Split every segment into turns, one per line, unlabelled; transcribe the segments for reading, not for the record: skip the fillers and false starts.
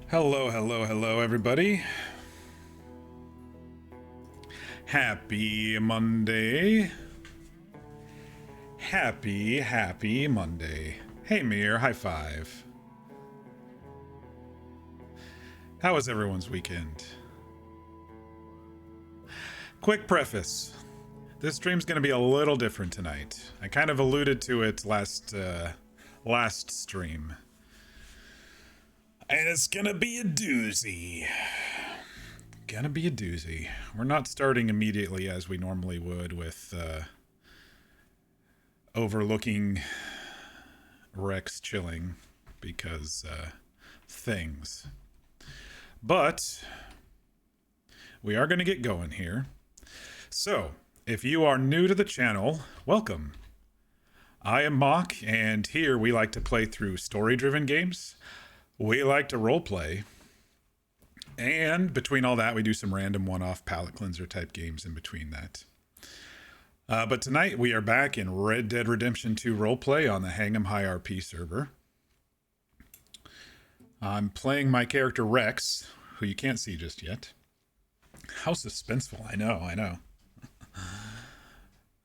Hello, hello, hello, everybody. Happy Monday. Happy Monday. Hey, Mir, high five. How was everyone's weekend? Quick preface. This stream's going to be a little different tonight. I kind of alluded to it last stream. And it's gonna be a doozy. We're not starting immediately as we normally would with overlooking Rex chilling because things. But we are going to get going here. So, if you are new to the channel, welcome. I am Mock, and here we like to play through story-driven games. We like to roleplay. And between all that, we do some random one-off palate cleanser type games in between that. But tonight, we are back in Red Dead Redemption 2 roleplay on the Hang 'em High RP server. I'm playing my character Rex, who you can't see just yet. How suspenseful. I know.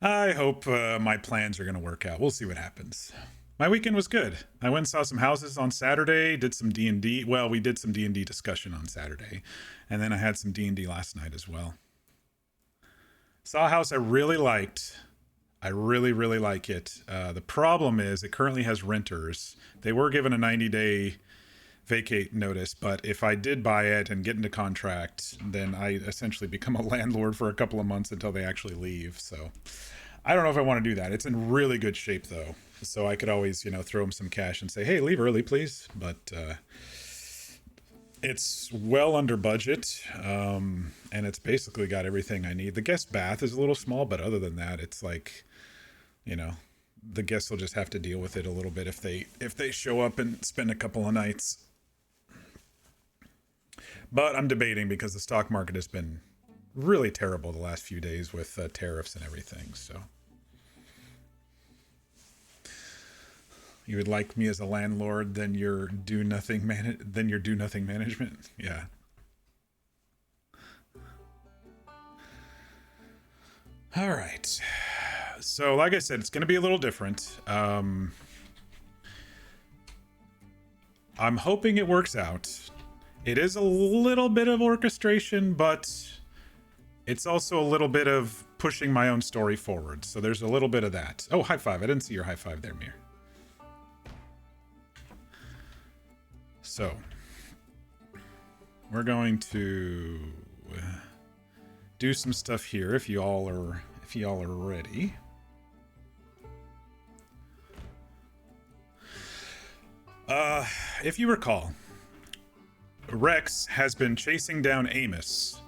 I hope my plans are going to work out. We'll see what happens. My weekend was good. I went and saw some houses on Saturday, did some D&D. Well, we did some D&D discussion on Saturday, and then I had some D&D last night as well. Saw a house I really liked. I really like it. The problem is it currently has renters. They were given a 90-day vacate notice, but if I did buy it and get into contract, then I essentially become a landlord for a couple of months until they actually leave. So I don't know if I want to do that. It's in really good shape though. So I could always, throw them some cash and say, hey, leave early, please. But it's well under budget. And it's basically got everything I need. The guest bath is a little small, but other than that, it's like, the guests will just have to deal with it a little bit if they show up and spend a couple of nights. But I'm debating because the stock market has been really terrible the last few days with tariffs and everything. So you would like me as a landlord, then your do nothing management. Yeah. All right. So like I said, it's going to be a little different. I'm hoping it works out. It is a little bit of orchestration, but it's also a little bit of pushing my own story forward. So there's a little bit of that. Oh, high five. I didn't see your high five there, Mir. So we're going to do some stuff here if you all are ready. If you recall, Rex has been chasing down Amos,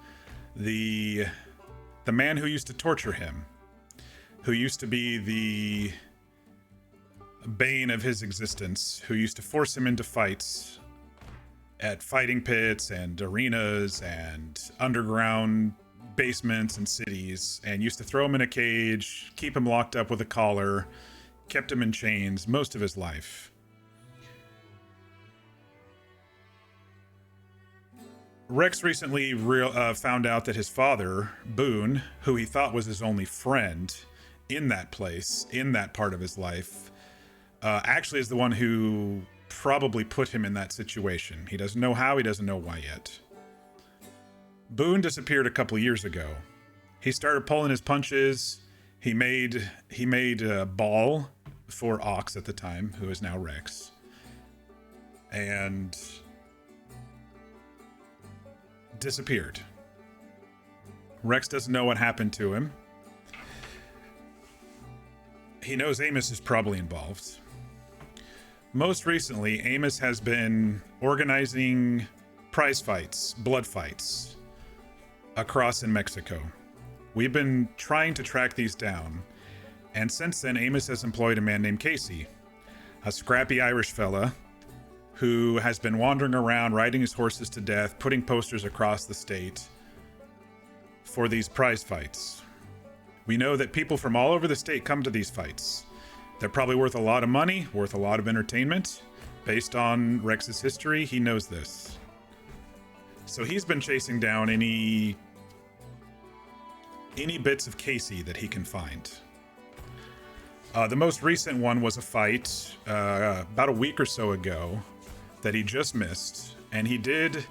the man who used to torture him, who used to be the bane of his existence, who used to force him into fights at fighting pits and arenas and underground basements and cities, and used to throw him in a cage, keep him locked up with a collar, kept him in chains most of his life. Rex recently found out that his father, Boone, who he thought was his only friend in that place, in that part of his life, actually is the one who probably put him in that situation. He doesn't know how, he doesn't know why yet. Boone disappeared a couple years ago. He started pulling his punches. He made a ball for Ox at the time, who is now Rex. And disappeared. Rex doesn't know what happened to him. He knows Amos is probably involved. Most recently, Amos has been organizing prize fights, blood fights, across in Mexico. We've been trying to track these down, and since then, Amos has employed a man named Casey, a scrappy Irish fella who has been wandering around, riding his horses to death, putting posters across the state for these prize fights. We know that people from all over the state come to these fights. They're probably worth a lot of money, worth a lot of entertainment. Based on Rex's history, he knows this. So he's been chasing down any bits of Casey that he can find. The most recent one was a fight about a week or so ago that he just missed, and he did,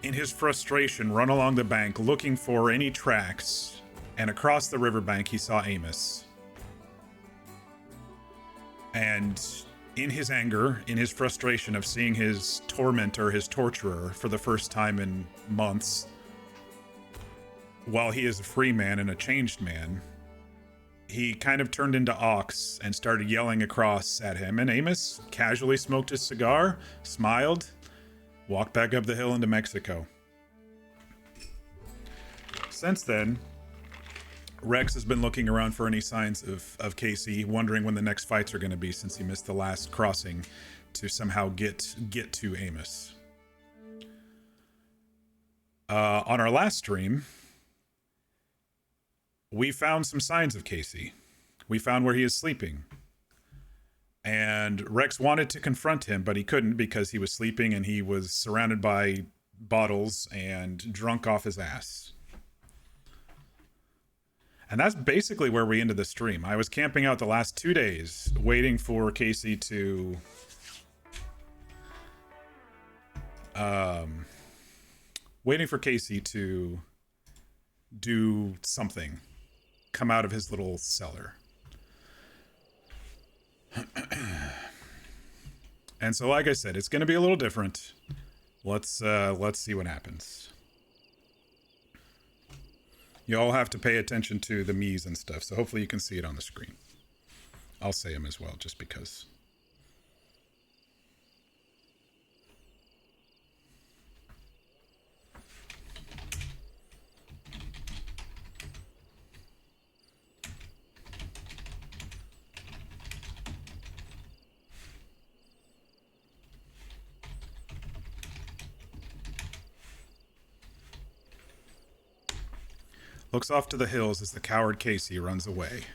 in his frustration, run along the bank looking for any tracks, and across the riverbank he saw Amos. And in his anger, in his frustration of seeing his tormentor, his torturer, for the first time in months, while he is a free man and a changed man, he kind of turned into Ox and started yelling across at him, and Amos casually smoked his cigar, smiled, walked back up the hill into Mexico. Since then, Rex has been looking around for any signs of Casey, wondering when the next fights are going to be, since he missed the last crossing, to somehow get to Amos. On our last stream, we found some signs of Casey. We found where he is sleeping. And Rex wanted to confront him, but he couldn't because he was sleeping and he was surrounded by bottles and drunk off his ass. And that's basically where we ended the stream. I was camping out the last 2 days, waiting for Casey to do something, come out of his little cellar. And so, like I said, it's going to be a little different. Let's see what happens. You all have to pay attention to the me's and stuff, so hopefully you can see it on the screen. I'll say them as well, just because. Looks off to the hills as the coward Casey runs away.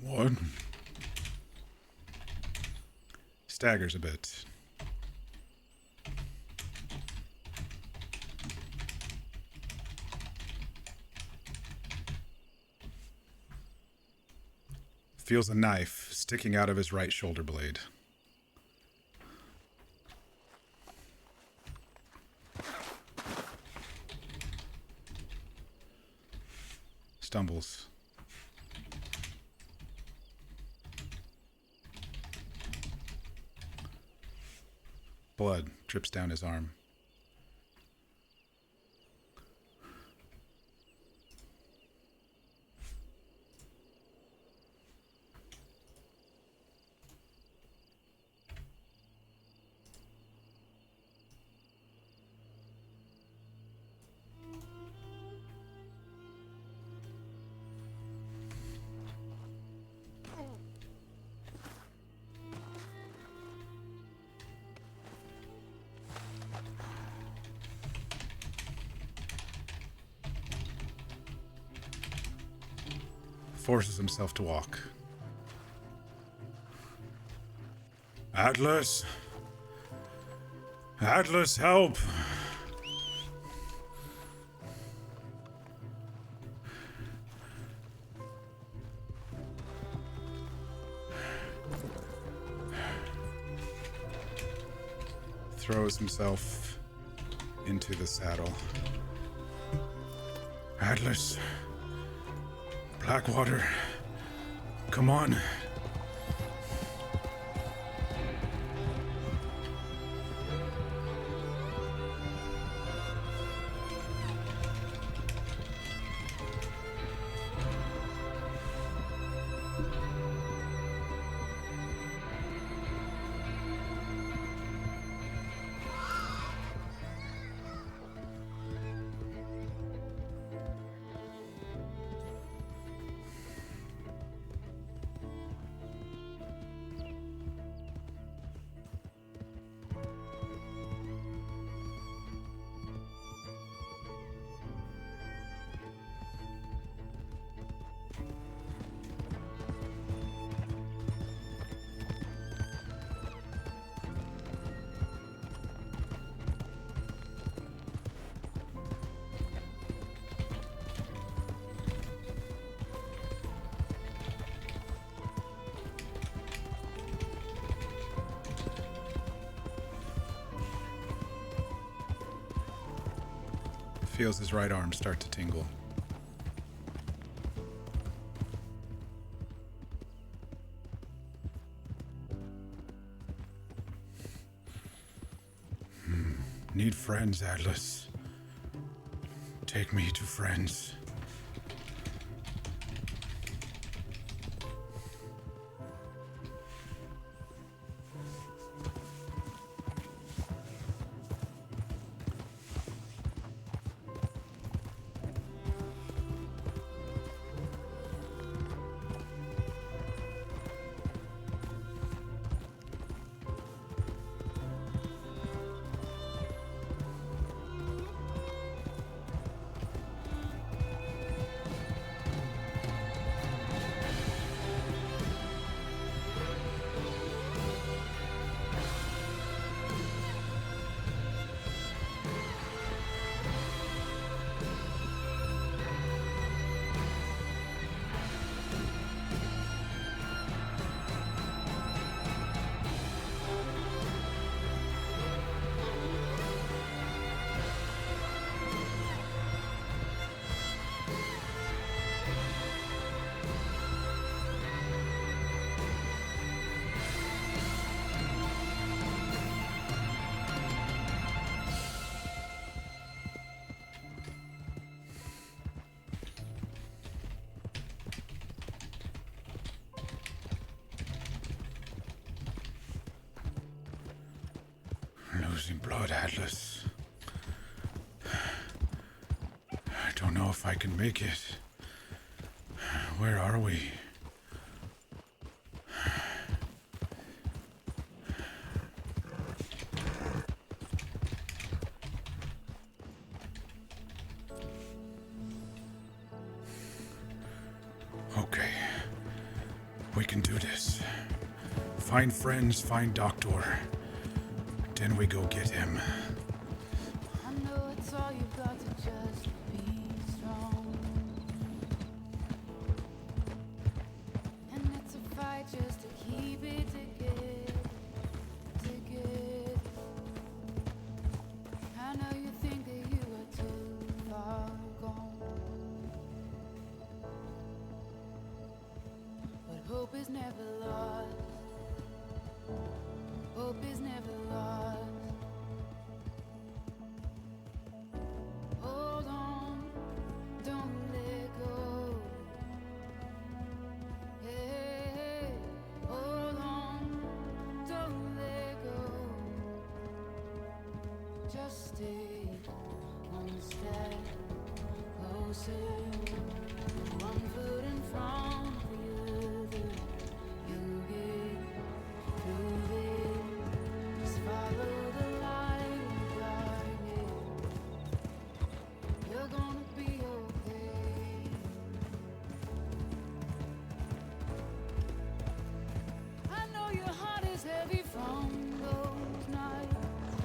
What? Staggers a bit. Feels a knife sticking out of his right shoulder blade. Stumbles. Blood drips down his arm. Forces himself to walk. Atlas! Atlas, help! Throws himself into the saddle. Atlas! Blackwater, come on. Feels his right arm start to tingle. Need friends, Atlas. Take me to friends. Losing blood, Atlas. I don't know if I can make it. Where are we? Okay. We can do this. Find friends, find Doctor. Then we go get him.
I know it's all you've got to just be strong. And it's a fight just to keep it together. I know you think that you are too far gone, but hope is never lost. Hope is never lost. Hold on, don't let go. Hey, hold on, don't let go. Just stay one step closer, one foot in front of the other. You'll get through this. Just follow the light and guide it. You're gonna be okay. I know your heart is heavy from those nights.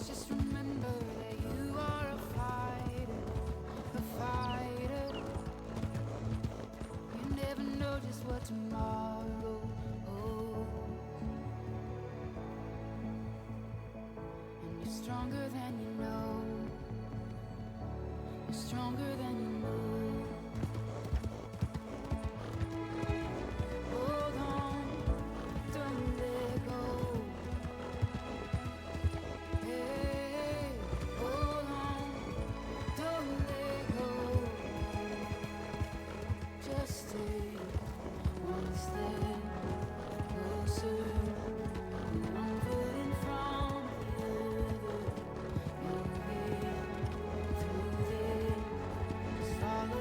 Just remember that you are a fighter, a fighter. You never know just what tomorrow holds. And you're stronger than you know. You're stronger than you know. Hold on, don't let go. Hey, hold on, don't let go. Just stay one step closer, one foot in front of the other. You'll get through this. Just follow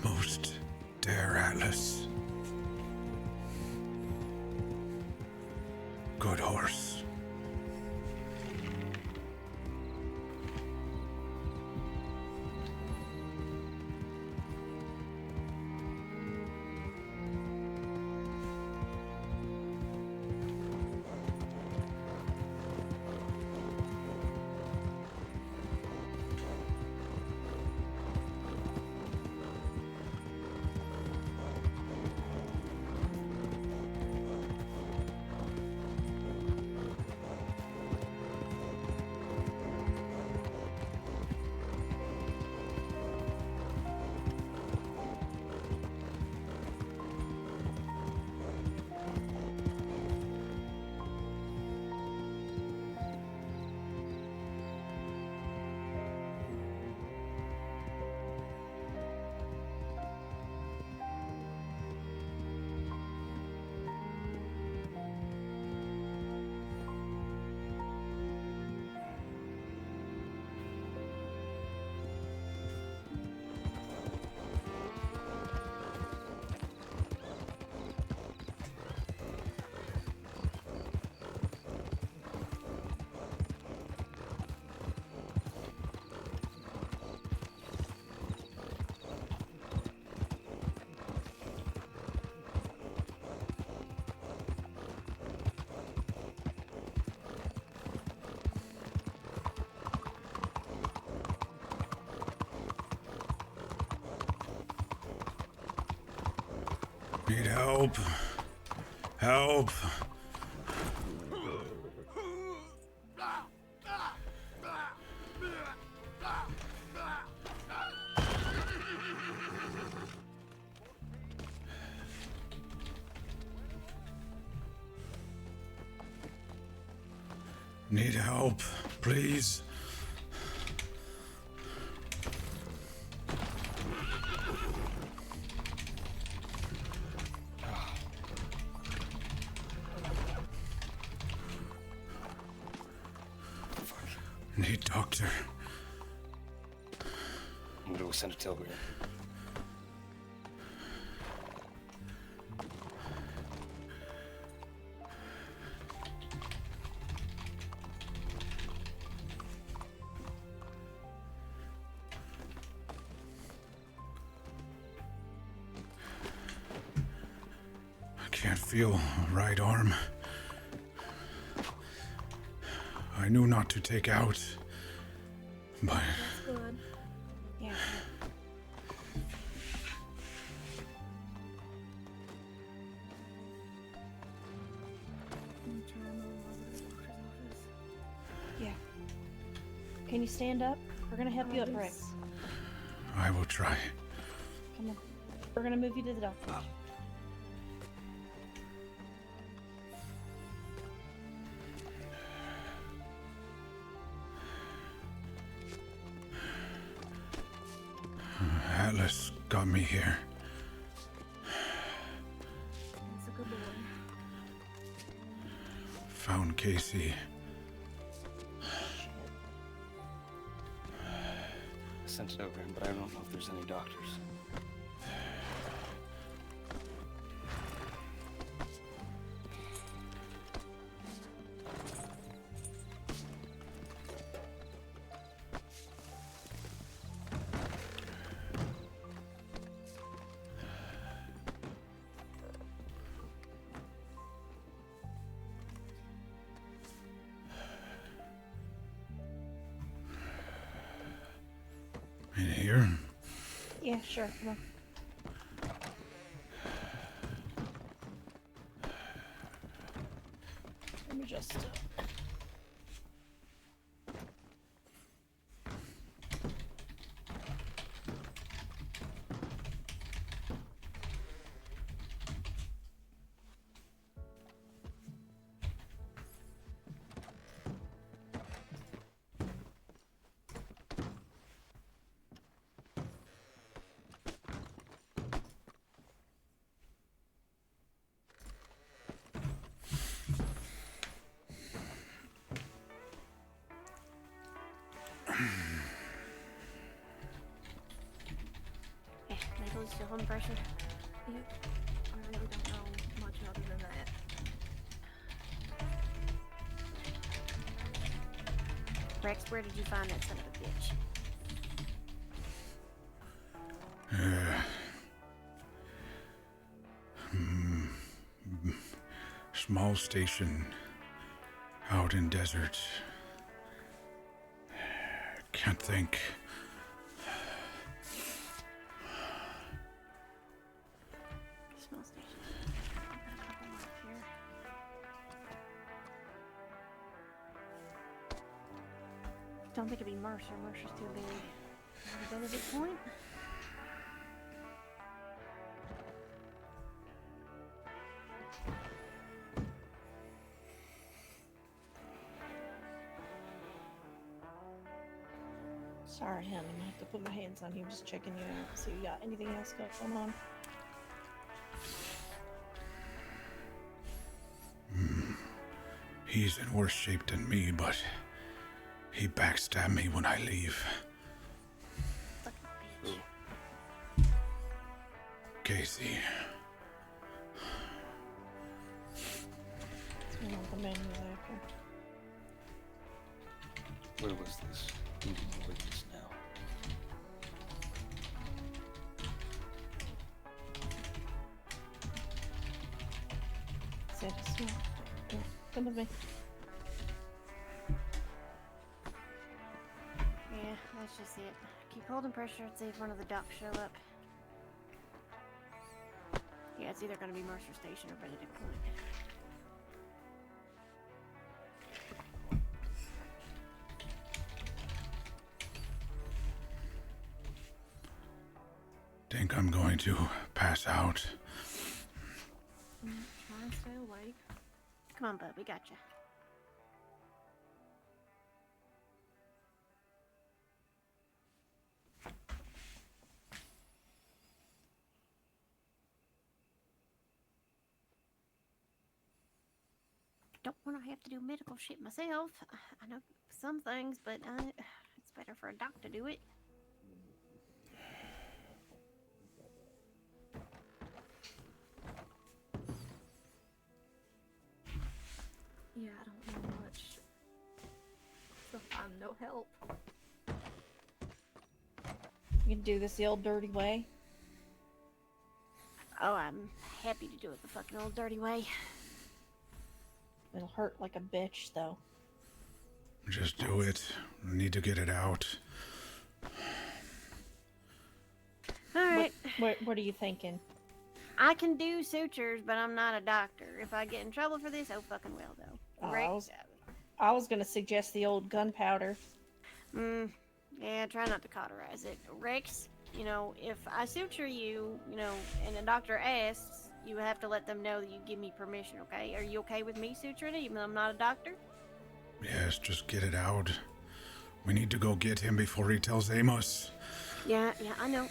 Almost there, Atlas. Good horse. Need help. Help. Need help, please. Need doctor.
I'm gonna go send a telegram.
I can't feel right arm. I knew not to take out, but
That's good. Yeah. Yeah. Can you stand up? We're gonna help you up, Rex.
I will try.
Come on. We're gonna move you to the doctor.
Atlas got me here.
That's a good boy.
Found Casey.
I sent a telegram, but I don't know if there's any doctors.
In here?
Yeah, sure. Come on. Let me just.
holding pressure?
Yep. I really don't know much other than that.
Rex, where did you find that son of a bitch?
Small station out in desert. Can't think.
Small station. I've got a couple more up here. Don't think it'd be Mercer. Mercer's too big. Are we done at this point?
Sorry, hon. I'm gonna have to put my hands on you. Just checking you out. See if you got anything else going on.
He's in worse shape than me, but he backstabbed me when I leave.
Fucking bitch.
Casey.
That's what the man was after.
Where was this? We need to avoid this now.
Said it's not. Come with me.
Yeah, that's just it. Keep holding pressure and see if one of the docs show up. Yeah, it's either gonna be Mercer Station or Benedict Point.
Think I'm going to pass out.
Try and stay awake. Come on, bud, we got you. Don't want to have to do medical shit myself. I know some things, but it's better for a doc to do it.
Yeah, I don't know much. So I'm no help. You can do this the old dirty way.
Oh, I'm happy to do it the fucking old dirty way.
It'll hurt like a bitch, though.
Just do it. I need to get it out.
Alright.
What are you thinking?
I can do sutures, but I'm not a doctor. If I get in trouble for this, oh fucking well, though.
Oh,
Rex,
I was gonna suggest the old gunpowder.
yeah, try not to cauterize it. Rex, you know, if I suture you, you know, and the doctor asks, you have to let them know that you give me permission, okay? Are you okay with me suturing it, even though I'm not a doctor?
Yes, just get it out. We need to go get him before he tells Amos.
Yeah, I know.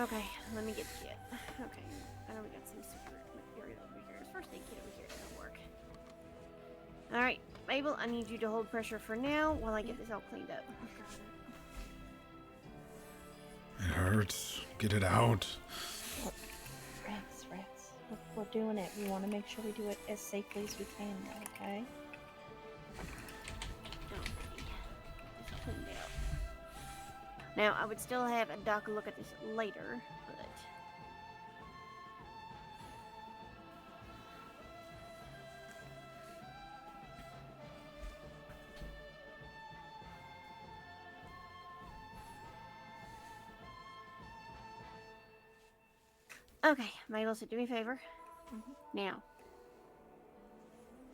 Okay, let me get the kit. Okay, I know we got some super material over here. This first aid kit over here doesn't work. Alright, Mabel, I need you to hold pressure for now while I get this all cleaned up.
It hurts. Get it out.
Rex. Look, we're doing it. We want to make sure we do it as safely as we can, okay?
It's cleaned out. Now, I would still have a doc look at this later, but... Okay, Mabel, so do me a favor. Now,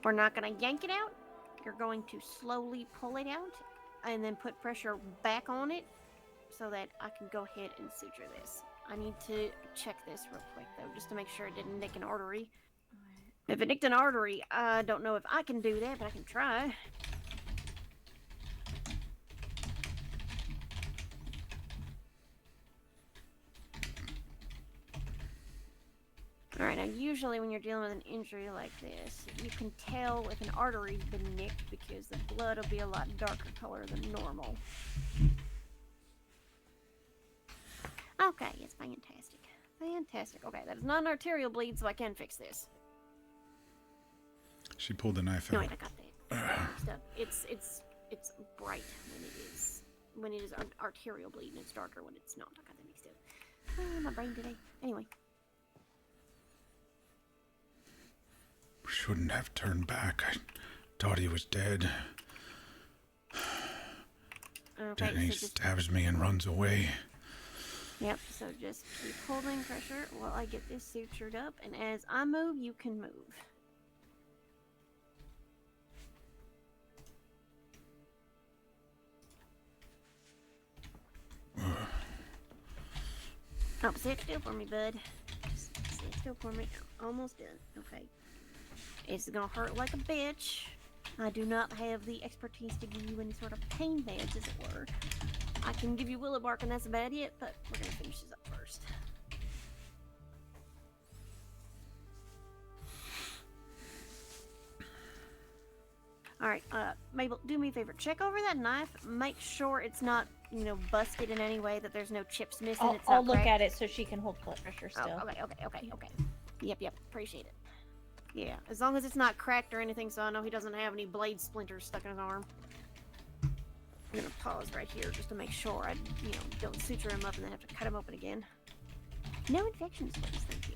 we're not going to yank it out. You're going to slowly pull it out and then put pressure back on it so that I can go ahead and suture this. I need to check this real quick, though, just to make sure it didn't nick an artery. If it nicked an artery, I don't know if I can do that, but I can try. Alright, now usually when you're dealing with an injury like this, you can tell if an artery's been nicked because the blood will be a lot darker color than normal. Okay, it's fantastic. Fantastic. Okay, that is not an arterial bleed, so I can fix this.
She pulled the knife
No,
out.
wait, I got that. Stuff. It's bright when it is arterial bleed, and it's darker when it's not. I got that mixed up. My brain today. Anyway.
Shouldn't have turned back. I thought he was dead.
Okay,
Then he
so just
stabs me and runs away.
yep. So just keep holding pressure while I get this sutured up, and as I move, you can move. Oh, sit still for me, bud. Just sit still for me. Almost done. Okay. It's gonna hurt like a bitch. I do not have the expertise to give you any sort of pain meds, as it were. I can give you willow bark, and that's about it, but we're gonna finish this up first. Alright, Mabel, do me a favor. Check over that knife. Make sure it's not, busted in any way, that there's no chips missing. It's not
I'll look
cracked.
at it so she can hold blood pressure still.
Oh, okay. Yep, appreciate it. Yeah, as long as it's not cracked or anything, so I know he doesn't have any blade splinters stuck in his arm. I'm gonna pause right here just to make sure I, don't suture him up and then have to cut him open again. No infections, please, thank you.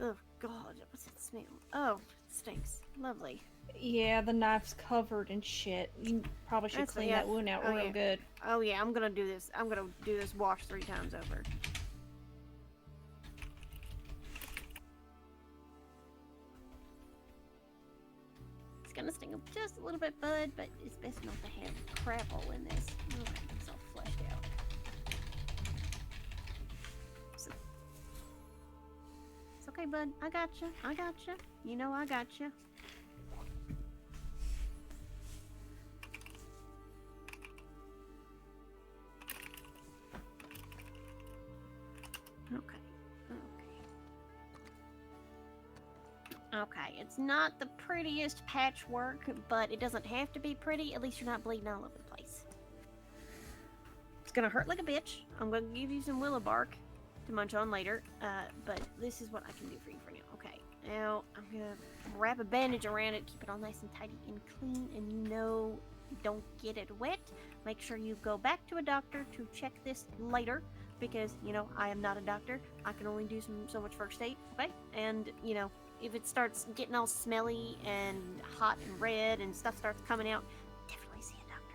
Oh, God, what's that smell? Oh, it stinks. Lovely.
Yeah, the knife's covered in shit. You probably should clean that wound out real good.
Oh, yeah, I'm gonna do this. I'm gonna do this wash 3 times over. It's gonna sting him just a little bit, bud, but it's best not to have crap all in this. Okay, it's all fleshed out. So, it's okay, bud. I gotcha. You know I gotcha. Okay, it's not the prettiest patchwork, but it doesn't have to be pretty. At least you're not bleeding all over the place. It's gonna hurt like a bitch. I'm gonna give you some willow bark to munch on later, but this is what I can do for you for now. Okay, now I'm gonna wrap a bandage around it, keep it all nice and tidy and clean, and don't get it wet. Make sure you go back to a doctor to check this later, because, I am not a doctor. I can only do so much first aid, okay? And, if it starts getting all smelly and hot and red and stuff starts coming out, definitely see a doctor.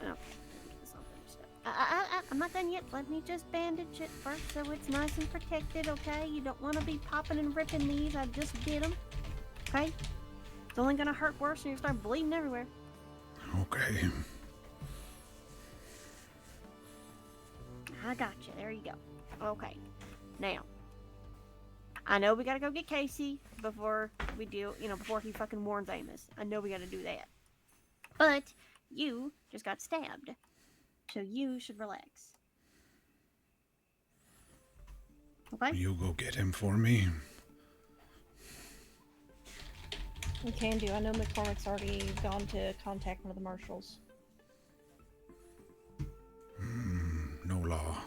Okay, let me get this all finished up. I'm not done yet. Let me just bandage it first so it's nice and protected, okay? You don't want to be popping and ripping these. I just did them, okay? It's only going to hurt worse and you start bleeding everywhere.
Okay.
I gotcha. There you go. Okay. Now, I know we gotta go get Casey before we do, before he fucking warns Amos. I know we gotta do that. But you just got stabbed. So you should relax. Okay?
You go get him for me.
We can do. I know McCormick's already gone to contact one of the marshals.
No law.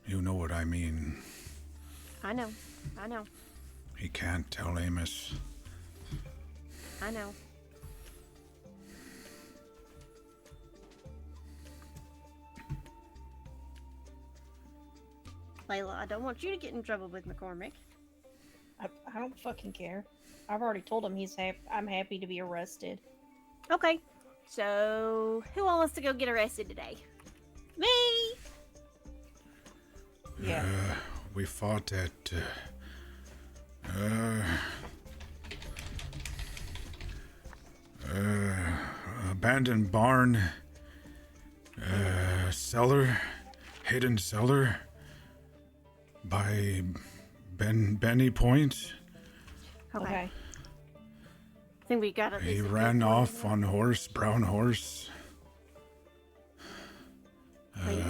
You know what I mean.
I know.
He can't tell Amos.
I know. Layla, I don't want you to get in trouble with McCormick.
I don't fucking care. I've already told him I'm happy to be arrested.
Okay. So, who all wants to go get arrested today? Me!
Yeah.
We fought at abandoned barn, cellar, hidden cellar by Benny Point.
Okay. think we got at least
He
a good
ran
one
off
there.
on horse, brown horse.
Please.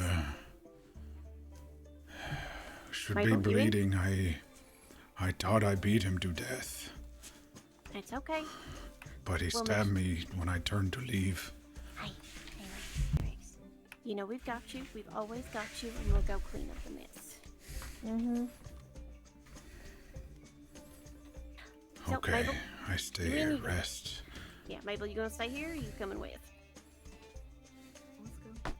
Should
Mabel,
be
you in?
bleeding. I thought I beat him to death,
It's okay.
but he
Well,
stabbed me when I turned to leave.
Hey, Rex. You know we've got you. We've always got you, and we'll go clean up the mess.
Mm-hmm.
So,
Okay,
Mabel,
I stay
you
here,
in?
rest.
Yeah, Mabel, you gonna stay here? Or you coming with? Let's go.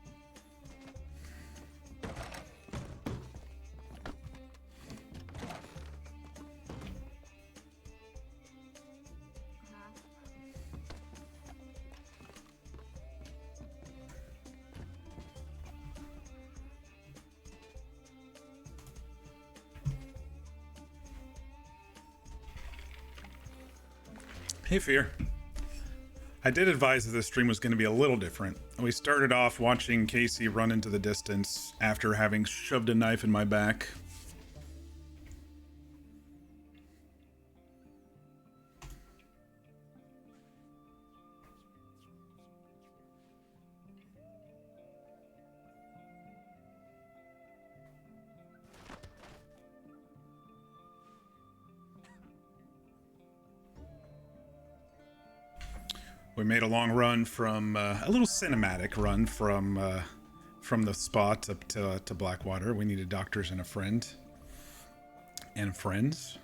Hey, Fear. I did advise that this stream was going to be a little different. We started off watching Casey run into the distance after having shoved a knife in my back. We made a long run from a little cinematic run from the spot up to Blackwater. We needed doctors and a friend and friends.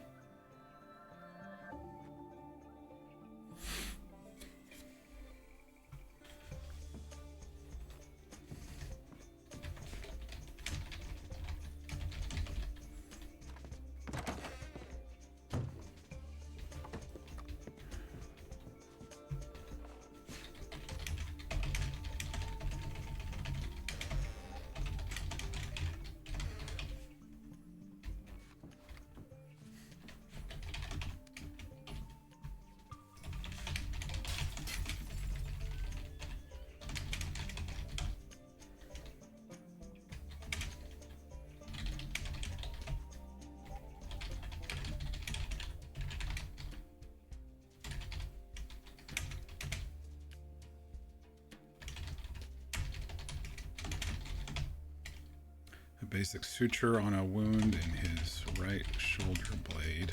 A basic suture on a wound in his right shoulder blade.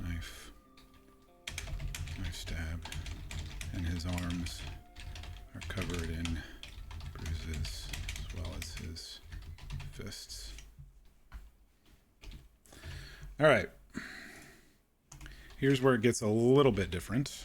Knife stab. And his arms are covered in bruises as well as his fists. All right. Here's where it gets a little bit different.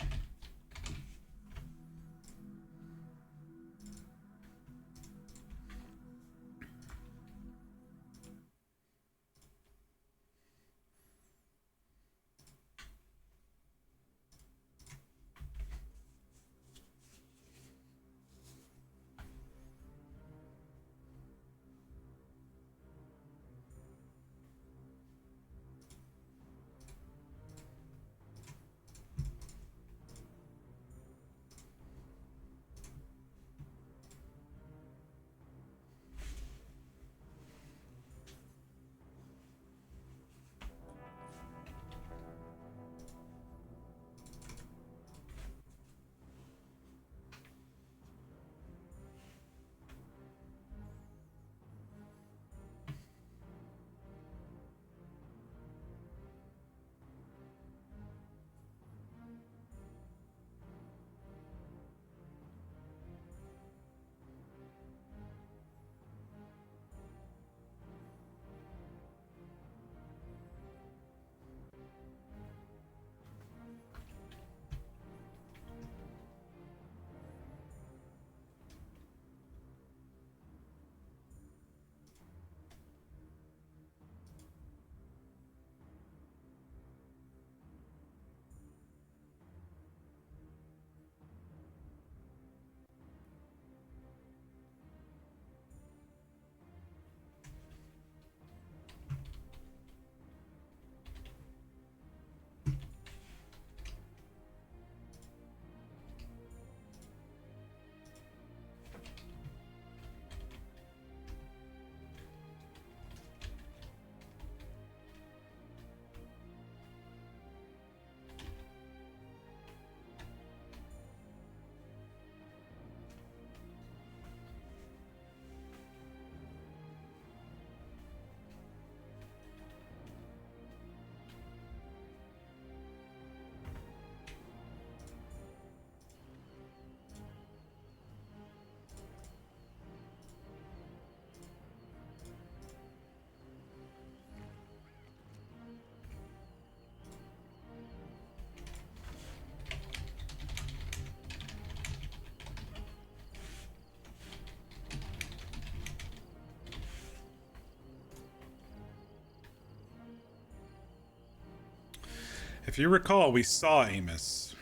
If you recall, we saw Amos.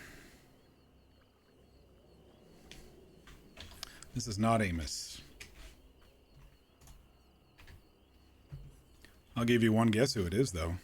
This is not Amos. I'll give you one guess who it is, though.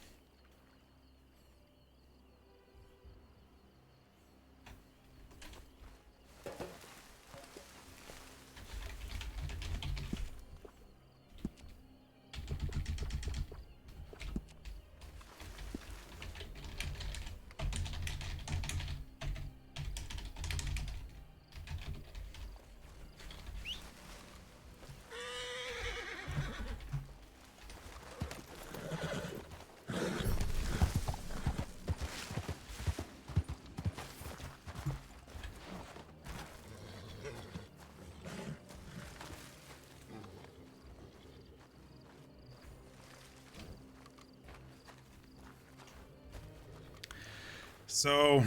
So,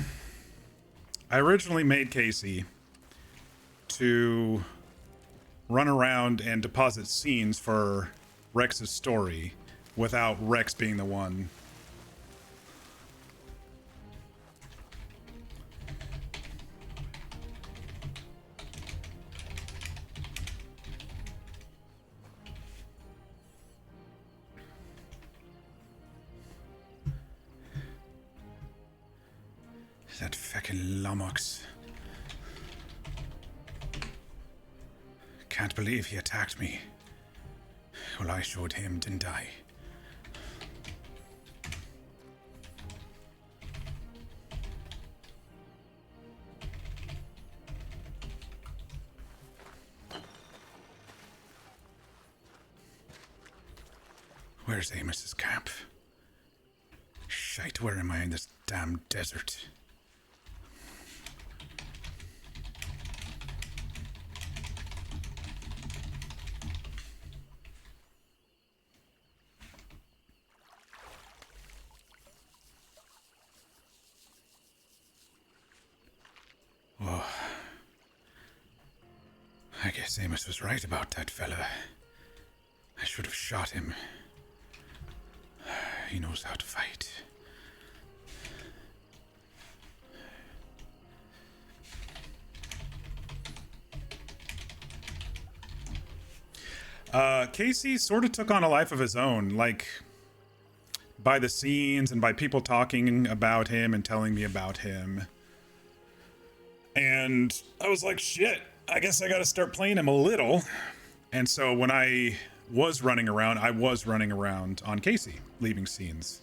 I originally made Casey to run around and deposit scenes for Rex's story without Rex being the one. That feckin' Lomox. Can't believe he attacked me. Well, I showed him, didn't I? Where's Amos's camp? Shite, where am I in this damn desert? Oh. I guess Amos was right about that fella. I should have shot him. He knows how to fight. Casey sort of took on a life of his own, like by the scenes and by people talking about him and telling me about him. And I was like, shit, I guess I gotta start playing him a little. And so when I was running around on Casey, leaving scenes,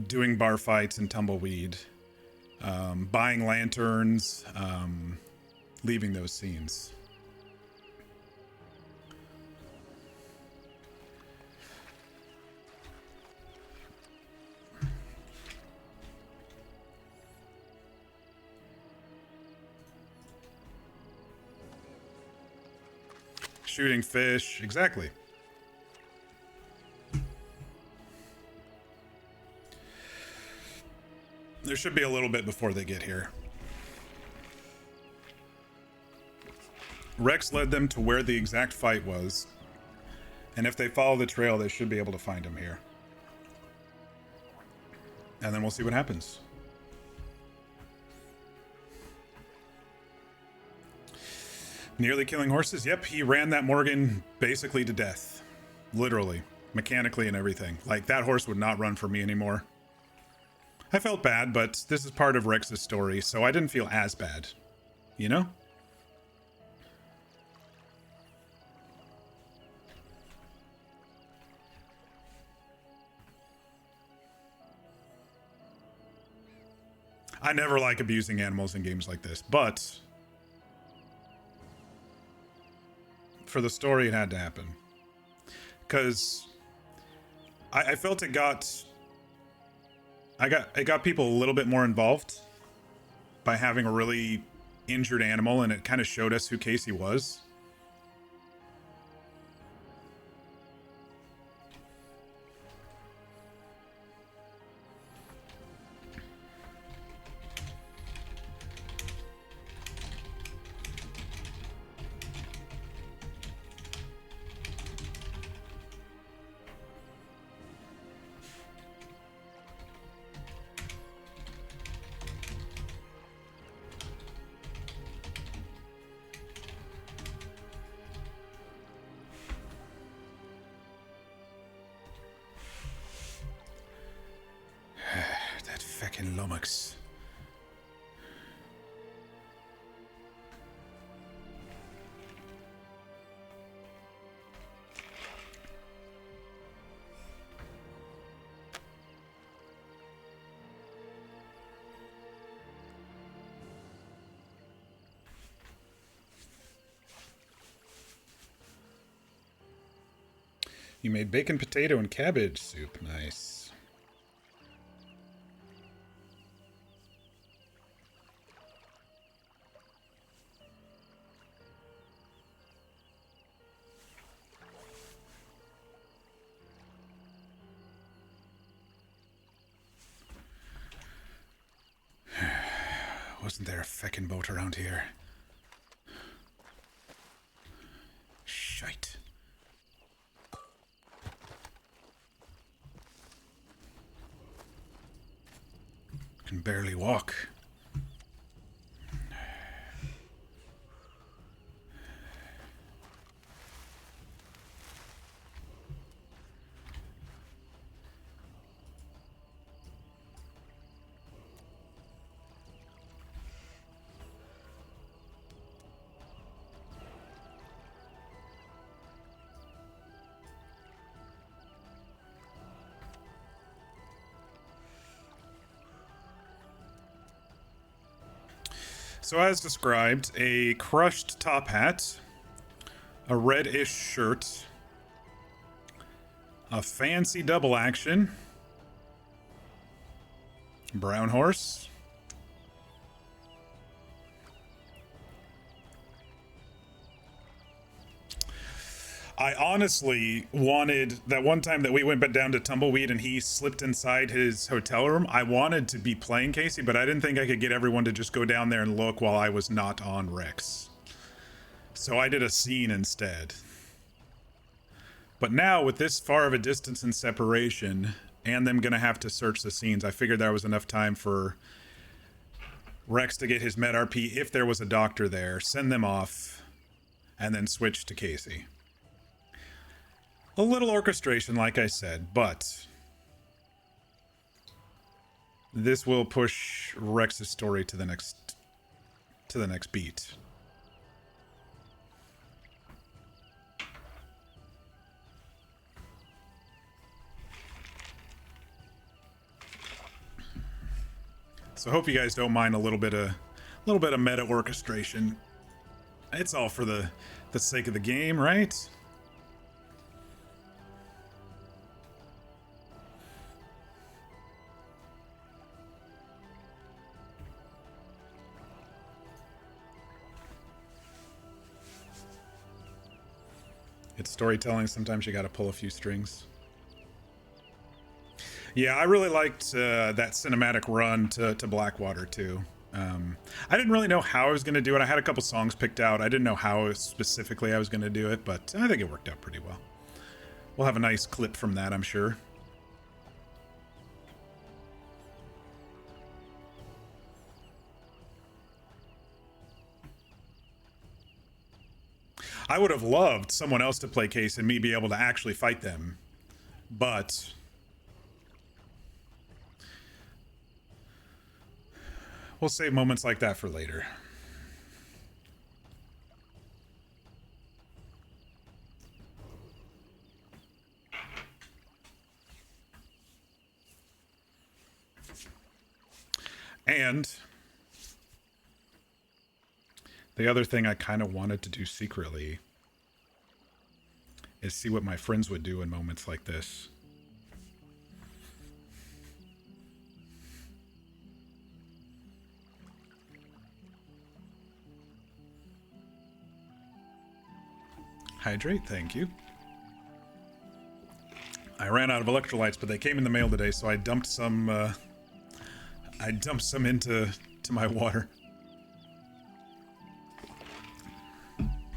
doing bar fights and tumbleweed, buying lanterns, leaving those scenes. Shooting fish, exactly. There should be a little bit before they get here. Rex led them to where the exact fight was, and if they follow the trail, they should be able to find him here. And then we'll see what happens. Nearly killing horses? Yep, he ran that Morgan basically to death. Literally. Mechanically and everything. Like, that horse would not run for me anymore. I felt bad, but this is part of Rex's story, so I didn't feel as bad. You know? I never like abusing animals in games like this, but for the story, it had to happen. Because I felt it got people a little bit more involved by having a really injured animal, and it kind of showed us who Casey was. Fucking lummox. You made bacon, potato, and cabbage soup. Nice. Wasn't there a feckin' boat around here? Shite. Can barely walk. So as described, a crushed top hat, a reddish shirt, a fancy double action, brown horse, I honestly wanted that one time that we went down to Tumbleweed and he slipped inside his hotel room. I wanted to be playing Casey, but I didn't think I could get everyone to just go down there and look while I was not on Rex. So I did a scene instead. But now with this far of a distance and separation and them gonna have to search the scenes, I figured there was enough time for Rex to get his med RP if there was a doctor there, send them off, and then switch to Casey. A little orchestration, like I said, but this will push Rex's story to the next beat. So I hope you guys don't mind a little bit of meta orchestration. It's all for the sake of the game, right? It's storytelling. Sometimes you got to pull a few strings. Yeah, I really liked that cinematic run to Blackwater too. I didn't really know how I was going to do it. I had a couple songs picked out. I didn't know how specifically I was going to do it, but I think it worked out pretty well. We'll have a nice clip from that, I'm sure. I would have loved someone else to play Case and me be able to actually fight them, but we'll save moments like that for later. And the other thing I kind of wanted to do secretly is see what my friends would do in moments like this. Hydrate, thank you. I ran out of electrolytes, but they came in the mail today, so I dumped some into my water.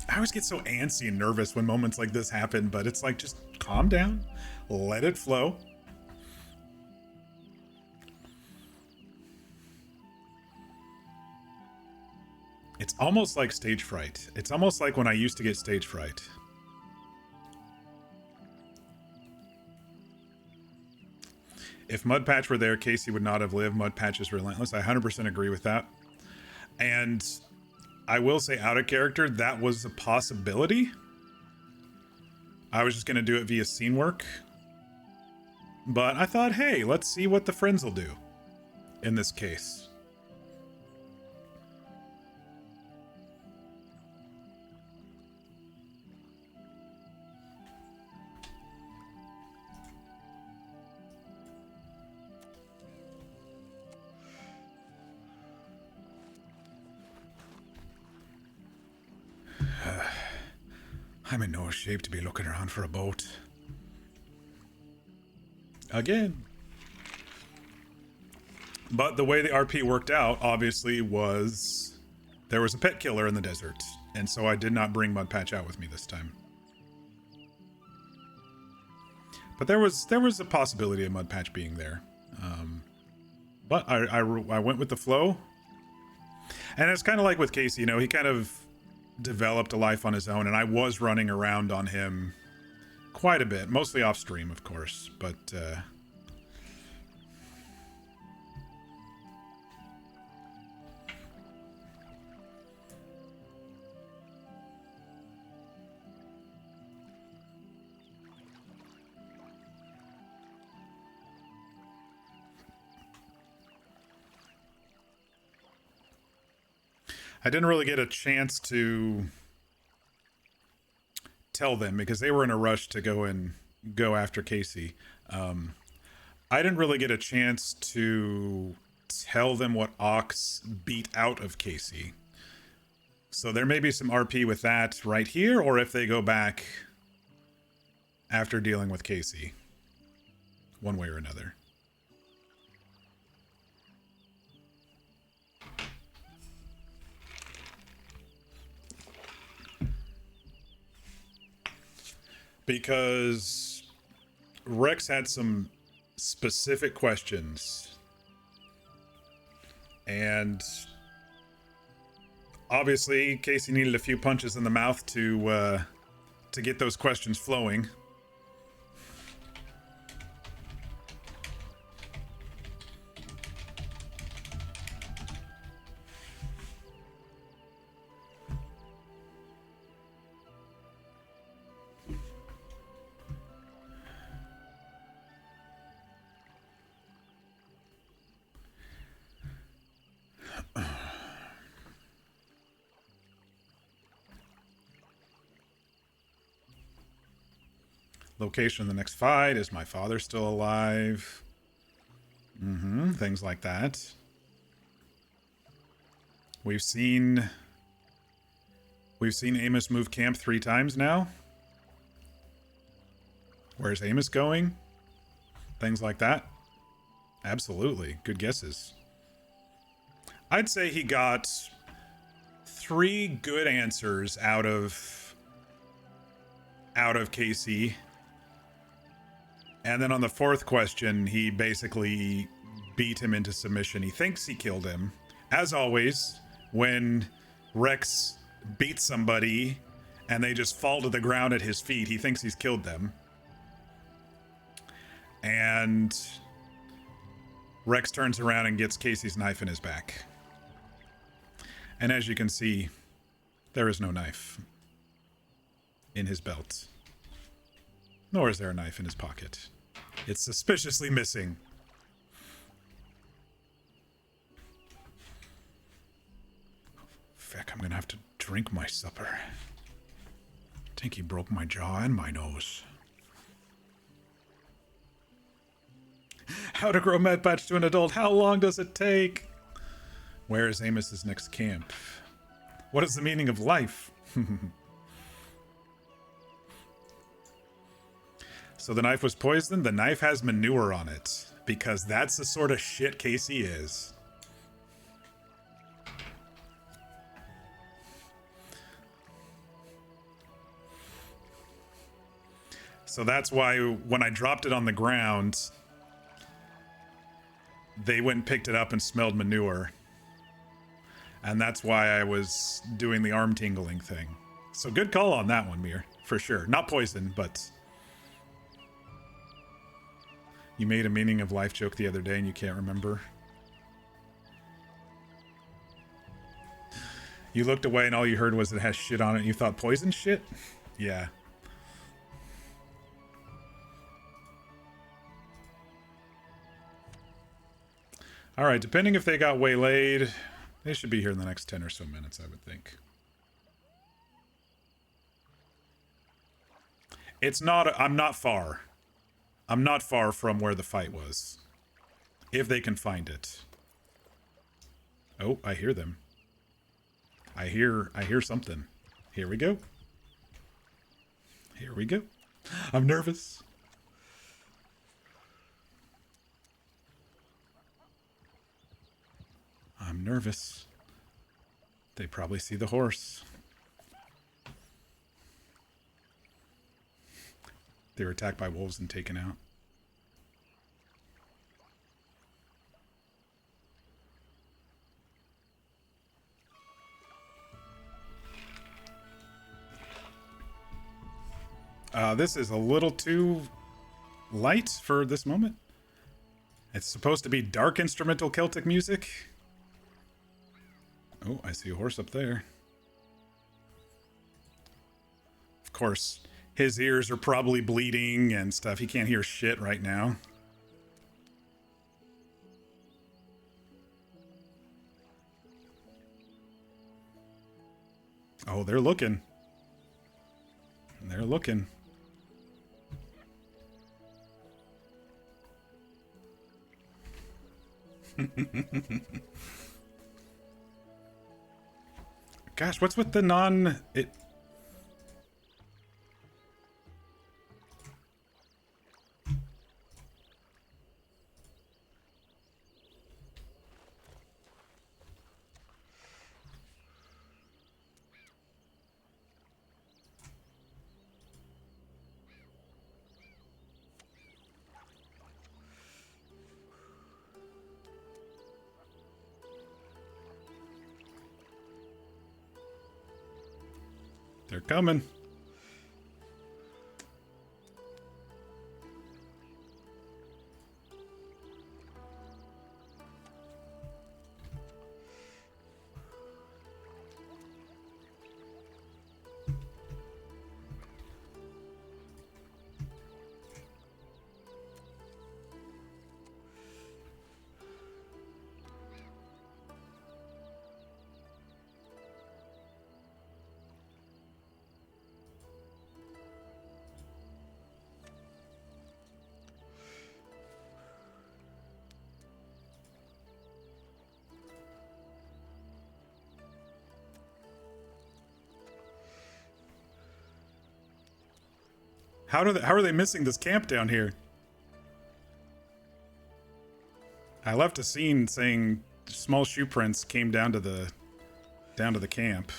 I always get so antsy and nervous when moments like this happen, but it's like, just calm down, let it flow. It's almost like stage fright. It's almost like when I used to get stage fright. If Mudpatch were there, Casey would not have lived. Mudpatch is relentless. I 100% agree with that. And I will say, out of character, that was a possibility. I was just going to do it via scene work. But I thought, hey, let's see what the friends will do in this case. I'm in no shape to be looking around for a boat. Again. But the way the RP worked out, obviously, was there was a pet killer in the desert. And so I did not bring Mudpatch out with me this time. But there was a possibility of Mudpatch being there. But I went with the flow. And it's kind of like with Casey, you know, he kind of developed a life on his own, and I was running around on him quite a bit, mostly off stream, of course, but I didn't really get a chance to tell them because they were in a rush to go after Casey. I didn't really get a chance to tell them what Ox beat out of Casey. So there may be some RP with that right here, or if they go back after dealing with Casey, one way or another. Because Rex had some specific questions, and obviously Casey needed a few punches in the mouth to get those questions flowing. Location of the next fight. Is my father still alive? Things like that. We've seen Amos move camp 3 times now. Where's Amos going? Things like that. Absolutely. Good guesses. I'd say he got 3 good answers out of Casey. And then on the 4th question, he basically beat him into submission. He thinks he killed him. As always, when Rex beats somebody and they just fall to the ground at his feet, he thinks he's killed them. And Rex turns around and gets Casey's knife in his back. And as you can see, there is no knife in his belt. Nor is there a knife in his pocket. It's suspiciously missing. Feck, I'm gonna have to drink my supper. I think he broke my jaw and my nose. How to grow Mudpatch to an adult. How long does it take? Where is Amos's next camp? What is the meaning of life? So the knife was poisoned. The knife has manure on it because that's the sort of shit Casey is. So that's why when I dropped it on the ground, they went and picked it up and smelled manure. And that's why I was doing the arm tingling thing. So good call on that one, Mir, for sure. Not poison, but You made a meaning of life joke the other day and you can't remember. You looked away and all you heard was it has shit on it and you thought poison shit? Yeah. Alright, depending if they got waylaid, they should be here in the next 10 or so minutes, I would think. It's not, I'm not far. I'm not far from where the fight was. If they can find it. Oh, I hear them. I hear something. Here we go. Here we go. I'm nervous. I'm nervous. They probably see the horse. They were attacked by wolves and taken out. This is a little too light for this moment. It's supposed to be dark instrumental Celtic music. Oh, I see a horse up there. Of course, his ears are probably bleeding and stuff. He can't hear shit right now. Oh, they're looking. They're looking. Gosh, what's with the They're coming. How are they missing this camp down here? I left a scene saying small shoe prints came down to the camp.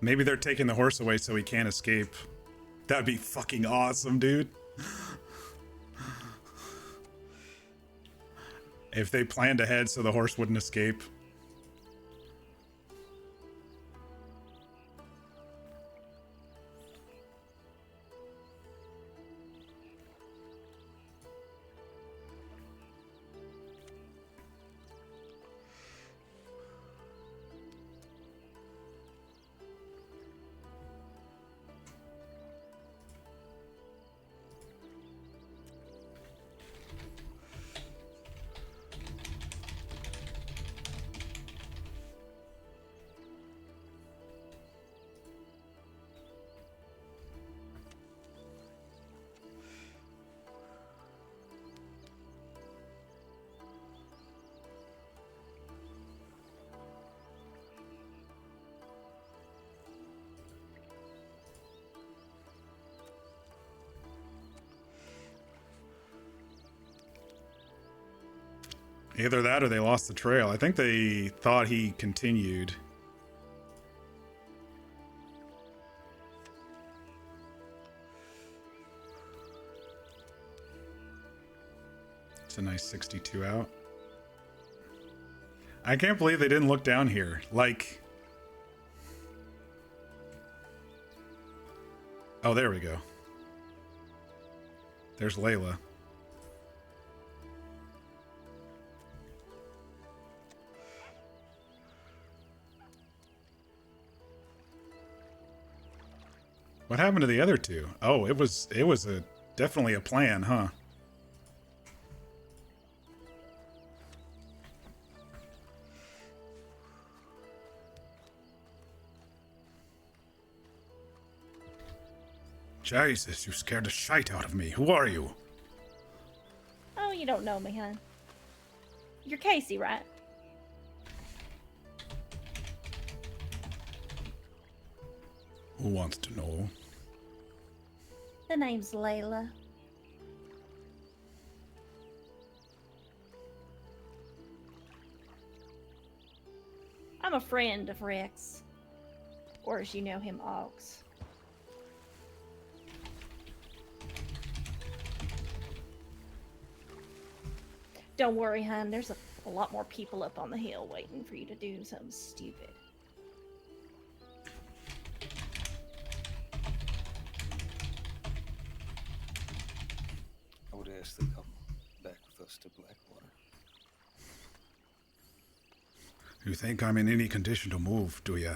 Maybe they're taking the horse away so he can't escape. That'd be fucking awesome, dude. If they planned ahead so the horse wouldn't escape. Either that or they lost the trail. I think they thought he continued. It's a nice 62 out. I can't believe they didn't look down here. Like... Oh, there we go. There's Layla. What happened to the other two? Oh, it was definitely a plan, huh? Jesus, you scared the shite out of me. Who are you?
Oh, you don't know me, huh? You're Casey, right?
Who wants to know?
The name's Layla. I'm a friend of Rex. Or as you know him, Ox. Don't worry, hon. There's a lot more people up on the hill waiting for you to do something stupid.
I would ask to come back with us to Blackwater.
You think I'm in any condition to move, do ya?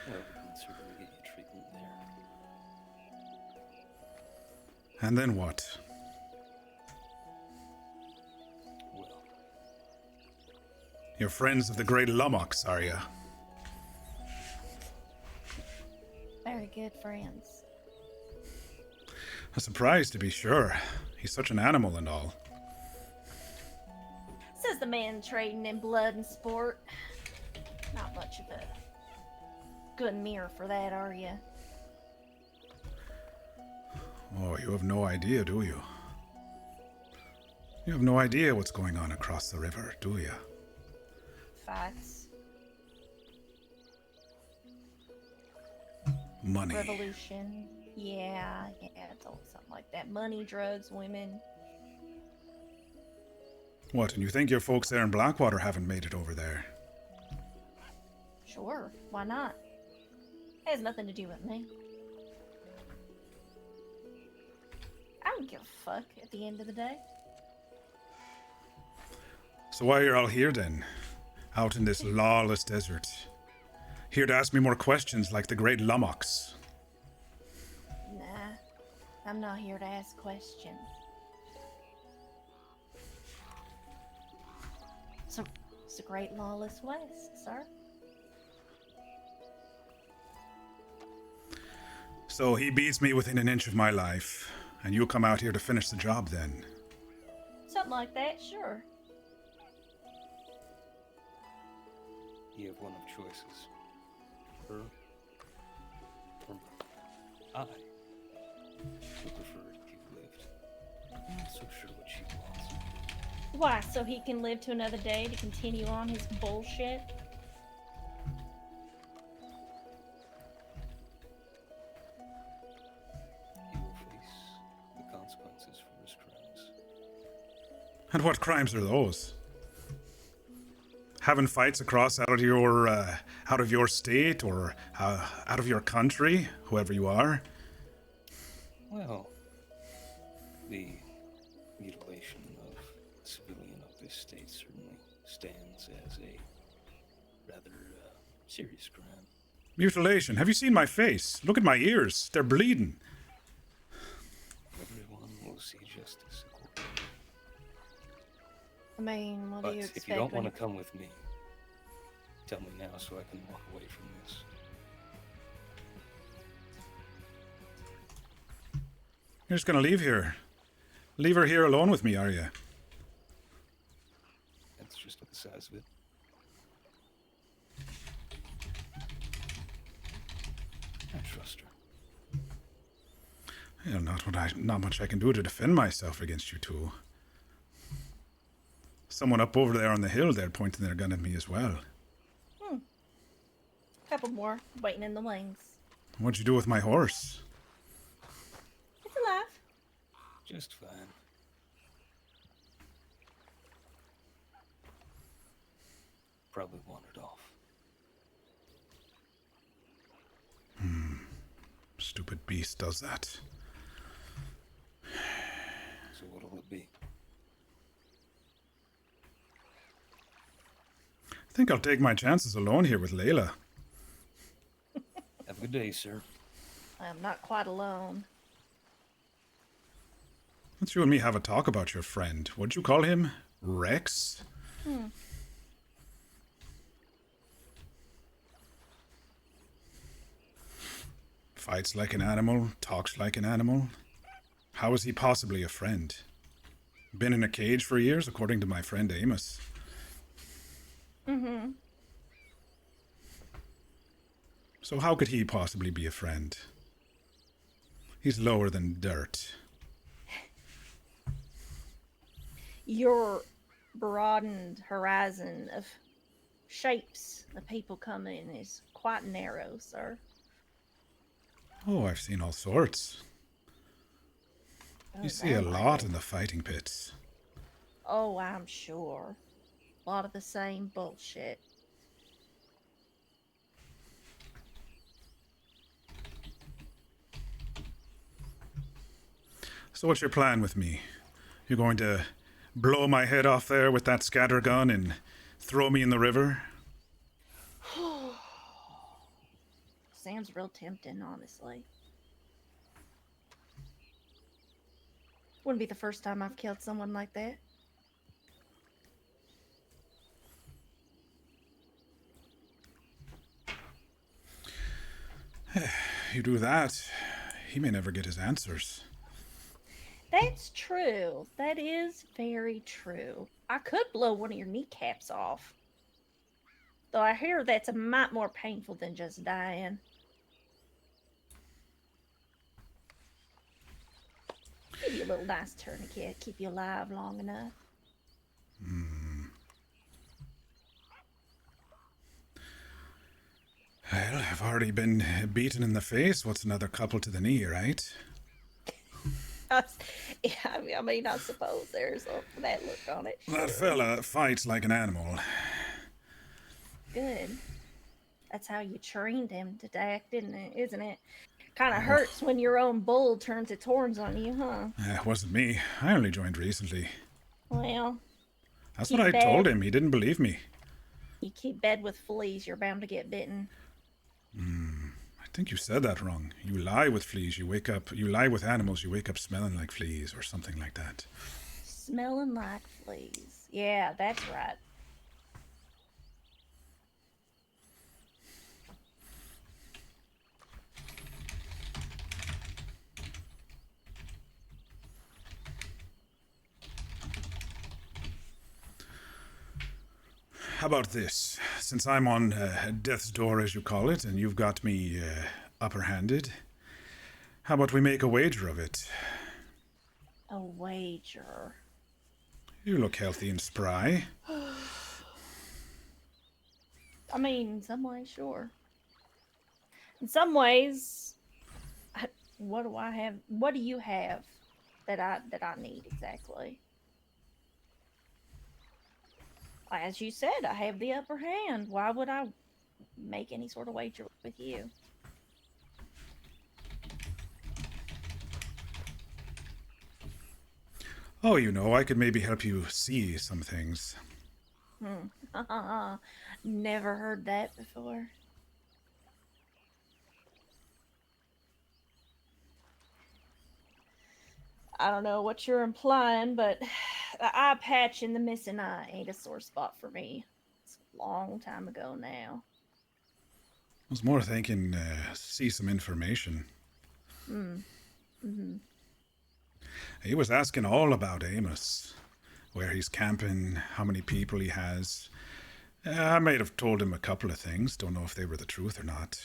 Well, we can certainly get you treatment there.
And then what?
Well,
You're friends of the great Lummox, are ya?
Very good friends.
A surprise, to be sure. He's such an animal and all.
Says the man trading in blood and sport. Not much of a good mirror for that, are you?
Oh, you have no idea, do you? You have no idea what's going on across the river, do you?
Fights,
Money.
revolution. Yeah, it's always something like that. Money, drugs, women.
What, and you think your folks there in Blackwater haven't made it over there?
Sure, why not? Has nothing to do with me. I don't give a fuck at the end of the day.
So why are you all here then? Out in this lawless desert? Here to ask me more questions like the great Lummox.
Nah, I'm not here to ask questions. So, it's the great lawless west, sir.
So he beats me within an inch of my life, and you come out here to finish the job then?
Something like that, sure.
you have one of choices. Her or me. I would prefer if you lived. I'm not so sure what she wants.
Why, so he can live to another day to continue on his bullshit?
He will face the consequences for his crimes.
And what crimes are those? Having fights across out of your state or out of your country, whoever you are?
Well, the mutilation of a civilian of this state certainly stands as a rather serious crime.
Mutilation. Have you seen my face? Look at my ears. They're bleeding.
Everyone will see justice accordingly.
I mean, what
But
do you
if
expect?
you don't
when
want to come with me, tell me now so I can walk away from this.
You're just gonna leave here. Leave her here alone with me, are you?
That's just the size of it. I trust her.
Well, not much I can do to defend myself against you two. Someone up over there on the hill there pointing their gun at me as well.
Couple more waiting in the wings.
What'd you do with my horse?
It's alive.
Just fine. Probably wandered off.
Stupid beast does that.
So what'll it be?
I think I'll take my chances alone here with Layla.
Have a good day, sir.
I'm not quite alone.
Let's you and me have a talk about your friend. What'd you call him? Rex? Fights like an animal, talks like an animal. How is he possibly a friend? Been in a cage for years, according to my friend Amos.
Mm-hmm.
So how could he possibly be a friend? He's lower than dirt.
Your broadened horizon of shapes the people come in is quite narrow, sir.
Oh, I've seen all sorts.
Oh,
You see a
that
lot
might
in
be-
the fighting pits.
Oh, I'm sure. A lot of the same bullshit.
So what's your plan with me? You're going to blow my head off there with that scatter gun and throw me in the river?
Sounds real tempting, honestly. Wouldn't be the first time I've killed someone like that.
You do that, he may never get his answers.
That's true. That is very true. I could blow one of your kneecaps off. Though I hear that's a mite more painful than just dying. Give you a little nice tourniquet, keep you alive long enough.
Well, I've already been beaten in the face. What's another couple to the knee, right?
Yeah, I mean, I suppose there's that look on it.
That
sure.
fella fights like an animal.
Good. That's how you trained him to act, isn't it? Kind of hurts when your own bull turns its horns on you, huh?
It wasn't me. I only joined recently.
Well,
That's
Keep
what I
bad.
told him. He didn't believe me.
you keep bed with fleas, you're bound to get bitten.
I think you said that wrong. You lie with fleas, you wake up. You lie with animals, you wake up smelling like fleas or something like that.
Smelling like fleas. Yeah, that's right.
How about this? Since I'm on death's door, as you call it, and you've got me upper-handed, how about we make a wager of it?
A wager.
You look healthy and spry.
I mean, in some ways, sure. In some ways, what do I have? What do you have that I need exactly? As you said, I have the upper hand. Why would I make any sort of wager with you?
Oh, you know, I could maybe help you see some things.
Never heard that before. I don't know what you're implying, but the eye patch and the missing eye ain't a sore spot for me. It's a long time ago now.
I was more thinking, see some information.
Mm-hmm.
He was asking all about Amos, where he's camping, how many people he has. I might have told him a couple of things, don't know if they were the truth or not.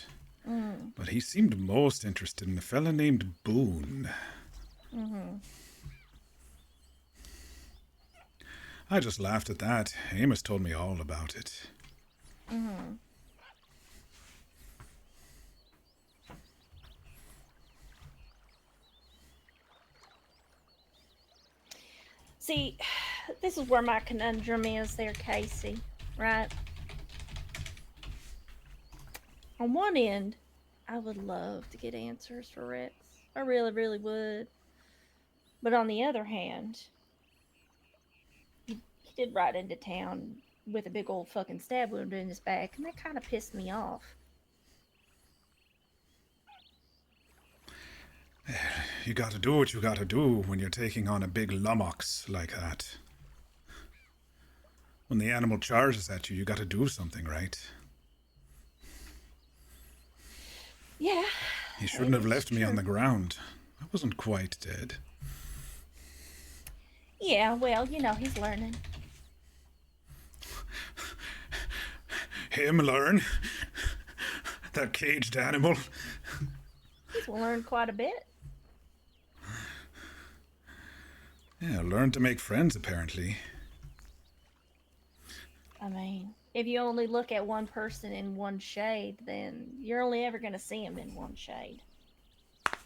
But he seemed most interested in a fella named Boone. I just laughed at that. Amos told me all about it.
See, this is where my conundrum is there, Casey, right? On one end, I would love to get answers for Rex. I really, really would. But on the other hand, he did ride into town with a big old fucking stab wound in his back, and that kind of pissed me off.
You gotta do what you gotta do when you're taking on a big lummox like that. When the animal charges at you, you gotta do something, right?
Yeah.
He shouldn't have
it's
left me on
true.
the ground. I wasn't quite dead.
Yeah, well, he's learning.
Him learn? That caged animal?
He's learned quite a bit.
Yeah, learn to make friends, apparently.
I mean, if you only look at one person in one shade, then you're only ever going to see him in one shade. But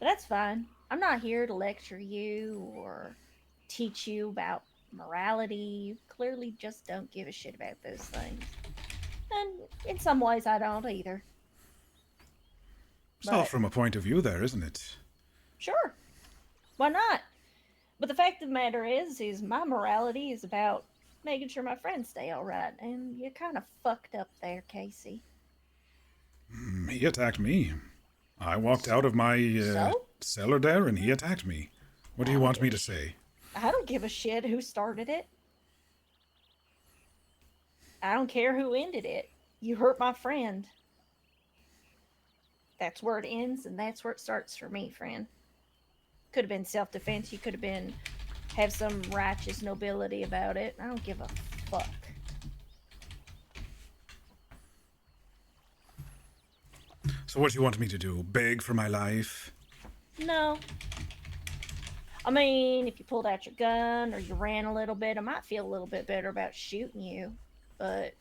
that's fine. I'm not here to lecture you or teach you about morality. You clearly just don't give a shit about those things. And in some ways, I don't either.
It's all
But
from a point of view there, isn't it?
sure, why not? But the fact of the matter is my morality is about making sure my friends stay all right. And you're kind of fucked up there, Casey.
He attacked me. I walked out of my
So?
cellar there and he attacked me. What do you want me to say?
I don't give a shit who started it. I don't care who ended it. You hurt my friend. That's where it ends and that's where it starts for me, friend. Could have been self-defense. You could have been have some righteous nobility about it. I don't give a fuck.
So what do you want me to do? Beg for my life?
No. I mean, if you pulled out your gun or you ran a little bit, I might feel a little bit better about shooting you. But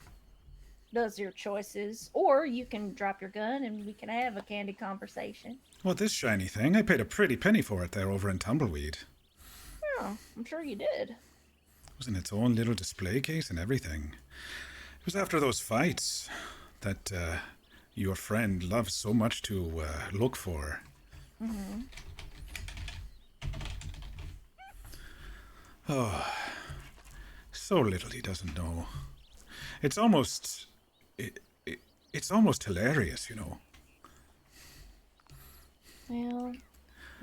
those are your choices. Or you can drop your gun and we can have a candid conversation.
What, this shiny thing? I paid a pretty penny for it there over in Tumbleweed.
Oh, I'm sure you did.
It was in its own little display case and everything. It was after those fights that your friend loves so much to look for.
Mm-hmm.
Oh, so little he doesn't know. It's almost... it's almost hilarious, you know.
Well,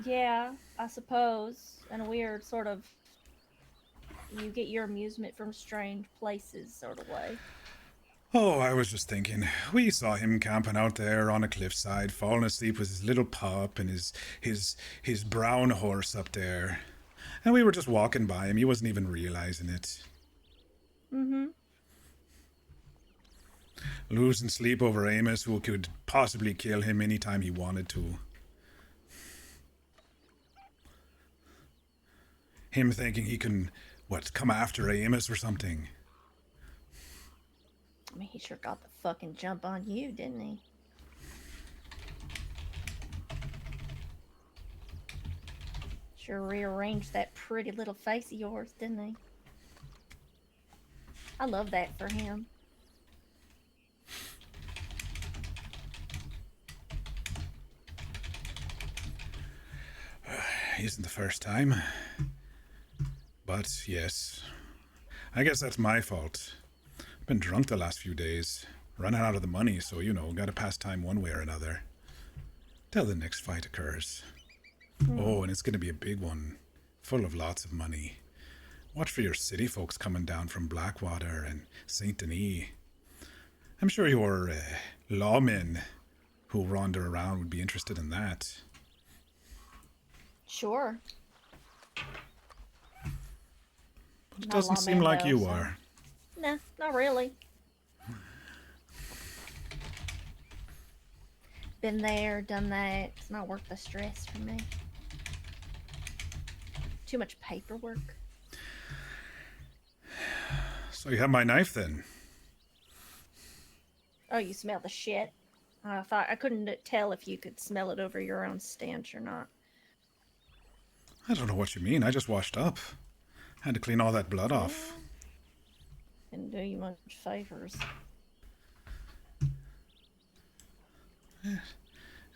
yeah, I suppose. In a weird sort of, you get your amusement from strange places sort of way.
Oh, I was just thinking. We saw him camping out there on a cliffside, falling asleep with his little pup and his brown horse up there. And we were just walking by him. He wasn't even realizing it.
Mm-hmm.
Losing sleep over Amos, who could possibly kill him anytime he wanted to. Him thinking he can, come after Amos or something.
I mean, he sure got the fucking jump on you, didn't he? Sure rearranged that pretty little face of yours, didn't he? I love that for him.
Isn't the first time. But, yes. I guess that's my fault. I've been drunk the last few days. Running out of the money, so, gotta pass time one way or another. Till the next fight occurs. Oh, and it's gonna be a big one. Full of lots of money. Watch for your city folks coming down from Blackwater and St. Denis. I'm sure your lawmen who wander around would be interested in that.
Sure.
But it
Not
doesn't seem
lawman,
like
though,
you
so-
are.
Nah, not really. Been there, done that. It's not worth the stress for me. Too much paperwork.
So you have my knife then?
Oh, you smell the shit? I couldn't tell if you could smell it over your own stench or not.
I don't know what you mean. I just washed up. Had to clean all that blood off.
Didn't do you much favors.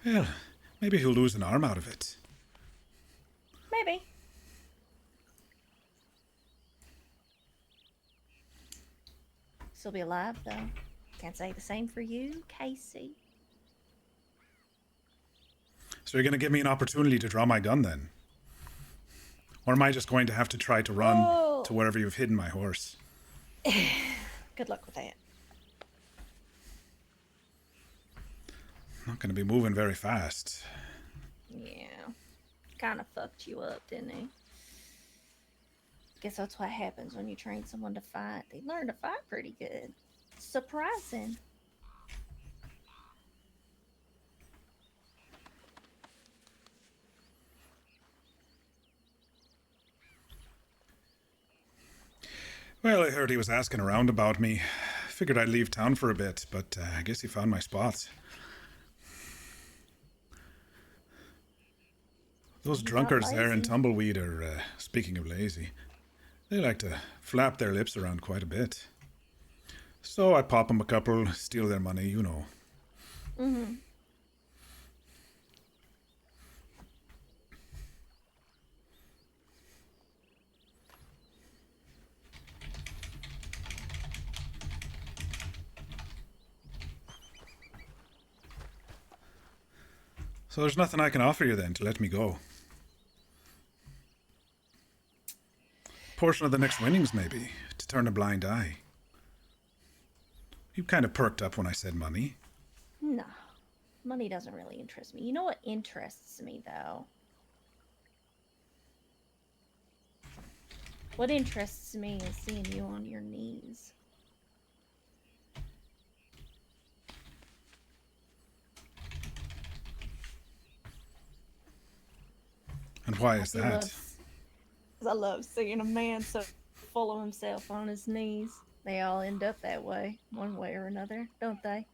Well, maybe he'll lose an arm out of it.
Still be alive, though. Can't say the same for you, Casey.
So you're going to give me an opportunity to draw my gun then? Or am I just going to have to try to run
Oh.
to wherever you've hidden my horse?
Good luck with that.
I'm not going to be moving very fast.
Yeah. Kind of fucked you up, didn't he? Guess that's what happens when you train someone to fight. They learn to fight pretty good. Surprising.
Well, I heard he was asking around about me. Figured I'd leave town for a bit, but I guess he found my spot. Those
He got
drunkards there in
lazy.
Tumbleweed are, speaking of lazy, they like to flap their lips around quite a bit. So I pop them a couple, steal their money, you know.
Mm-hmm.
So there's nothing I can offer you then to let me go. Portion of the next winnings, maybe, to turn a blind eye. You kind of perked up when I said money.
No. Money doesn't really interest me. You know what interests me, though? What interests me is seeing you on your knees.
And why is that?
I love seeing a man so full of himself on his knees. They all end up that way, one way or another, don't they?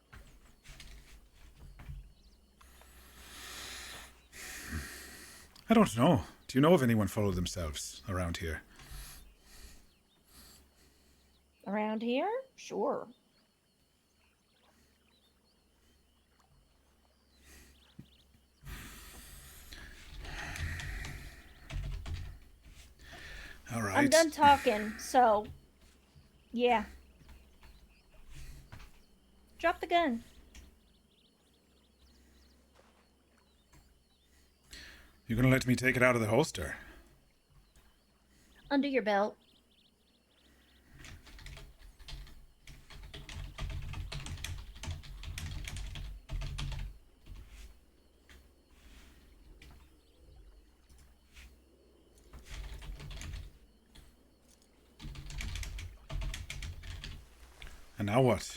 I don't know. Do you know of anyone follow themselves around here?
Around here? Sure.
All right.
I'm done talking, so yeah. Drop the gun.
You gonna let me take it out of the holster?
Under your belt.
And now what?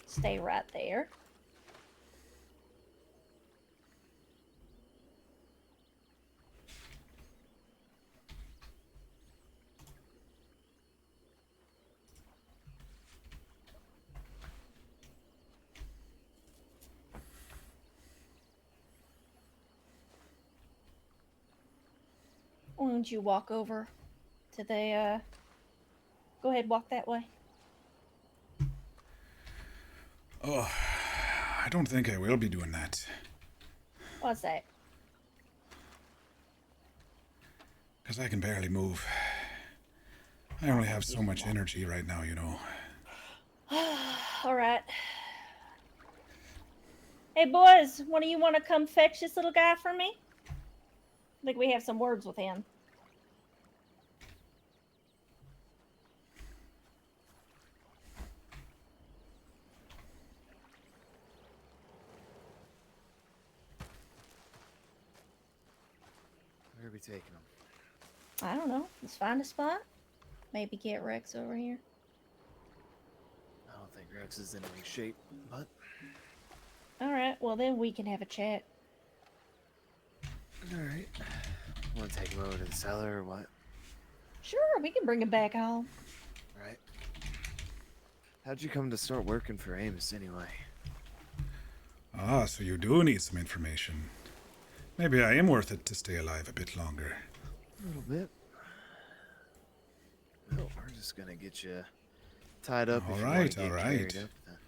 Stay right there. Why don't you walk over to the, go ahead, walk that way.
Oh, I don't think I will be doing that.
What's that?
Because I can barely move. I only have so much energy right now, you know.
All right. Hey, boys, one of you want to come fetch this little guy for me? I think we have some words with him.
Where are we taking him?
I don't know. Let's find a spot. Maybe get Rex over here.
I don't think Rex is in any shape, but
All right. Well, then we can have a chat.
alright. Want to take him over to the cellar or what?
Sure, we can bring him back home.
Right. How'd you come to start working for Amos anyway?
Ah, so you do need some information. Maybe I am worth it to stay alive a bit longer.
A little bit. Well, we're just gonna get you tied up.
All
if
right,
you wanna
all
get carried
right.
up then.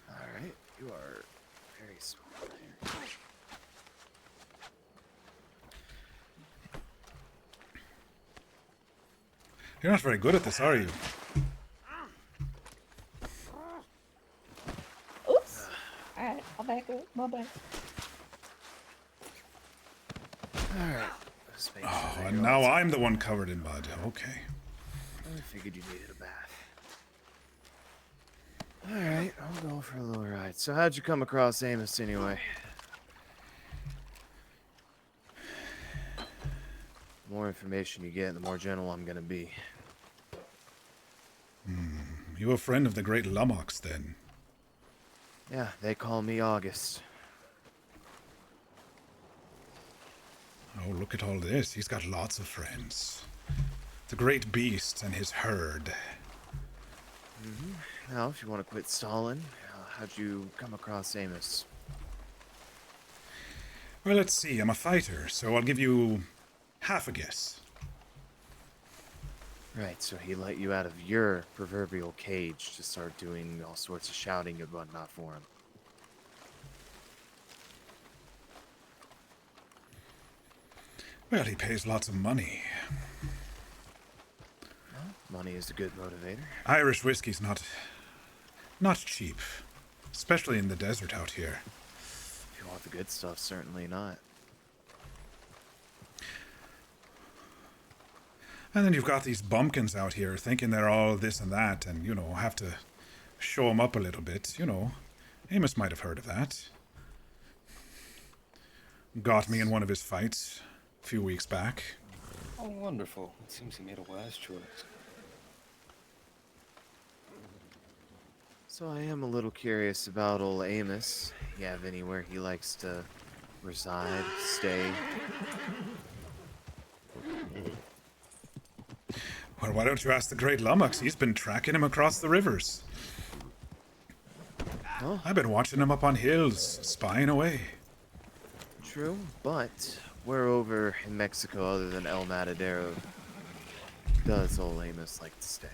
All right, you are very smart here.
You're not very good at this, are you?
Oops. Alright, I'll back up. My bad.
Alright. Let's make sure
Oh,
that
and
you're
now
all set.
I'm the one covered in mud. Okay.
I figured you needed a bath. Alright, I'll go for a little ride. So how'd you come across Amos anyway? The more information you get, the more gentle I'm gonna be.
You a friend of the great Lummox, then?
Yeah, they call me August.
Oh, look at all this. He's got lots of friends. The great beast and his herd.
Now, if you want to quit stalling, how'd you come across Amos?
Well, let's see. I'm a fighter, so I'll give you half a guess.
Right, so he let you out of your proverbial cage to start doing all sorts of shouting and whatnot for him.
Well, he pays lots of money.
Money is a good motivator.
Irish whiskey's not cheap, especially in the desert out here.
If you want the good stuff, certainly not.
And then you've got these bumpkins out here thinking they're all this and that, and, have to show them up a little bit. Amos might have heard of that. Got me in one of his fights a few weeks back.
Oh, wonderful. It seems he made a wise choice.
So I am a little curious about old Amos. You have anywhere he likes to reside, stay?
Well, why don't you ask the great Lummox? He's been tracking him across the rivers.
Oh,
I've been watching him up on hills, spying away.
true, but where over in Mexico other than El Matadero does old Amos like to stay?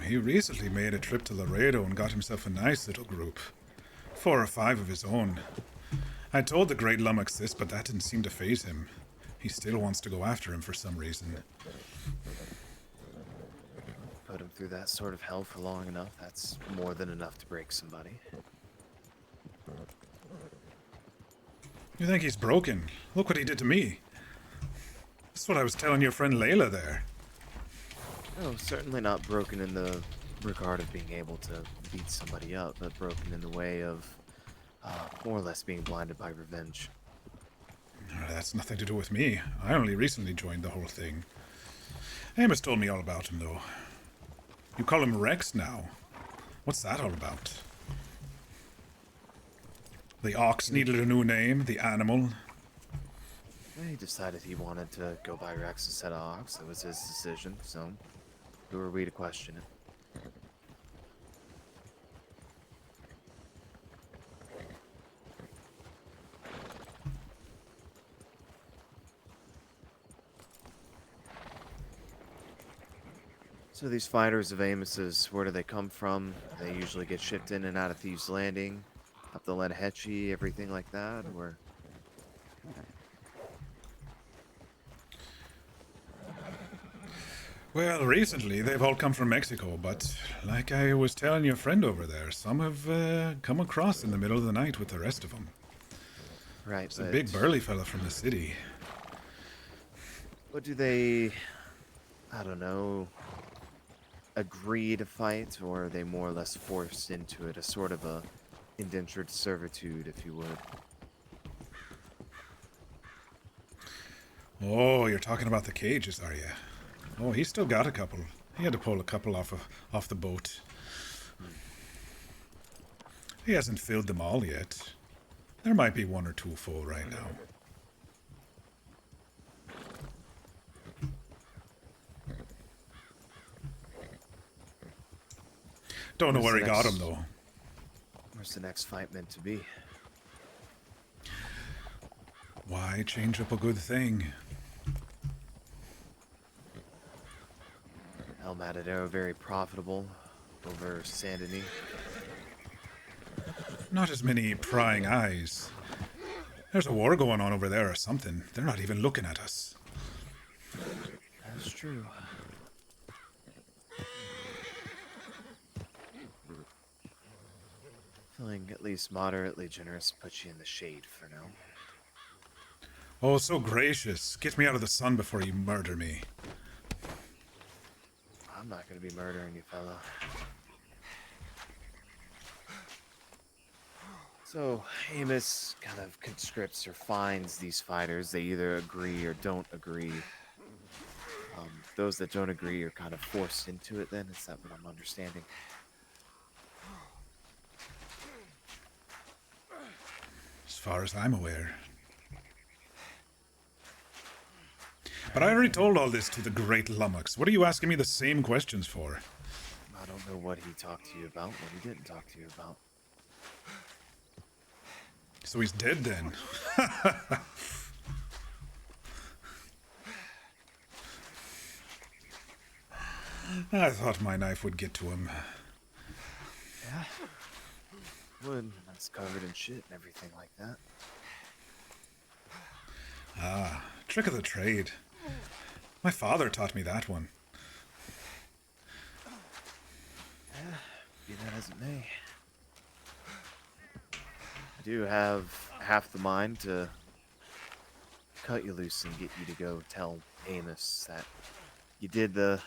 He recently made a trip to Laredo and got himself a nice little group. 4 or 5 of his own. I told the great Lummox this, but that didn't seem to faze him. He still wants to go after him for some reason.
Put him through that sort of hell for long enough, that's more than enough to break somebody.
You think he's broken? Look what he did to me. That's what I was telling your friend Layla there.
Oh, certainly not broken in the regard of being able to beat somebody up, but broken in the way of more or less being blinded by revenge.
That's nothing to do with me. I only recently joined the whole thing. Amos told me all about him, though. You call him Rex now. What's that all about? The ox needed a new name, the animal.
He decided he wanted to go by Rex instead of Ox. It was his decision, so who are we to question it? So these fighters of Amos's, where do they come from? They usually get shipped in and out of Thieves Landing, up the Lenhetchy, everything like that, or...
Well, recently they've all come from Mexico, but like I was telling your friend over there, some have come across in the middle of the night with the rest of them.
Right,
It's a big burly fella from the city.
What do they, I don't know, agree to fight, or are they more or less forced into it? A sort of a indentured servitude, if you would.
Oh, you're talking about the cages, are you? Oh, he's still got a couple. He had to pull a couple off the boat. He hasn't filled them all yet. There might be 1 or 2 full right now. Don't know
Where's
where
the
he got
next-
them, though.
Where's the next fight meant to be?
Why change up a good thing?
El Matadero very profitable over Sandini.
Not as many prying eyes. There's a war going on over there or something. They're not even looking at us.
That's true. Feeling at least moderately generous puts you in the shade for now.
Oh, so gracious. Get me out of the sun before you murder me.
I'm not gonna be murdering you, fella. So, Amos kind of conscripts or finds these fighters. They either agree or don't agree. Those that don't agree are kind of forced into it then? Is that what I'm understanding?
As far as I'm aware. But I already told all this to the great Lummox. What are you asking me the same questions for?
I don't know what he talked to you about, what he didn't talk to you about.
So he's dead then. I thought my knife would get to him.
Yeah? Wood, that's covered in shit and everything like that.
Ah, trick of the trade. My father taught me that one.
Yeah, be that as it may. I do have half the mind to cut you loose and get you to go tell Amos that you did the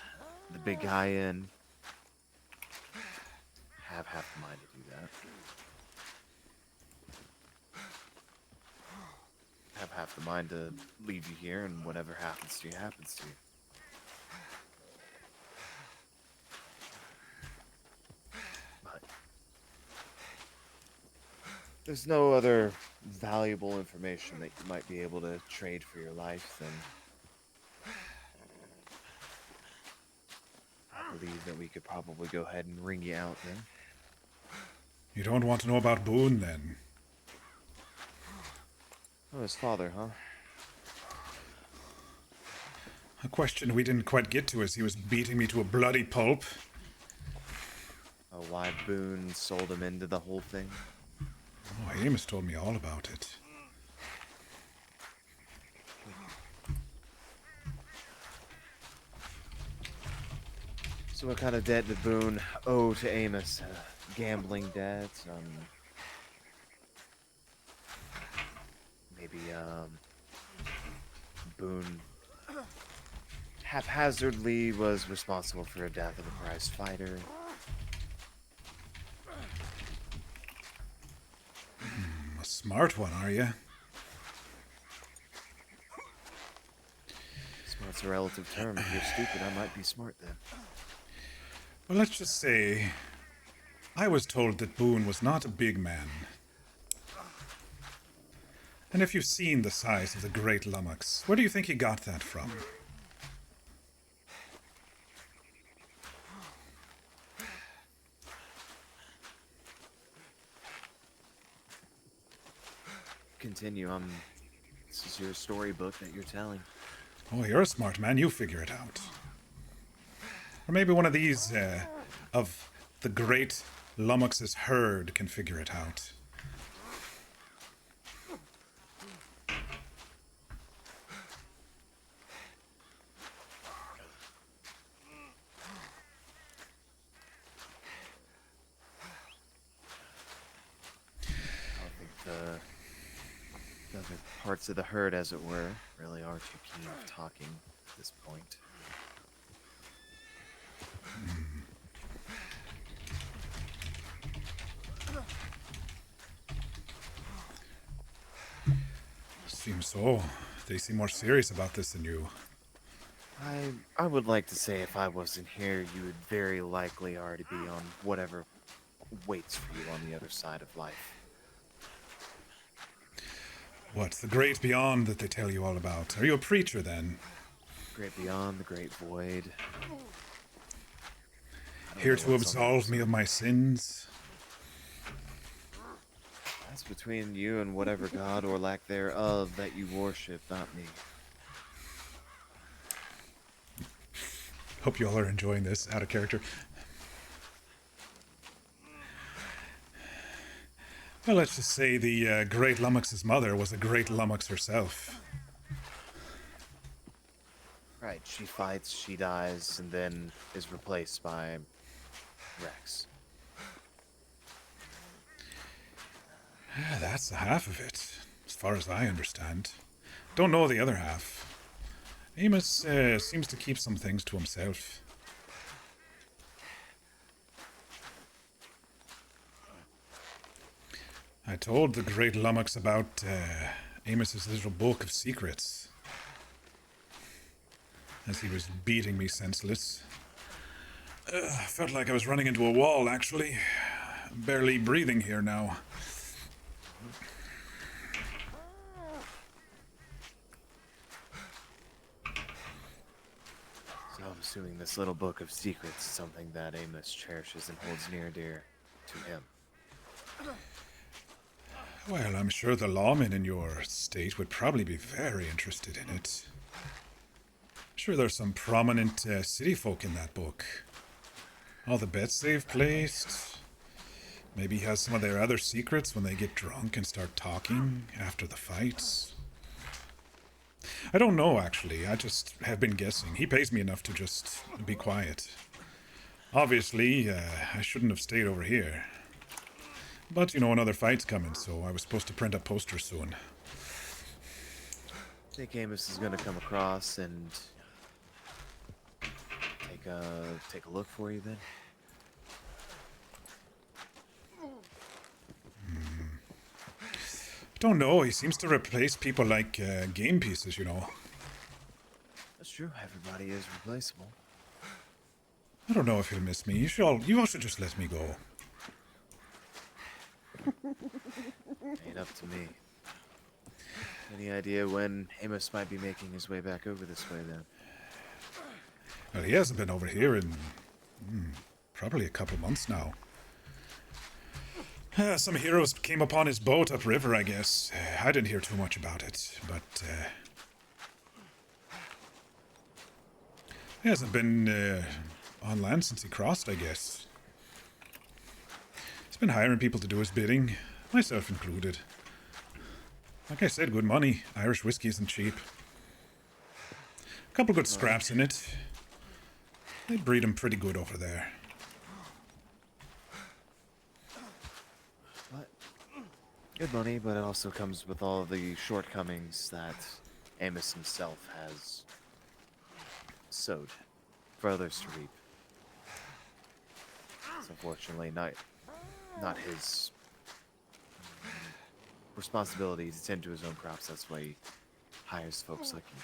big guy in. Have half the mind to do that. Have half the mind to leave you here and whatever happens to you happens to you. But there's no other valuable information that you might be able to trade for your life then I believe that we could probably go ahead and ring you out then.
You don't want to know about Boone then?
Oh, his father, huh?
A question we didn't quite get to as he was beating me to a bloody pulp.
Oh, why Boone sold him into the whole thing?
Oh, Amos told me all about it.
So what kind of debt did Boone owe to Amos? Gambling debt? Maybe, Boone haphazardly was responsible for the death of a prize fighter.
A smart one, are you?
Smart's a relative term. If you're stupid, I might be smart then.
Well, let's just say I was told that Boone was not a big man. And if you've seen the size of the great Lummox, where do you think he got that from?
Continue. This is your storybook that you're telling.
Oh, you're a smart man. You figure it out. Or maybe one of these, of the great Lummox's herd can figure it out.
I don't think the other parts of the herd, as it were, really are too keen of talking at this point.
Seems so. They seem more serious about this than you.
I would like to say if I wasn't here, you would very likely already be on whatever waits for you on the other side of life.
What, the great beyond that they tell you all about? Are you a preacher then?
Great beyond, the great void. I don't
Here
know
to
what's on the other
absolve me
side.
of my sins?
That's between you and whatever god or lack thereof that you worship, not me.
Hope you all are enjoying this out of character. Well, let's just say the great Lummox's mother was a great Lummox herself.
Right, she fights, she dies, and then is replaced by Rex.
That's the half of it, as far as I understand. Don't know the other half. Amos seems to keep some things to himself. I told the great lummox about Amos's little book of secrets as he was beating me senseless. Felt like I was running into a wall, actually. Barely breathing here now.
So I'm assuming this little book of secrets is something that Amos cherishes and holds near and dear to him.
Well, I'm sure the lawmen in your state would probably be very interested in it. Sure, there's some prominent city folk in that book. All the bets they've placed. Maybe he has some of their other secrets when they get drunk and start talking after the fights. I don't know, actually. I just have been guessing. He pays me enough to just be quiet. Obviously, I shouldn't have stayed over here. But, you know, another fight's coming, so I was supposed to print a poster soon.
Think Amos is gonna come across and take a look for you then?
Don't know, he seems to replace people like game pieces, you know.
That's true. Everybody is replaceable.
I don't know if he'll miss me. You all should just let me go.
Ain't up to me. Any idea when Amos might be making his way back over this way then?
Well, he hasn't been over here in probably a couple months now. Some heroes came upon his boat upriver, I guess. I didn't hear too much about it, but he hasn't been on land since he crossed, I guess. He's been hiring people to do his bidding, myself included. Like I said, good money. Irish whiskey isn't cheap. A couple good scraps in it. They breed them pretty good over there.
But good money, but it also comes with all of the shortcomings that Amos himself has sowed for others to reap. It's unfortunately not his responsibility to tend to his own crops. That's why he hires folks like you.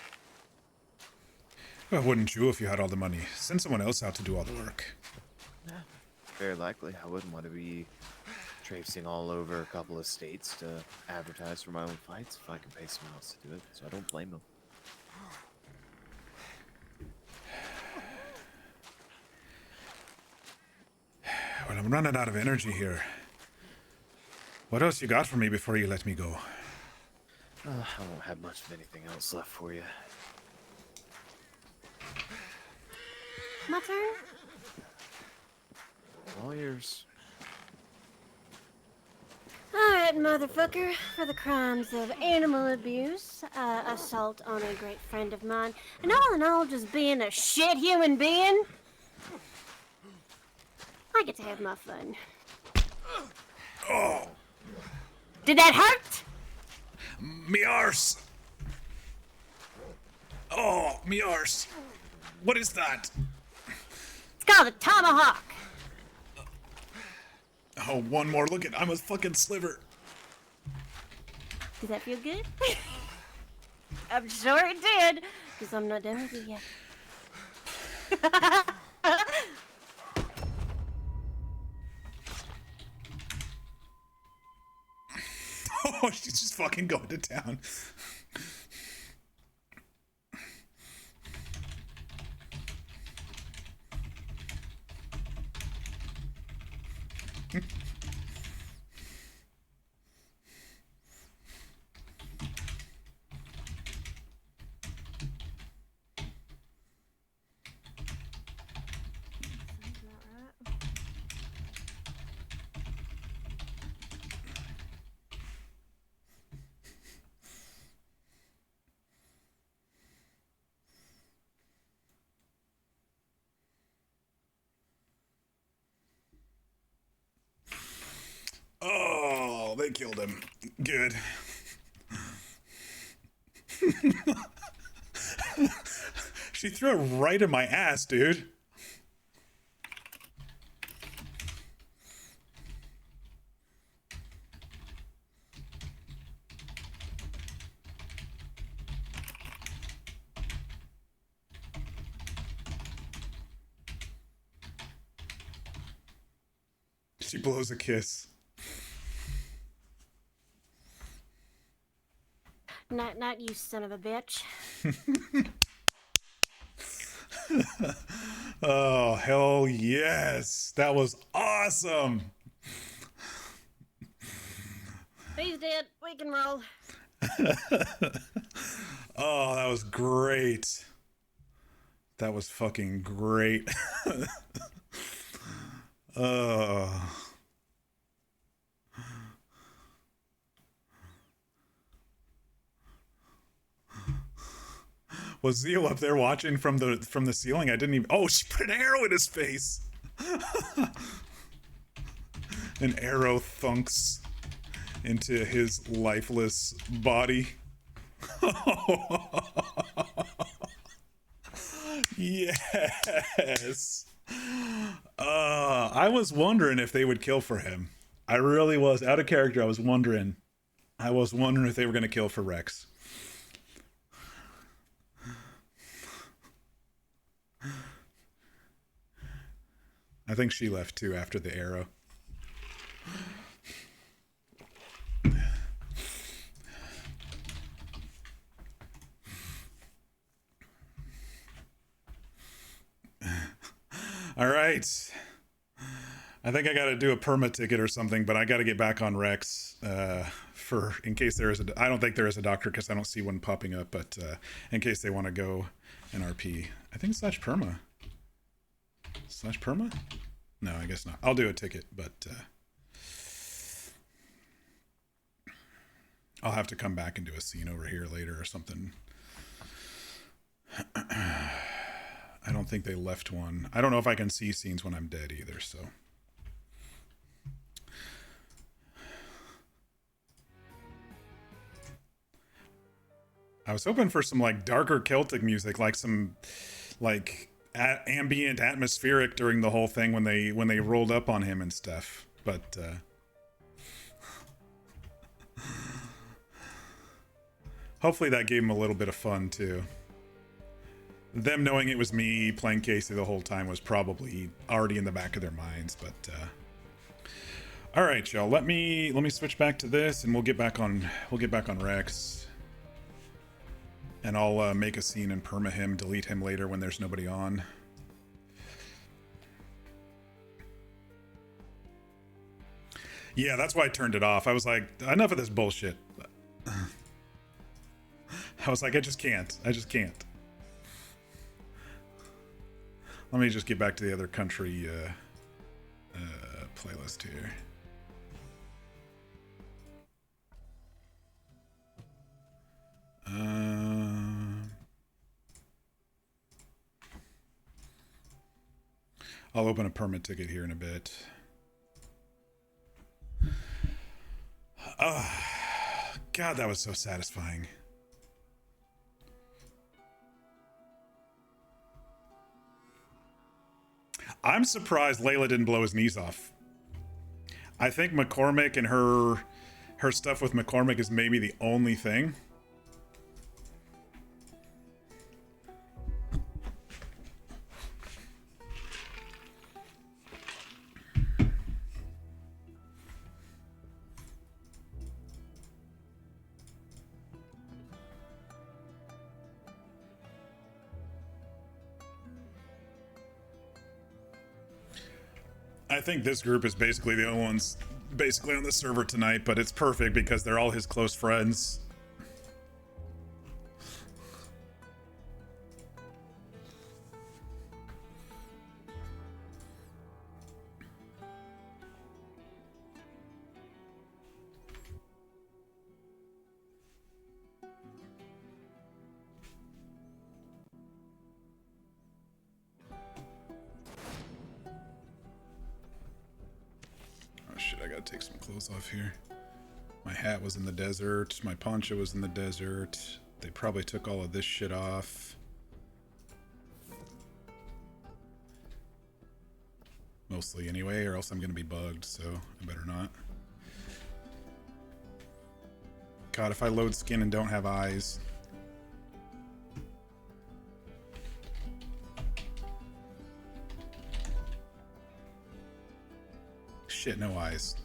Well, wouldn't you if you had all the money? Send someone else out to do all the work.
Very likely. I wouldn't want to be traipsing all over a couple of states to advertise for my own fights if I can pay someone else to do it, so I don't blame them.
Well, I'm running out of energy here. What else you got for me before you let me go?
I won't have much of anything else left for you.
My turn?
All yours.
Alright, motherfucker. For the crimes of animal abuse, assault on a great friend of mine, and all in all, just being a shit human being, I get to have my fun.
Oh,
Did that hurt?
me arse! Oh, me arse! What is that?
It's called a tomahawk.
Oh, one more. Look at I'm a fucking sliver.
Does that feel good? I'm sure it did, because I'm not done with you yet.
Oh, she's just fucking going to town. Oh, they killed him. Good. She threw it right in my ass, dude. She blows a kiss.
Not you, son of a bitch.
Oh, hell yes. That was awesome.
He's dead. We can roll.
Oh, that was great. That was fucking great. Oh. Was Zeal up there watching from the ceiling? I didn't even. Oh, she put an arrow in his face. An arrow thunks into his lifeless body. Yes. I was wondering if they would kill for him. I really was. Out of character, I was wondering. If they were going to kill for Rex. I think she left too after the arrow. All right. I think I got to do a perma ticket or something, but I got to get back on Rex for in case there is a. I don't think there is a doctor because I don't see one popping up, but in case they want to go an RP, I think slash perma. Slash perma? No, I guess not. I'll do a ticket, but I'll have to come back and do a scene over here later or something. I don't think they left one. I don't know if I can see scenes when I'm dead either, so. I was hoping for some like darker Celtic music, like some like ambient, atmospheric during the whole thing when they rolled up on him and stuff. But hopefully that gave him a little bit of fun too. Them knowing it was me playing Casey the whole time was probably already in the back of their minds. But all right, y'all. Let me switch back to this, and we'll get back on Rex. And I'll make a scene and perma him, delete him later when there's nobody on. Yeah, that's why I turned it off. I was like, enough of this bullshit. I was like, I just can't. Let me just get back to the other country playlist here. I'll open a permit ticket here in a bit. God, that was so satisfying. I'm surprised Layla didn't blow his knees off. I think McCormick and her stuff with McCormick is maybe the only thing. I think this group is basically the only ones basically on the server tonight, but it's perfect because they're all his close friends. Oh shit, I gotta take some clothes off here. My hat was in the desert. My poncho was in the desert. They probably took all of this shit off. Mostly anyway, or else I'm gonna be bugged, so I better not. God, if I load skin and don't have eyes. Shit, no eyes.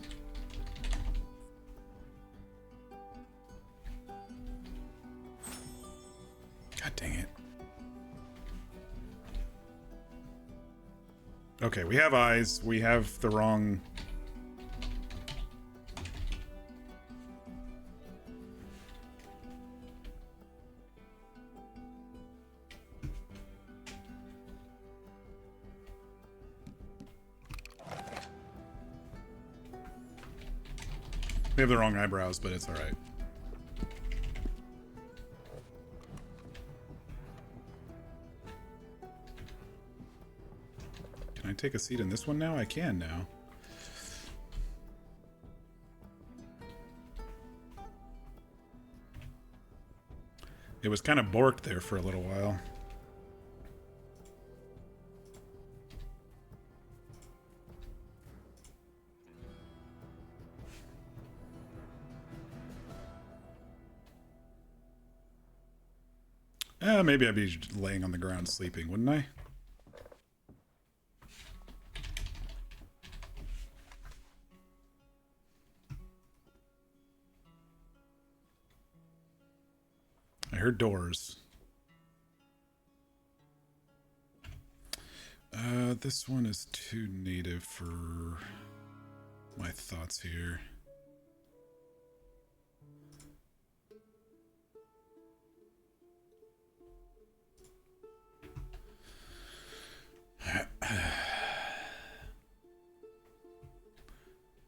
God dang it. Okay, we have eyes. We have the wrong... We have the wrong eyebrows, but it's alright. Can I take a seat in this one now? I can now. It was kind of borked there for a little while. Maybe I'd be laying on the ground sleeping, wouldn't I? I heard doors. This one is too native for my thoughts here. I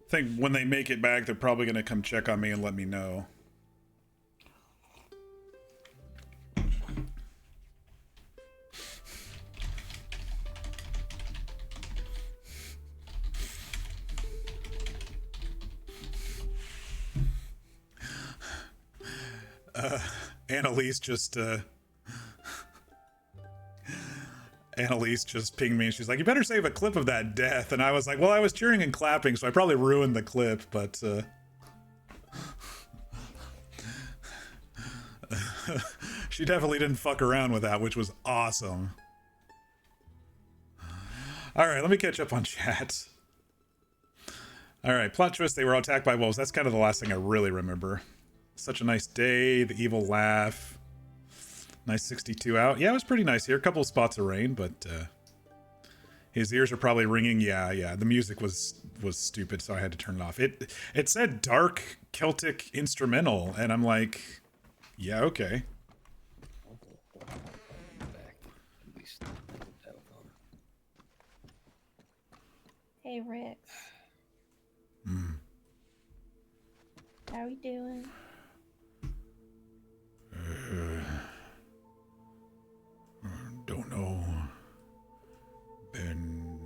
think when they make it back, they're probably going to come check on me and let me know. Annalise just pinged me and she's like, you better save a clip of that death. And I was like, well, I was cheering and clapping, so I probably ruined the clip, but she definitely didn't fuck around with that, which was awesome. All right, let me catch up on chat. All right, plot twist, they were attacked by wolves. That's kind of the last thing I really remember. Such a nice day, the evil laugh. Nice 62 out. Yeah, it was pretty nice here. A couple of spots of rain, but his ears are probably ringing. Yeah. The music was stupid, so I had to turn it off. It said dark Celtic instrumental, and I'm like, yeah, okay.
Back. At least that was on.
Hey, Rex. How you doing?
Don't know. Been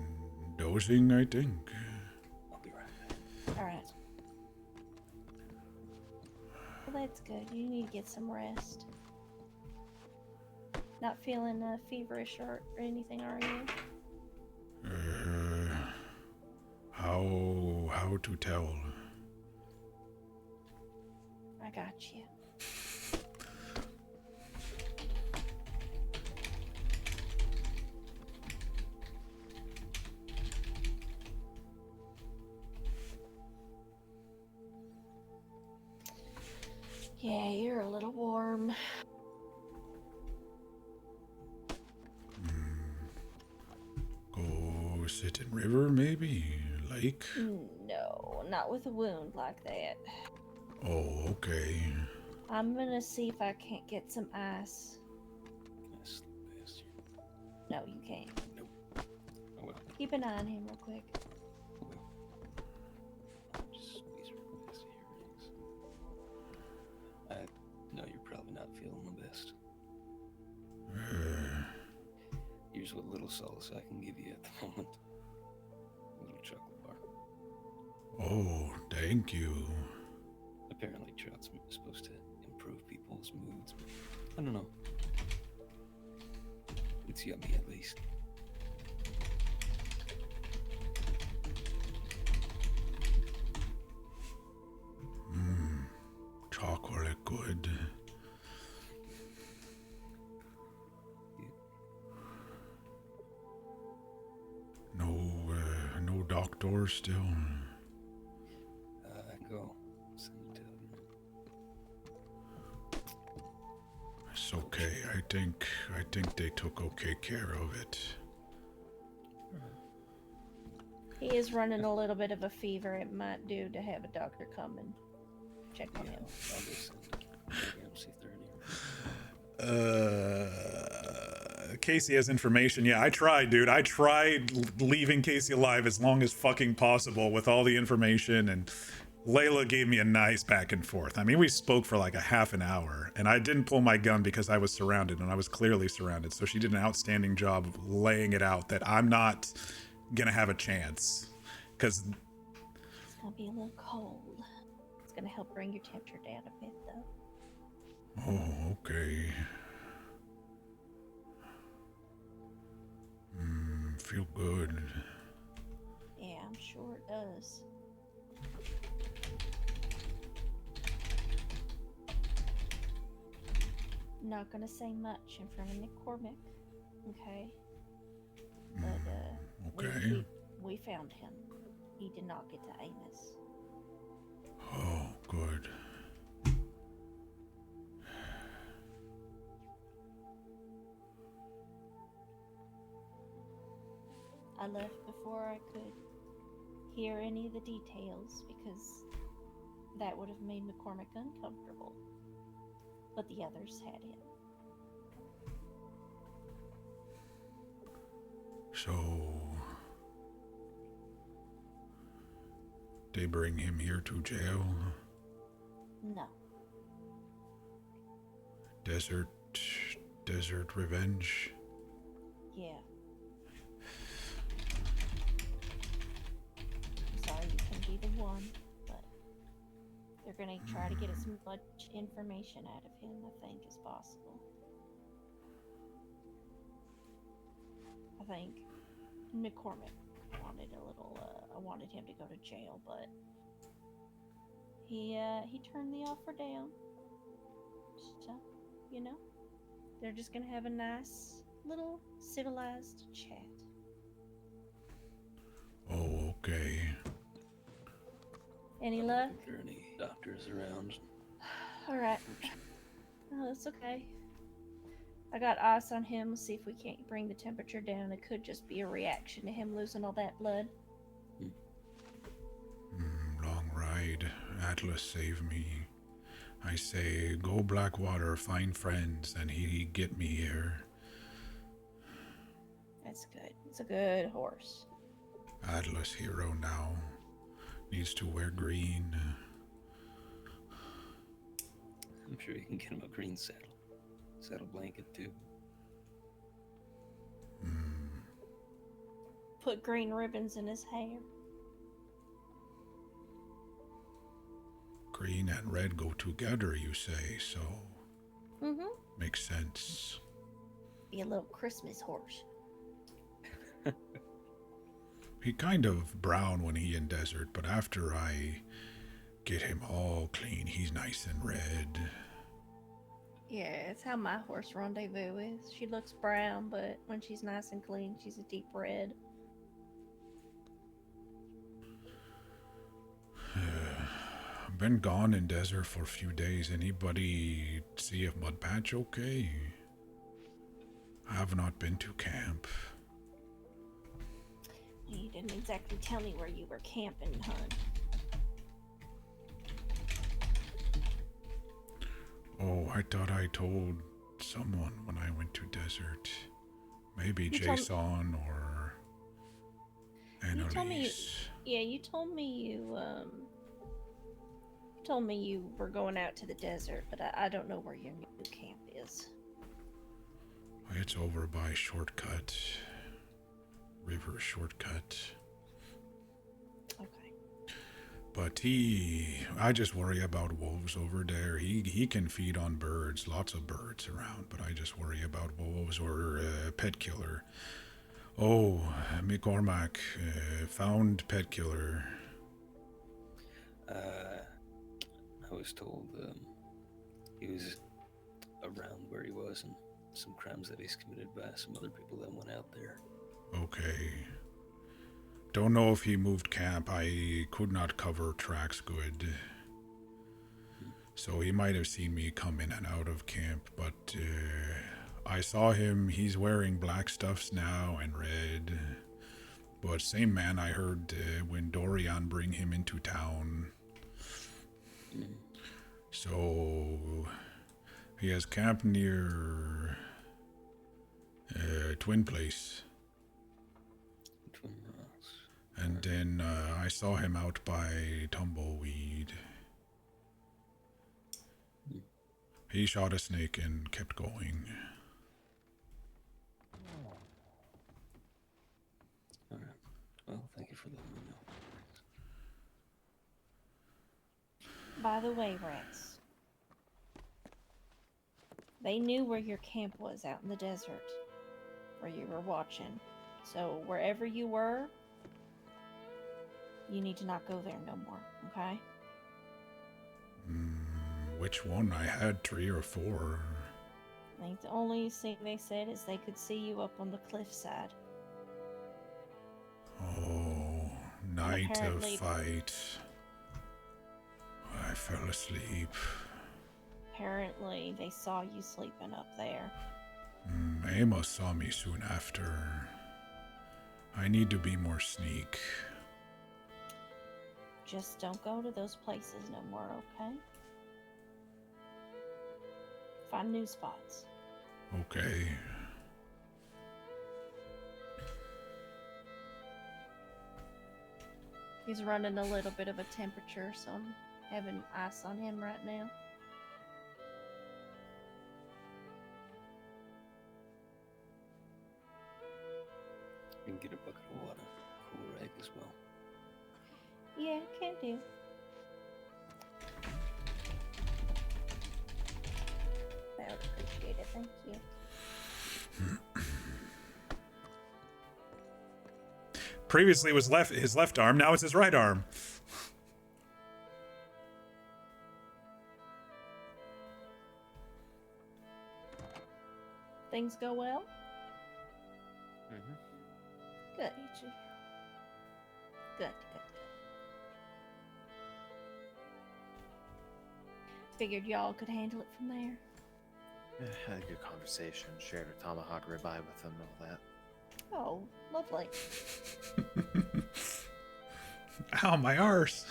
dozing, I think.
I'll be right back.
All right. Well, that's good. You need to get some rest. Not feeling feverish or anything, are you?
How to tell?
I got you. Yeah, you're a little warm.
Go sit in river, maybe? Lake?
No, not with a wound like that.
Oh, okay.
I'm gonna see if I can't get some ice.
Yes, bastard.
No, you can't.
Nope. Oh well.
Keep an eye on him real quick.
Just squeeze her past the earrings. I know you're probably not feeling the best. Here's what little solace I can give you at the moment. A little chocolate bar.
Oh, thank you.
I Apparently, shots are supposed to improve people's moods. But I don't know. It's yummy, at least.
Chocolate good. No doctor still.
Go. Send it to
It's okay. I think they took okay care of it.
He is running a little bit of a fever. It might do to have a doctor come and check on him.
I'll go send telegram, see if they're in here.
Casey has information. Yeah, I tried, dude. I tried leaving Casey alive as long as fucking possible with all the information, and Layla gave me a nice back and forth. I mean, we spoke for like a half an hour, and I didn't pull my gun because I was surrounded, and I was clearly surrounded. So she did an outstanding job of laying it out that I'm not gonna have a chance, because
It's gonna be a little cold. It's gonna help bring your temperature down a bit, though.
oh, okay. Feel good.
Yeah, I'm sure it does. Not gonna say much in front of McCormick, okay? But
Okay.
we found him. He did not get to Amos.
Oh, good.
I left before I could hear any of the details because that would have made McCormick uncomfortable. But the others had him.
So they bring him here to jail?
No.
Desert revenge?
Yeah. I'm sorry you can be the one, but they're gonna try to get as much information out of him, I think, as possible. I think McCormick wanted a little, I wanted him to go to jail, but he turned the offer down. So, you know, they're just gonna have a nice little civilized chat.
Oh, okay.
Any luck?
Are there any doctors around?
All right. Oh, that's okay. I got ice on him. We'll see if we can't bring the temperature down. It could just be a reaction to him losing all that blood.
Long ride. Atlas save me. I say, go Blackwater, find friends, and he get me here.
That's good. It's a good horse.
Atlas hero now. Needs to wear green.
I'm sure you can get him a green saddle blanket too.
Put green ribbons in his hair.
Green and red go together, you say, so
Mm-hmm.
makes sense.
Be a little Christmas horse.
He kind of brown when he in desert, but after I get him all clean, he's nice and red.
Yeah, it's how my horse Rendezvous is. She looks brown, but when she's nice and clean, she's a deep red.
Been gone in desert for a few days. Anybody see if Mudpatch okay? I have not been to camp.
You didn't exactly tell me where you were camping, hun.
Oh, I thought I told someone when I went to desert. Maybe
You told-
Jason or
You told me-
Annalise.
Yeah, you told me you were going out to the desert, but I don't know where your new camp is.
It's over by Shortcut. River Shortcut.
Okay.
But I just worry about wolves over there. He can feed on birds, lots of birds around, but I just worry about wolves or pet killer. Oh, McCormack, found pet killer.
I was told he was around where he was and some crimes that he's committed by some other people that went out there.
Okay. Don't know if he moved camp. I could not cover tracks good. So he might have seen me come in and out of camp, but I saw him. He's wearing black stuffs now and red. But same man I heard when Dorian bring him into town. So he has camp near Twin Place.
Twin Rocks.
And then I saw him out by Tumbleweed. He shot a snake and kept going.
Alright. Well, thank you for letting me know.
By the way, Rex, they knew where your camp was out in the desert, where you were watching. So wherever you were, you need to not go there no more, okay?
Which one? I had 3 or 4.
I think the only thing they said is they could see you up on the cliffside.
Oh, night of
apparently-
fight. I fell asleep.
Apparently, they saw you sleeping up there.
Amos saw me soon after. I need to be more sneak.
Just don't go to those places no more, okay? Find new spots.
Okay.
He's running a little bit of a temperature, so I'm having ice on him right now.
You can get a bucket of water, cool rag as well.
Yeah, can do. I would appreciate it, thank you.
Previously it was his left arm, now it's his right arm.
Things go well?
Mm-hmm.
Good, Ichi. Good, good. Figured y'all could handle it from there.
Had a good conversation, shared a tomahawk ribeye with them and all that.
Oh, lovely.
Ow, my arse.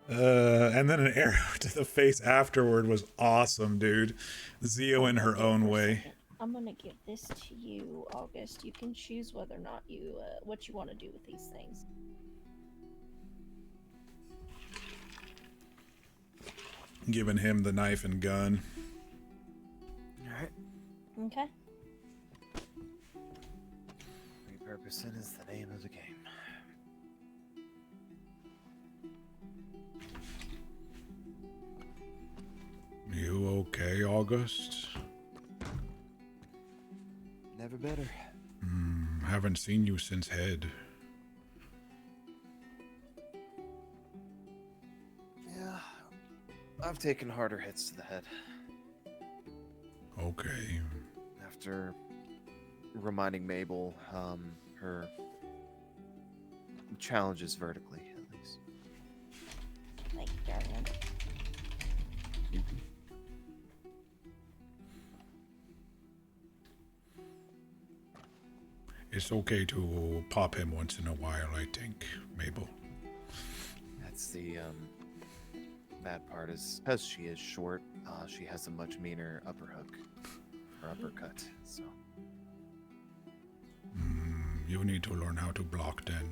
And then an arrow to the face afterward was awesome, dude. Zio in her own way.
I'm gonna give this to you, August. You can choose whether or not you what you want to do with these things.
Giving him the knife and gun.
Alright.
Okay.
Repurposing is the name of the game.
You okay, August?
Never better.
Haven't seen you since Head.
Yeah. I've taken harder hits to the head.
Okay.
After reminding Mabel, her challenges vertically, at least.
Thank you, darling.
It's okay to pop him once in a while, I think, Mabel.
That's the bad part is because she is short, she has a much meaner upper hook or uppercut. So
You need to learn how to block then.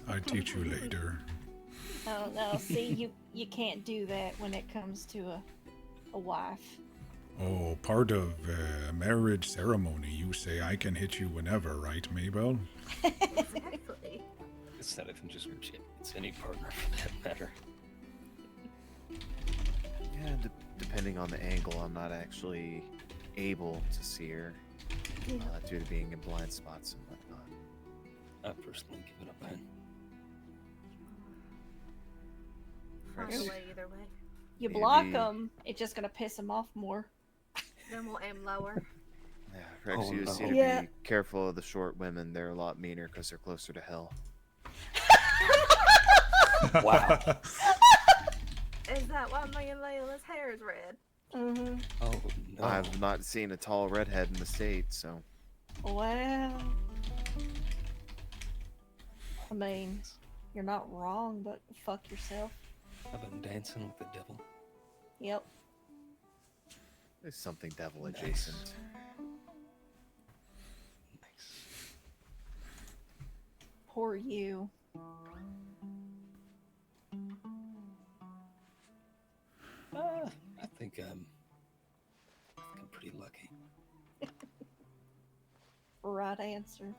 I'll teach you later.
I don't know. See, you can't do that when it comes to a wife.
Oh, part of a marriage ceremony. You say I can hit you whenever, right, Mabel?
Exactly.
It's not even just Jim, it's any partner for that matter.
Yeah, depending on the angle, I'm not actually able to see her due to being in blind spots and whatnot.
I personally give it a 9.
Find
Rex,
a way either way.
You block
Maybe-
them, it's just gonna piss them off more.
Then we'll aim lower.
yeah, Rex,
Oh,
you
no.
see to
Yeah.
be careful of the short women. They're a lot meaner because they're closer to hell.
Wow.
Is that why me and Layla's hair is red?
Mm-hmm.
Oh no.
I've not seen a tall redhead in the state, so
Well, I mean, you're not wrong, but fuck yourself.
I've been dancing with the devil.
Yep.
there's something devil
Nice.
adjacent.
Nice.
Poor you.
I think I'm pretty lucky.
Right answer.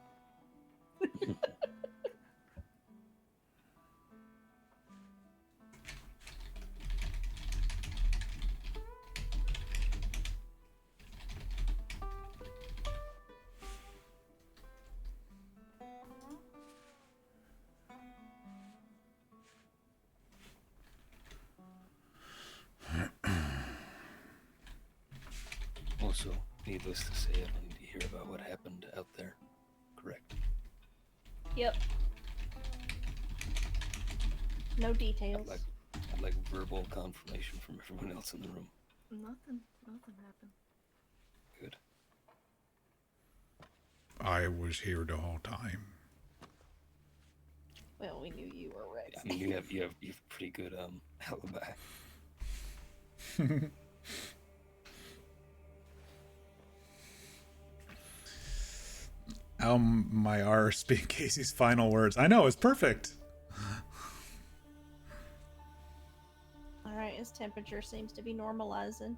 Also, needless to say, I don't need to hear about what happened out there. Correct.
Yep. No details.
I'd like verbal confirmation from everyone else in the room.
Nothing happened.
Good.
I was here the whole time.
Well, we knew you were Rex.
I mean, you have pretty good alibi.
My R speak Casey's final words. I know, it's perfect.
Alright, his temperature seems to be normalizing.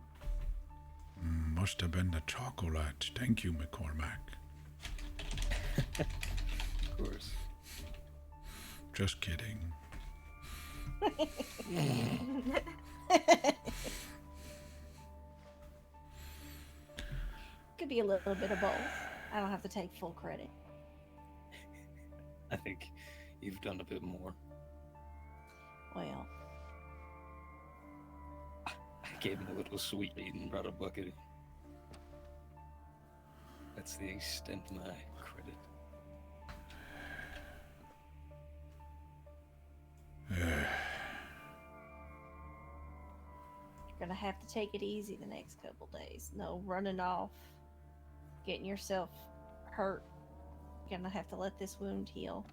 Must have been the chocolate. Thank you, McCormack.
Of course.
Just kidding.
Could be a little bit of both. I don't have to take full credit.
I think you've done a bit more.
Well,
I gave him a little sweet and brought a bucket. That's the extent of my credit.
you're gonna have to take it easy the next couple days. No running off, getting yourself hurt. You're gonna have to let this wound heal.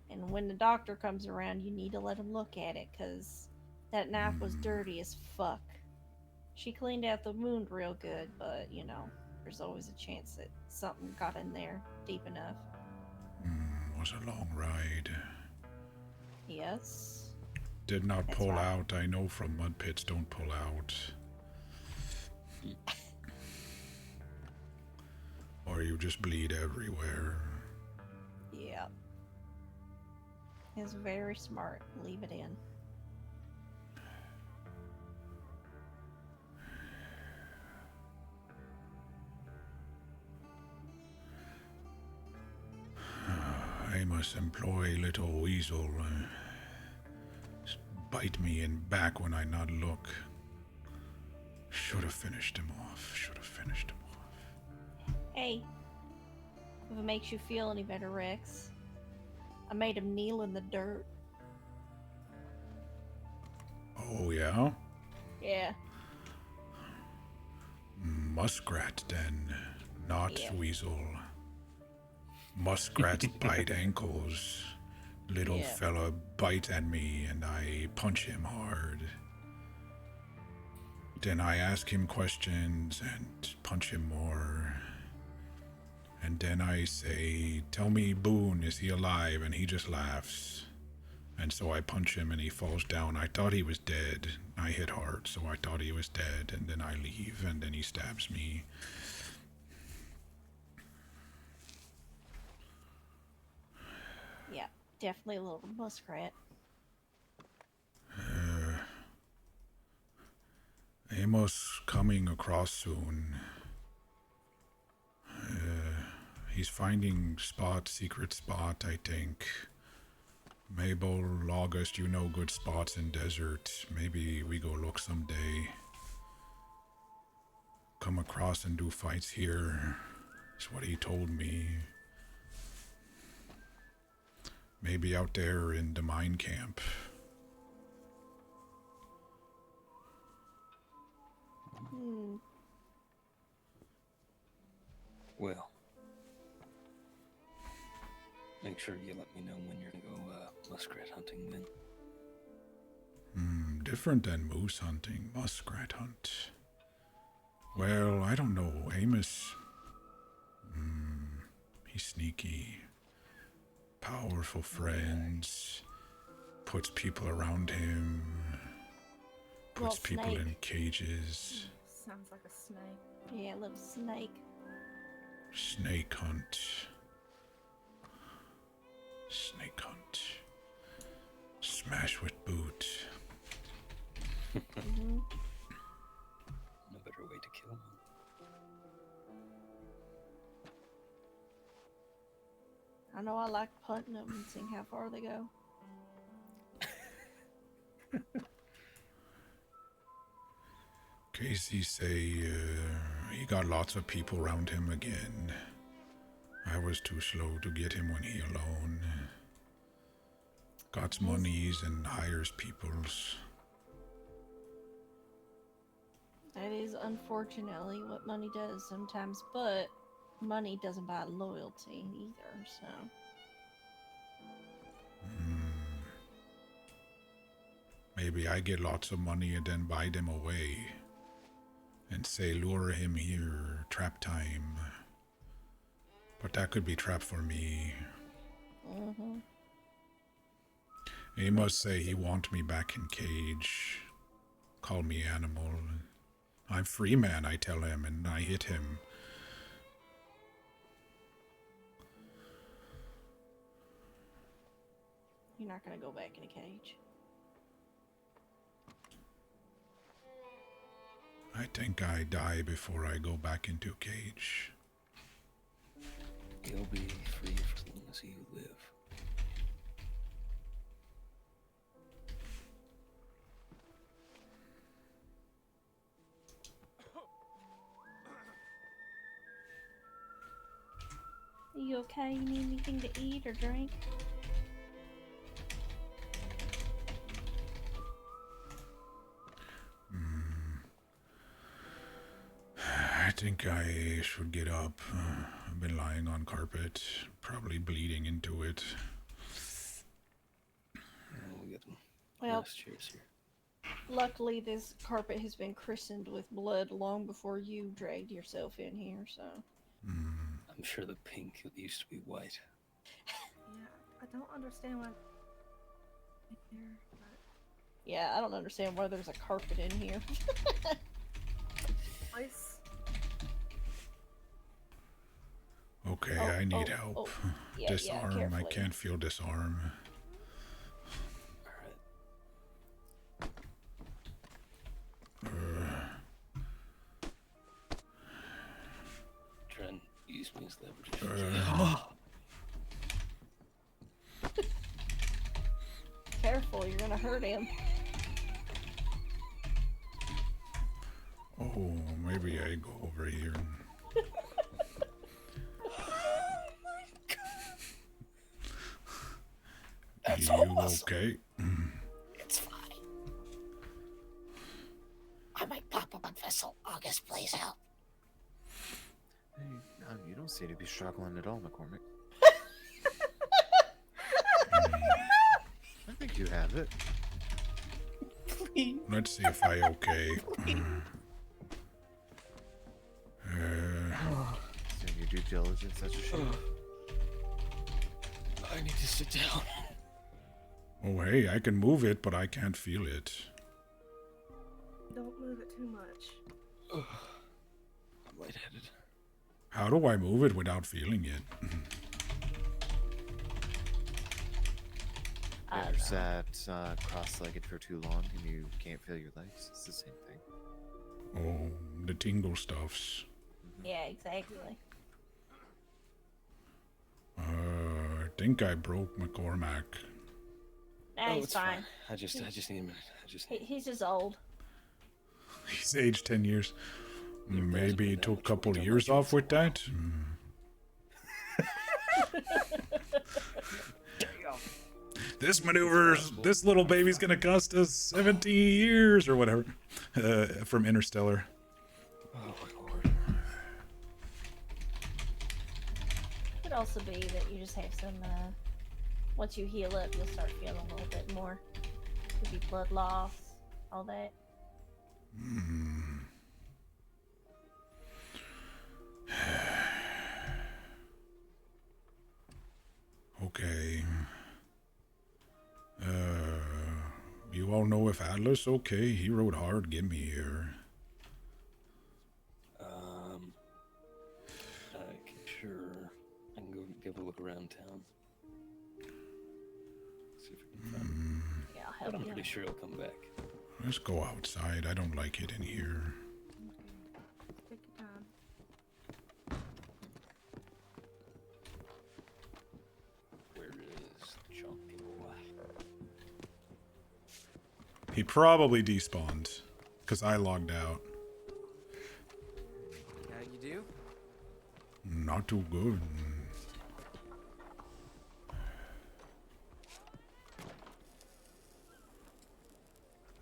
And when the doctor comes around, you need to let him look at it, because that knife was dirty as fuck. She cleaned out the wound real good, but, you know, there's always a chance that something got in there deep enough.
Was a long ride.
Yes.
Did not
That's
pull
right.
out. I know from mud pits don't pull out. Or you just bleed everywhere.
Yeah. It's very smart. Leave it in.
I must employ little weasel. Bite me in back when I not look. Should have finished him off.
Hey, if it makes you feel any better, Rex, I made him kneel in the dirt.
Oh, yeah?
Yeah.
Muskrat, then. Not
Yeah.
weasel. Muskrats bite ankles. Little
Yeah.
fella bite at me and I punch him hard. Then I ask him questions and punch him more. And then I say, tell me, Boone, is he alive? And he just laughs. And so I punch him and he falls down. I thought he was dead. I hit hard, so I thought he was dead. And then I leave, and then he stabs me.
Yeah, definitely a little muskrat.
Amos coming across soon. He's finding secret spot, I think. Mabel, August, you know good spots in desert. Maybe we go look someday. Come across and do fights here. That's what he told me. Maybe out there in the mine camp.
Well, make sure you let me know when you're gonna go muskrat hunting then.
Different than moose hunting, muskrat hunt. Well, I don't know. Amos, he's sneaky. Powerful friends. Puts people around him. Puts
Little
people in
snake.
cages.
Sounds like a snake.
Yeah, little snake.
Snake hunt. Snake hunt. Smash with boot.
Hmm.
No better way to kill one.
I know I like punting them and seeing how far they go.
Casey say he got lots of people around him again. I was too slow to get him when he alone. Got monies and hires peoples.
That is unfortunately what money does sometimes, but money doesn't buy loyalty either, so.
Maybe I get lots of money and then buy them away. And say lure him here, trap time. But that could be trap for me.
Mm-hmm.
He must say he want me back in cage. Call me animal. I'm free man, I tell him, and I hit him.
You're not gonna go back in a cage.
I think I die before I go back into cage.
He'll be free for as long as you live.
Are you okay? You need anything to eat or drink?
I think I should get up. I've been lying on carpet, probably bleeding into it.
We'll get them.
Well,
Nice chairs here.
luckily this carpet has been christened with blood long before you dragged yourself in here, so.
I'm sure the pink used to be white.
Yeah, I don't understand why. Here, but
Yeah, I don't understand why there's a carpet in here.
ice.
Okay,
Oh,
I need
oh,
help.
oh. Yeah,
Disarm, I
carefully.
can't feel disarm.
Alright. Try and use me as leverage.
Careful, you're gonna hurt him.
Oh, maybe I go over here.
That's
you
awesome.
okay?
It's fine.
I might pop up a vessel. August, please help.
Hey, you don't seem to be struggling at all, McCormick. I think you have it.
Please.
Let's see if I okay.
Doing your due diligence, that's a shame.
I need to sit down.
Oh, hey, I can move it, but I can't feel it.
Don't move it too much.
I'm lightheaded.
How do I move it without feeling it?
I
You
don't
ever
know.
sat cross-legged for too long and you can't feel your legs? It's the same thing.
Oh, the tingle stuffs.
Yeah, exactly.
I think I broke McCormack.
Nah, he's
it's
fine.
I just need a minute.
He's just old.
He's aged 10 years.
There hasn't
Maybe
been
he
that
took a
much
couple
weight on my
years off
joints in a
with that. This maneuver, this little baby's gonna cost us 70 years or whatever. From Interstellar.
Oh my lord.
Could also be that you just have some, once you heal up, you'll start feeling a little bit more. Could be blood loss, all that.
Okay. You all know if Atlas okay? He rode hard, get me here.
Sure. I can go give a look around town. See if we can find him.
Yeah, I'll
But
help
I'm
you.
pretty sure he'll come back.
Let's go outside. I don't like it in here.
Take your time.
Where is Chunky Boy?
He probably despawned, because I logged out.
How you do?
Not too good.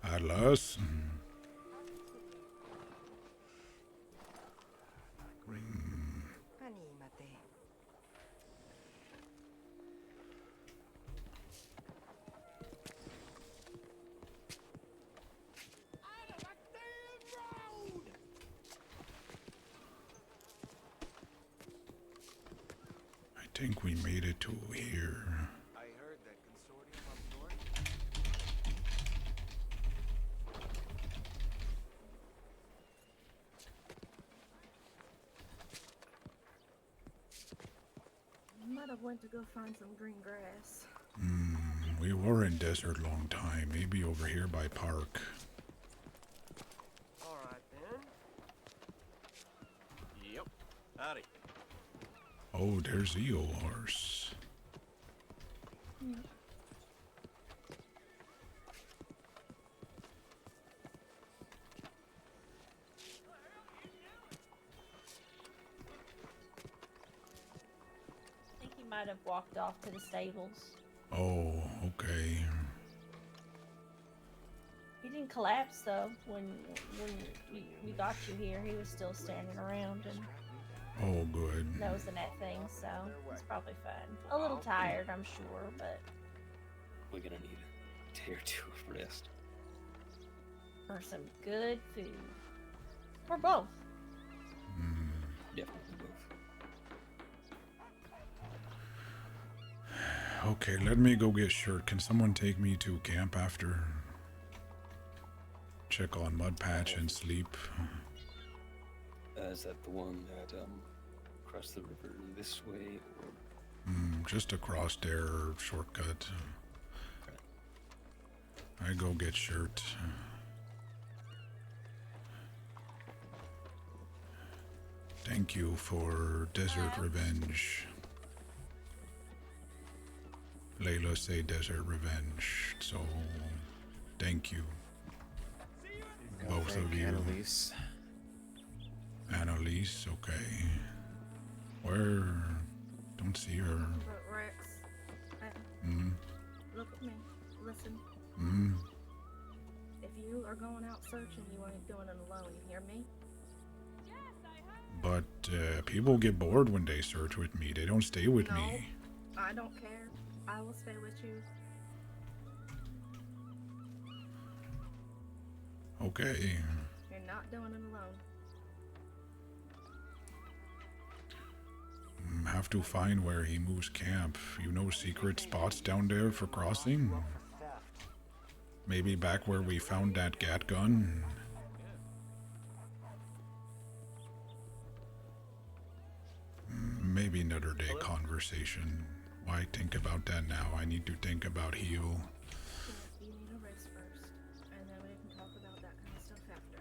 Atlas.
Anímate.
I think we made it to here.
I heard that consortium up north.
Might have went to go find some green grass.
We were in desert long time. Maybe over here by park.
All right then. Yep. Howdy.
Oh, there's the old horse.
I think he might have walked off to the stables.
Oh, okay.
He didn't collapse though. When we got you here, he was still standing around, and
Oh, good.
nosing at things. So he's probably fine. A little tired, I'm sure, but
We're gonna need a day or two of rest.
for some good food, or both.
Definitely both.
Okay, let me go get shirt. Can someone take me to camp after? Check on Mud Patch and sleep.
Is that the one that across the river this way, or
Just across there, shortcut. I go get shirt. Thank you for Desert Revenge. Layla say Desert Revenge, so thank you. Both of you.
Annalise.
Annalise, okay. Where? Don't see her.
But Rex,
Hmm?
look at me. Listen.
Hmm?
If you are going out searching, you ain't doing it alone. You hear me?
But people get bored when they search with me. They don't stay with
No.
me.
I don't care. I will stay with you.
Okay.
You're not doing it alone.
Have to find where he moves camp. You know secret spots down there for crossing? Maybe back where we found that gat gun. Maybe another day conversation. Why think about that now? I need to think about heal.
Yes, you need a rest first, and then we can talk about that kind of stuff after.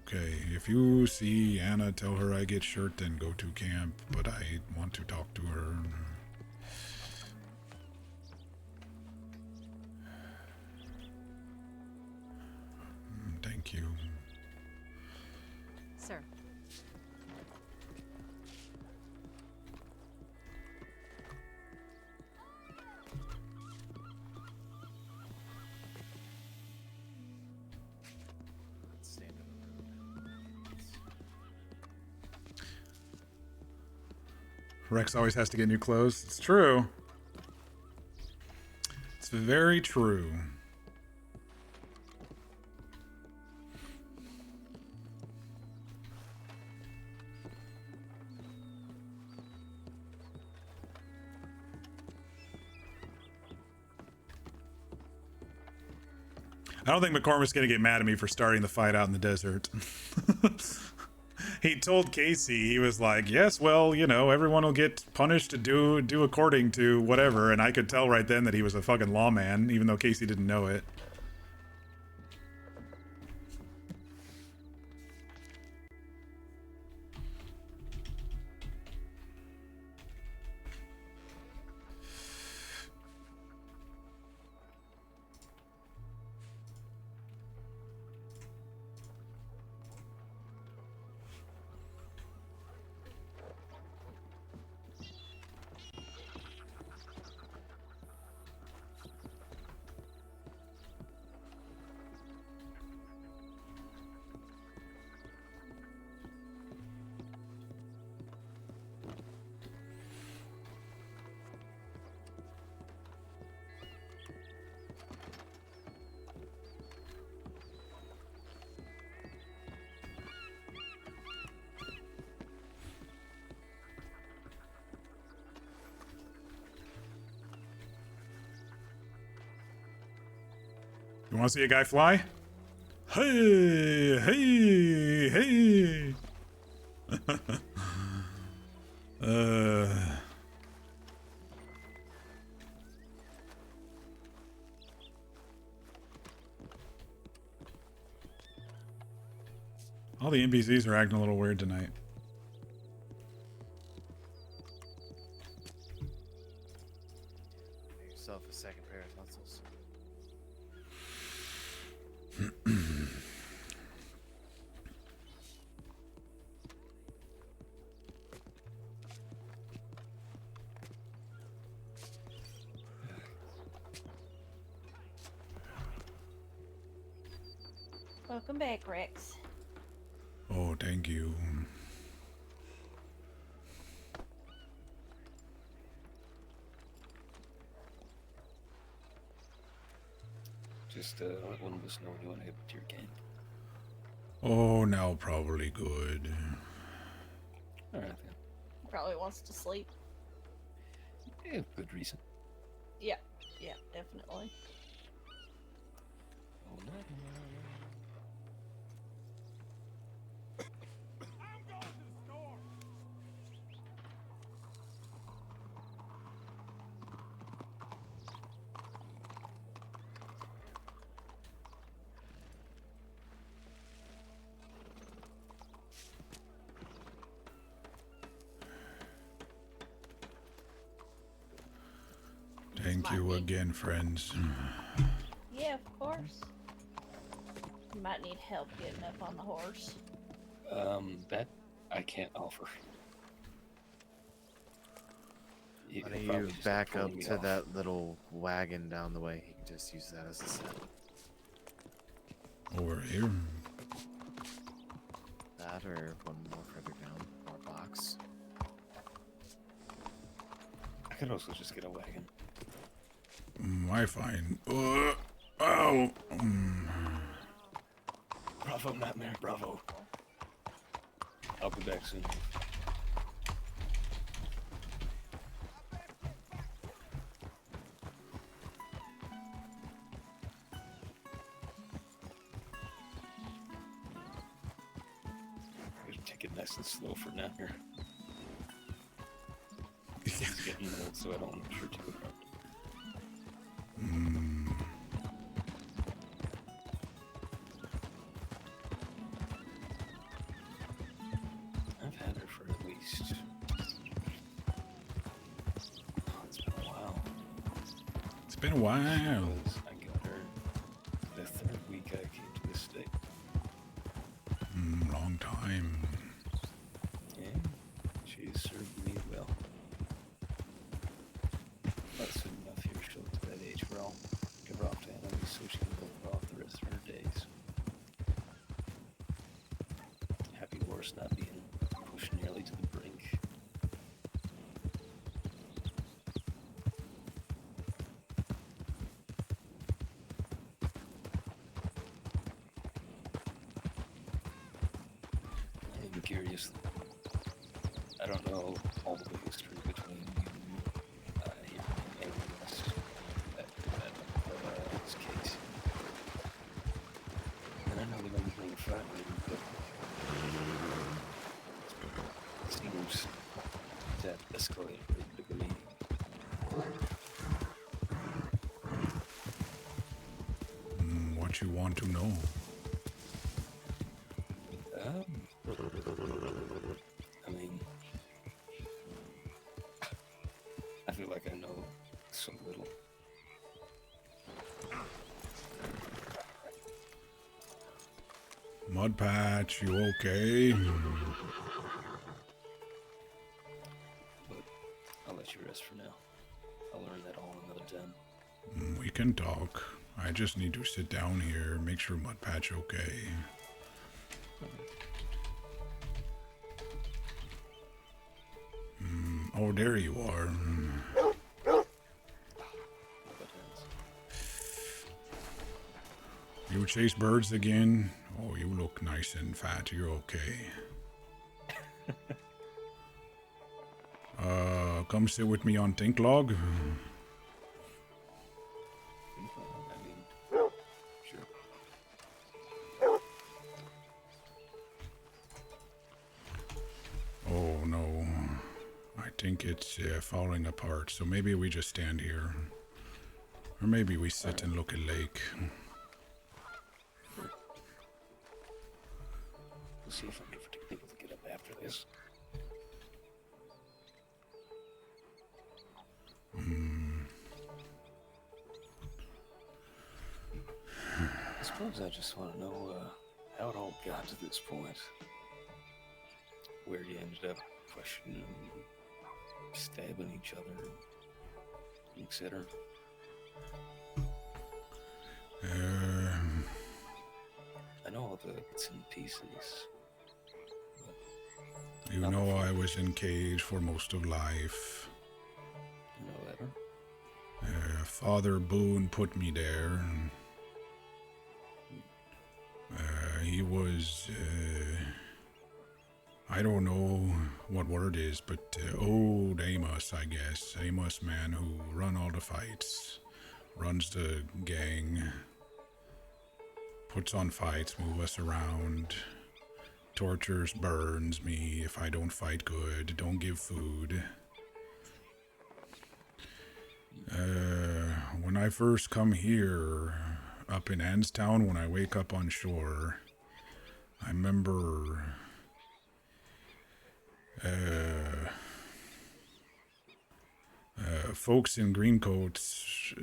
Okay, if you see Anna, tell her I get shirt, then go to camp, but I want to talk to her. Thank you.
Sir.
Let's stand on the road.
Rex always has to get new clothes. It's true. It's very true. I don't think McCormick's going to get mad at me for starting the fight out in the desert. He told Casey, he was like, yes, well, you know, everyone will get punished to do according to whatever. And I could tell right then that he was a fucking lawman, even though Casey didn't know it. You want to see a guy fly? Hey, hey, hey. All the NPCs are acting a little weird tonight.
Get yourself a second pair of tonsils.
Welcome back, Rex.
Oh, thank you.
Just let one of us know when you want to head to your camp.
Oh, now probably good.
All right then.
Probably wants to sleep.
Yeah, good reason.
Yeah, yeah, definitely.
Oh, no.
Thank you again, friends.
Yeah, of course. You might need help getting up on the horse.
That I can't offer.
Why
He'll
don't
probably
you
just
back
pull
up
me
to
off.
that little wagon down the way? He can just use that as a set.
Over here.
That or one more further down, or a box.
I could also just get a wagon.
I find. Ow.
Bravo, Nightmare, bravo. I'll be back soon. take it nice and slow for now here.
Yeah.
It's getting old, so I don't want to too hard. I've had her for at least. Oh, it's been a while.
It's been a while.
Because I got her the 3rd week I came to this state.
Long time.
Yeah, she's served me well. About soon enough here, she'll get to that age where I'll give her off to enemies so she can live off the rest of her days. Happy horse not being pushed nearly to the brink. I'm curious. I don't know all the history between you here and us this case. And I know that I'm being frightening, but it seems to have escalated pretty quickly.
What you want to know?
I mean, I feel like I know so little.
Mud Patch, you okay?
But I'll let you rest for now. I'll learn that all another time.
We can talk. I just need to sit down here, make sure Mud Patch okay. Oh, there you are. You chase birds again? Oh, you look nice and fat. You're okay. Come sit with me on Tinklog.
I mean, sure.
Oh no, I think it's falling apart. So maybe we just stand here, or maybe we sit and look at lake.
We'll see if I'm ever able to get up after this. I suppose I just want to know how it all got to this point. Where you ended up questioning them, stabbing each other, etc. I know all the bits and pieces.
You know I was in cage for most of life.
You know ever?
Father Boone put me there. He was, I don't know what word is, but old Amos, I guess. Amos man who run all the fights, runs the gang, puts on fights, move us around, tortures, burns me if I don't fight good, don't give food. When I first come here, up in Anstown, when I wake up on shore, I remember folks in green coats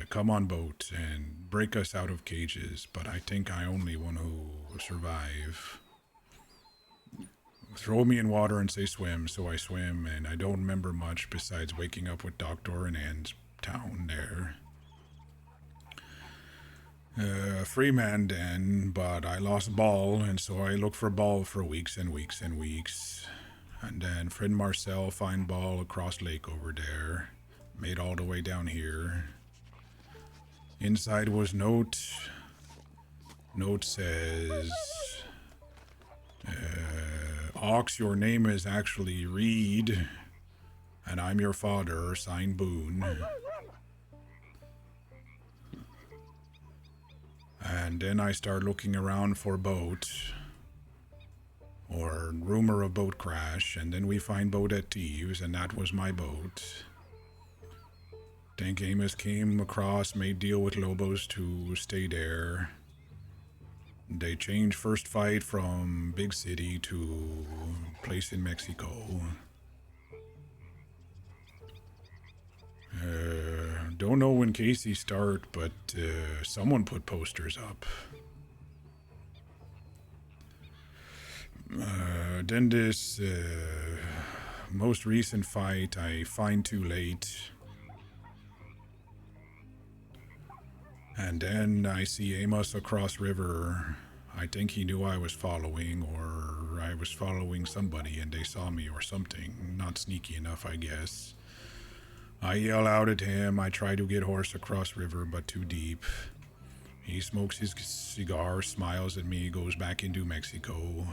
come on boats and break us out of cages, but I think I only one who survive. Throw me in water and say swim, so I swim, and I don't remember much besides waking up with Doctor in Anstown there. Free man then, but I lost Ball, and so I looked for Ball for weeks and weeks and weeks. And then friend Marcel find Ball across lake over there. Made all the way down here. Inside was note. Note says, Ox, your name is actually Reed, and I'm your father, signed Boone. And then I start looking around for a boat. or rumor of boat crash, and then we find boat at thieves, and that was my boat. Think Amos came across, made deal with Lobos to stay there. They changed first fight from big city to place in Mexico. Don't know when Casey start, but someone put posters up. Then this most recent fight I find too late. And then I see Amos across river. I think he knew I was following, or I was following somebody and they saw me or something. Not sneaky enough, I guess. I yell out at him. I try to get horse across river, but too deep. He smokes his cigar, smiles at me, goes back into Mexico.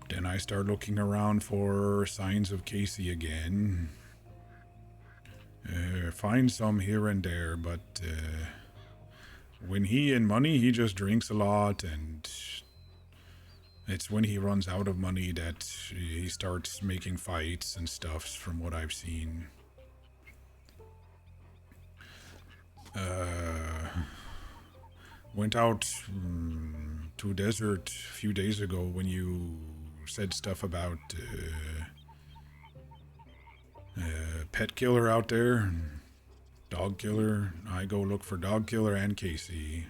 Then I start looking around for signs of Casey again. Find some here and there, but when he in money, he just drinks a lot, and it's when he runs out of money that he starts making fights and stuffs, from what I've seen. Went out to desert a few days ago when you said stuff about pet killer out there, dog killer. I go look for dog killer and Casey.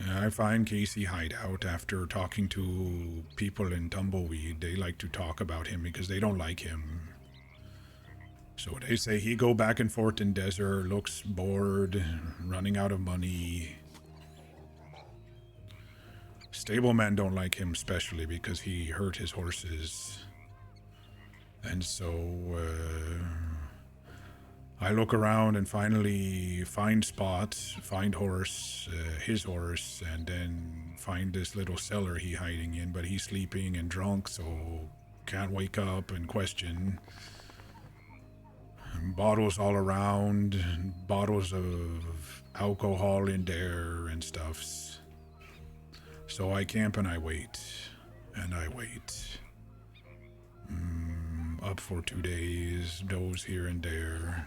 I find Casey hideout after talking to people in Tumbleweed. They like to talk about him because they don't like him. So they say he go back and forth in desert, looks bored, running out of money. Stablemen don't like him especially because he hurt his horses. And so I look around and finally find Spot, find horse, his horse, and then find this little cellar he hiding in, but he's sleeping and drunk, so can't wake up and question. Bottles all around, bottles of alcohol in there and stuffs. So I camp and I wait, and I wait. Up for 2 days, doze here and there.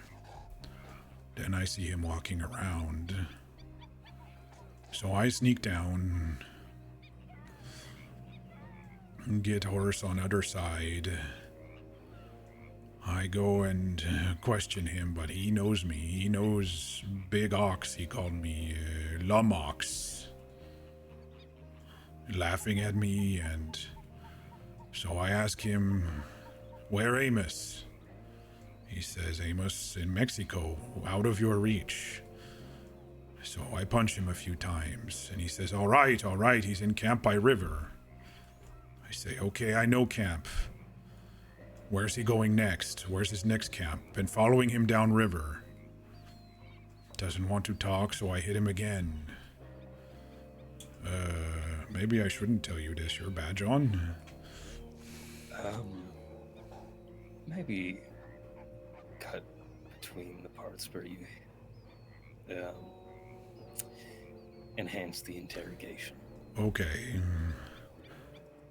Then I see him walking around. So I sneak down, get horse on other side. I go and question him, but he knows me. He knows Big Ox. He called me Lum Ox. Laughing at me, and so I ask him, where Amos? He says, Amos in Mexico, out of your reach. So I punch him a few times, and he says, all right, he's in camp by river. I say, okay, I know camp. Where's he going next? Where's his next camp? Been following him down river. Doesn't want to talk, so I hit him again. Maybe I shouldn't tell you this. Your badge on?
Maybe cut between the parts where you enhance the interrogation.
Okay.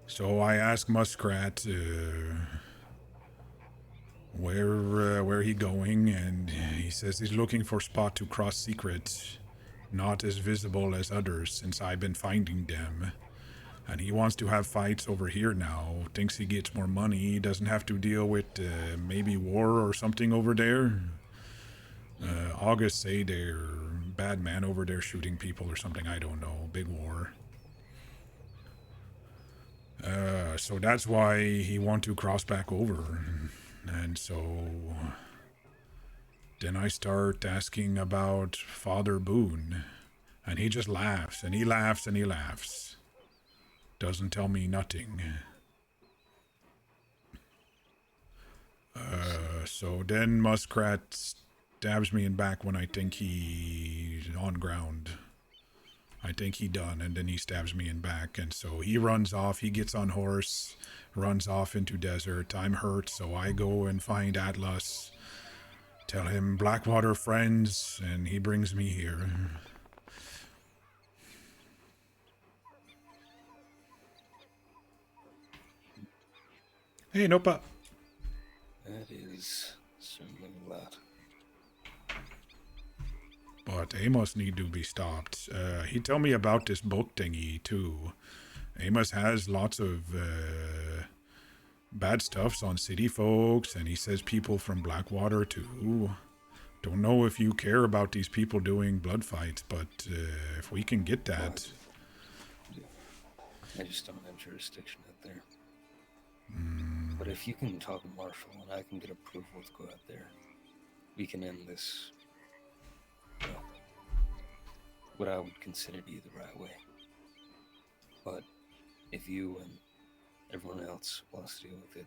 So I ask Muskrat where he going, and he says he's looking for Spot to cross secrets, not as visible as others since I've been finding them. And he wants to have fights over here now, thinks he gets more money, doesn't have to deal with maybe war or something over there. August say they're bad man over there shooting people or something, I don't know, big war. So that's why he want to cross back over. And so then I start asking about Father Boone, and he just laughs, and he laughs, and he laughs. Doesn't tell me nothing. So then Muskrat stabs me in back when I think he's on ground. I think he done, and then he stabs me in back, and so he runs off. He gets on horse, runs off into desert. I'm hurt, so I go and find Atlas, tell him Blackwater friends, and he brings me here. Hey, Nopa.
That is certainly a lot.
But Amos need to be stopped. He told me about this boat thingy too. Amos has lots of bad stuffs on city folks, and he says people from Blackwater too. Don't know if you care about these people doing blood fights, but if we can get that.
I just don't have jurisdiction out there. But if you can talk to Marshall and I can get approval to go out there, we can end this, well, what I would consider to be the right way. But if you and everyone else wants to deal with it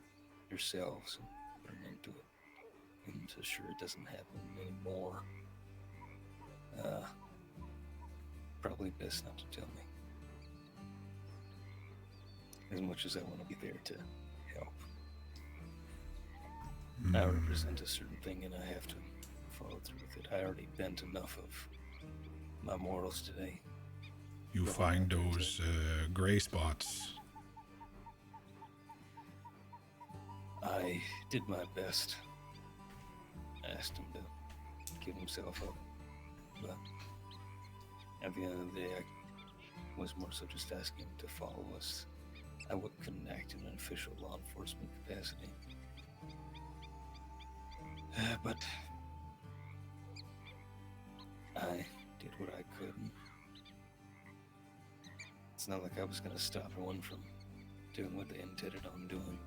yourselves and put an end to it, and to assure it doesn't happen anymore, probably best not to tell me. As much as I want to be there to help. I represent a certain thing and I have to follow through with it. I already bent enough of my morals today.
You find those gray spots.
I did my best. I asked him to give himself up. But at the end of the day, I was more so just asking him to follow us. I couldn't act in an official law enforcement capacity. But I did what I could. It's not like I was going to stop anyone from doing what they intended on doing.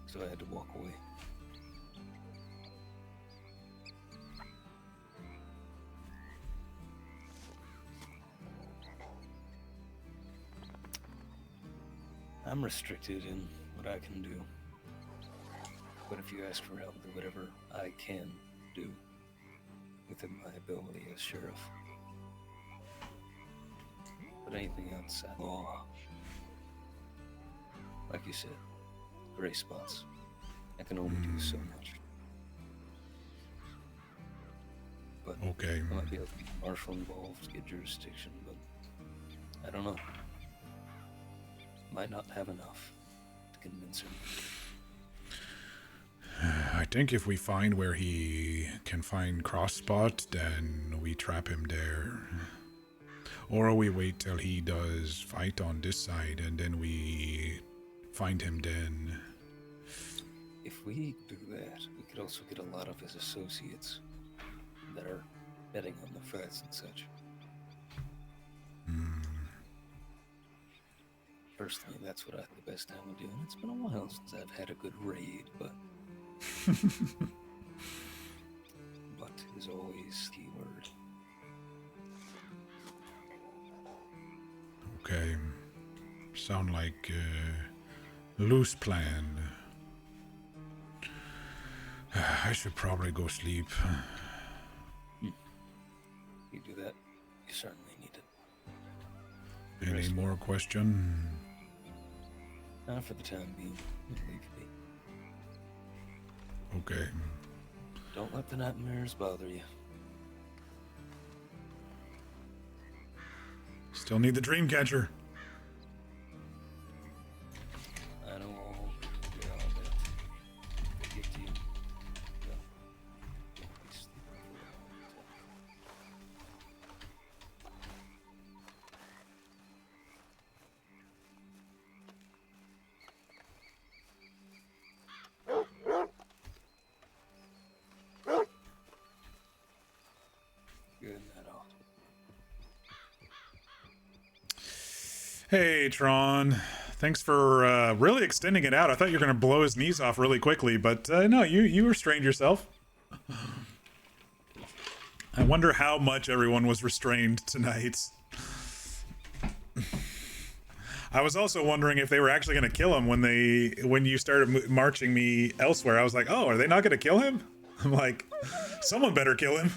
So I had to walk away. I'm restricted in what I can do. But if you ask for help, do whatever I can do within my ability as sheriff. But anything outside law, like you said, gray spots. I can only do so much. But
Okay.
I might be able to get Marshall involved to get jurisdiction, but I don't know. Might not have enough to convince him.
I think if we find where he can find cross spot, then we trap him there. Or we wait till he does fight on this side and then we find him then.
If we do that, we could also get a lot of his associates that are betting on the fights and such. Personally, that's what I have the best time of doing. It's been a while since I've had a good raid, but but is always the word.
Okay. Sound like a loose plan. I should probably go sleep.
You do that, you certainly need it.
Any more question?
Not for the time being. Leave you be.
Okay.
Don't let the nightmares bother you.
Still need the dream catcher.
I know all get all that. Get to you. Go. Don't be sleeping for a long time. Good night, all.
Hey, Tron. Thanks for really extending it out. I thought you were going to blow his knees off really quickly, but no, you restrained yourself. I wonder how much everyone was restrained tonight. I was also wondering if they were actually going to kill him when you started marching me elsewhere. I was like, oh, are they not going to kill him? I'm like, someone better kill him.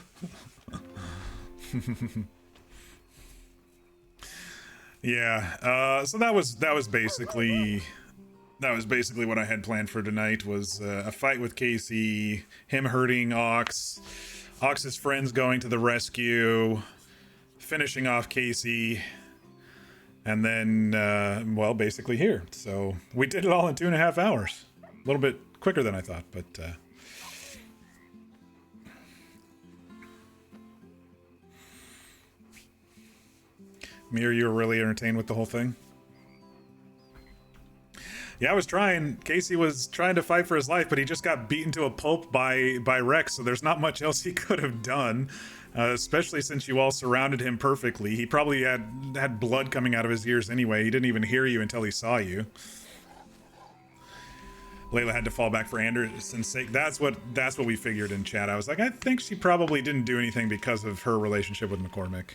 Yeah. So that was basically what I had planned for tonight was a fight with Casey, him hurting Ox, Ox's friends going to the rescue, finishing off Casey, and then well, basically here. So we did it all in 2.5 hours. A little bit quicker than I thought, but Mir, you were really entertained with the whole thing? Yeah, I was trying. Casey was trying to fight for his life, but he just got beaten to a pulp by Rex, so there's not much else he could have done, especially since you all surrounded him perfectly. He probably had blood coming out of his ears anyway. He didn't even hear you until he saw you. Layla had to fall back for Anderson's sake. That's what we figured in chat. I was like, I think she probably didn't do anything because of her relationship with McCormick.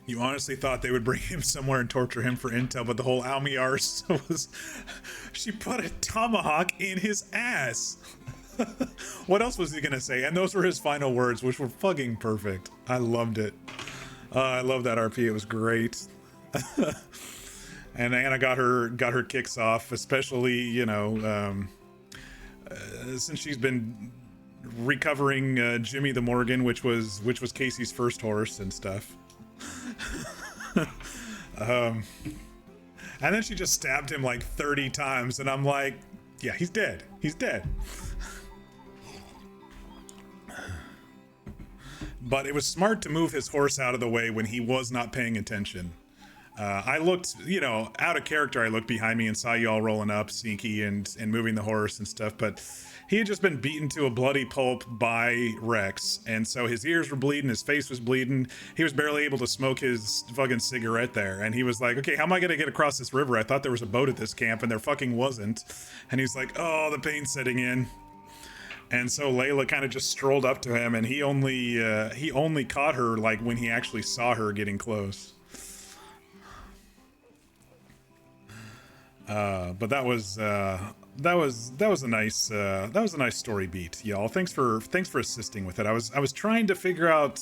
You honestly thought they would bring him somewhere and torture him for intel, but the whole Almi arse was... She put a tomahawk in his ass. What else was he gonna say? And those were his final words, which were fucking perfect. I loved it. I love that RP. It was great. And Anna got her kicks off, especially, you know, since she's been recovering Jimmy the Morgan, which was Casey's first horse and stuff. And then she just stabbed him like 30 times, and I'm like, yeah, he's dead. He's dead. But it was smart to move his horse out of the way when he was not paying attention. I looked, you know, out of character. I looked behind me and saw you all rolling up, sneaky, and moving the horse and stuff. But he had just been beaten to a bloody pulp by Rex. And so his ears were bleeding, his face was bleeding. He was barely able to smoke his fucking cigarette there. And he was like, okay, how am I going to get across this river? I thought there was a boat at this camp, and there fucking wasn't. And he's like, oh, the pain's setting in. And so Layla kind of just strolled up to him, and he only caught her like when he actually saw her getting close. But that was a nice story beat, y'all. Thanks for assisting with it. I was trying to figure out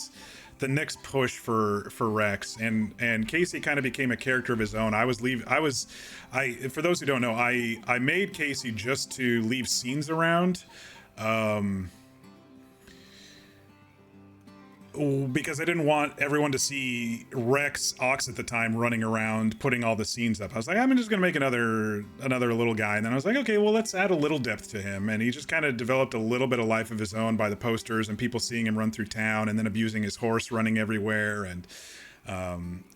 the next push for Rex, and Casey kind of became a character of his own. For those who don't know, I made Casey just to leave scenes around. Because I didn't want everyone to see Rex Ox at the time running around putting all the scenes up. I was like, I'm just gonna make another little guy, and then I was like, okay, well, let's add a little depth to him. And he just kind of developed a little bit of life of his own by the posters and people seeing him run through town, and then abusing his horse, running everywhere, and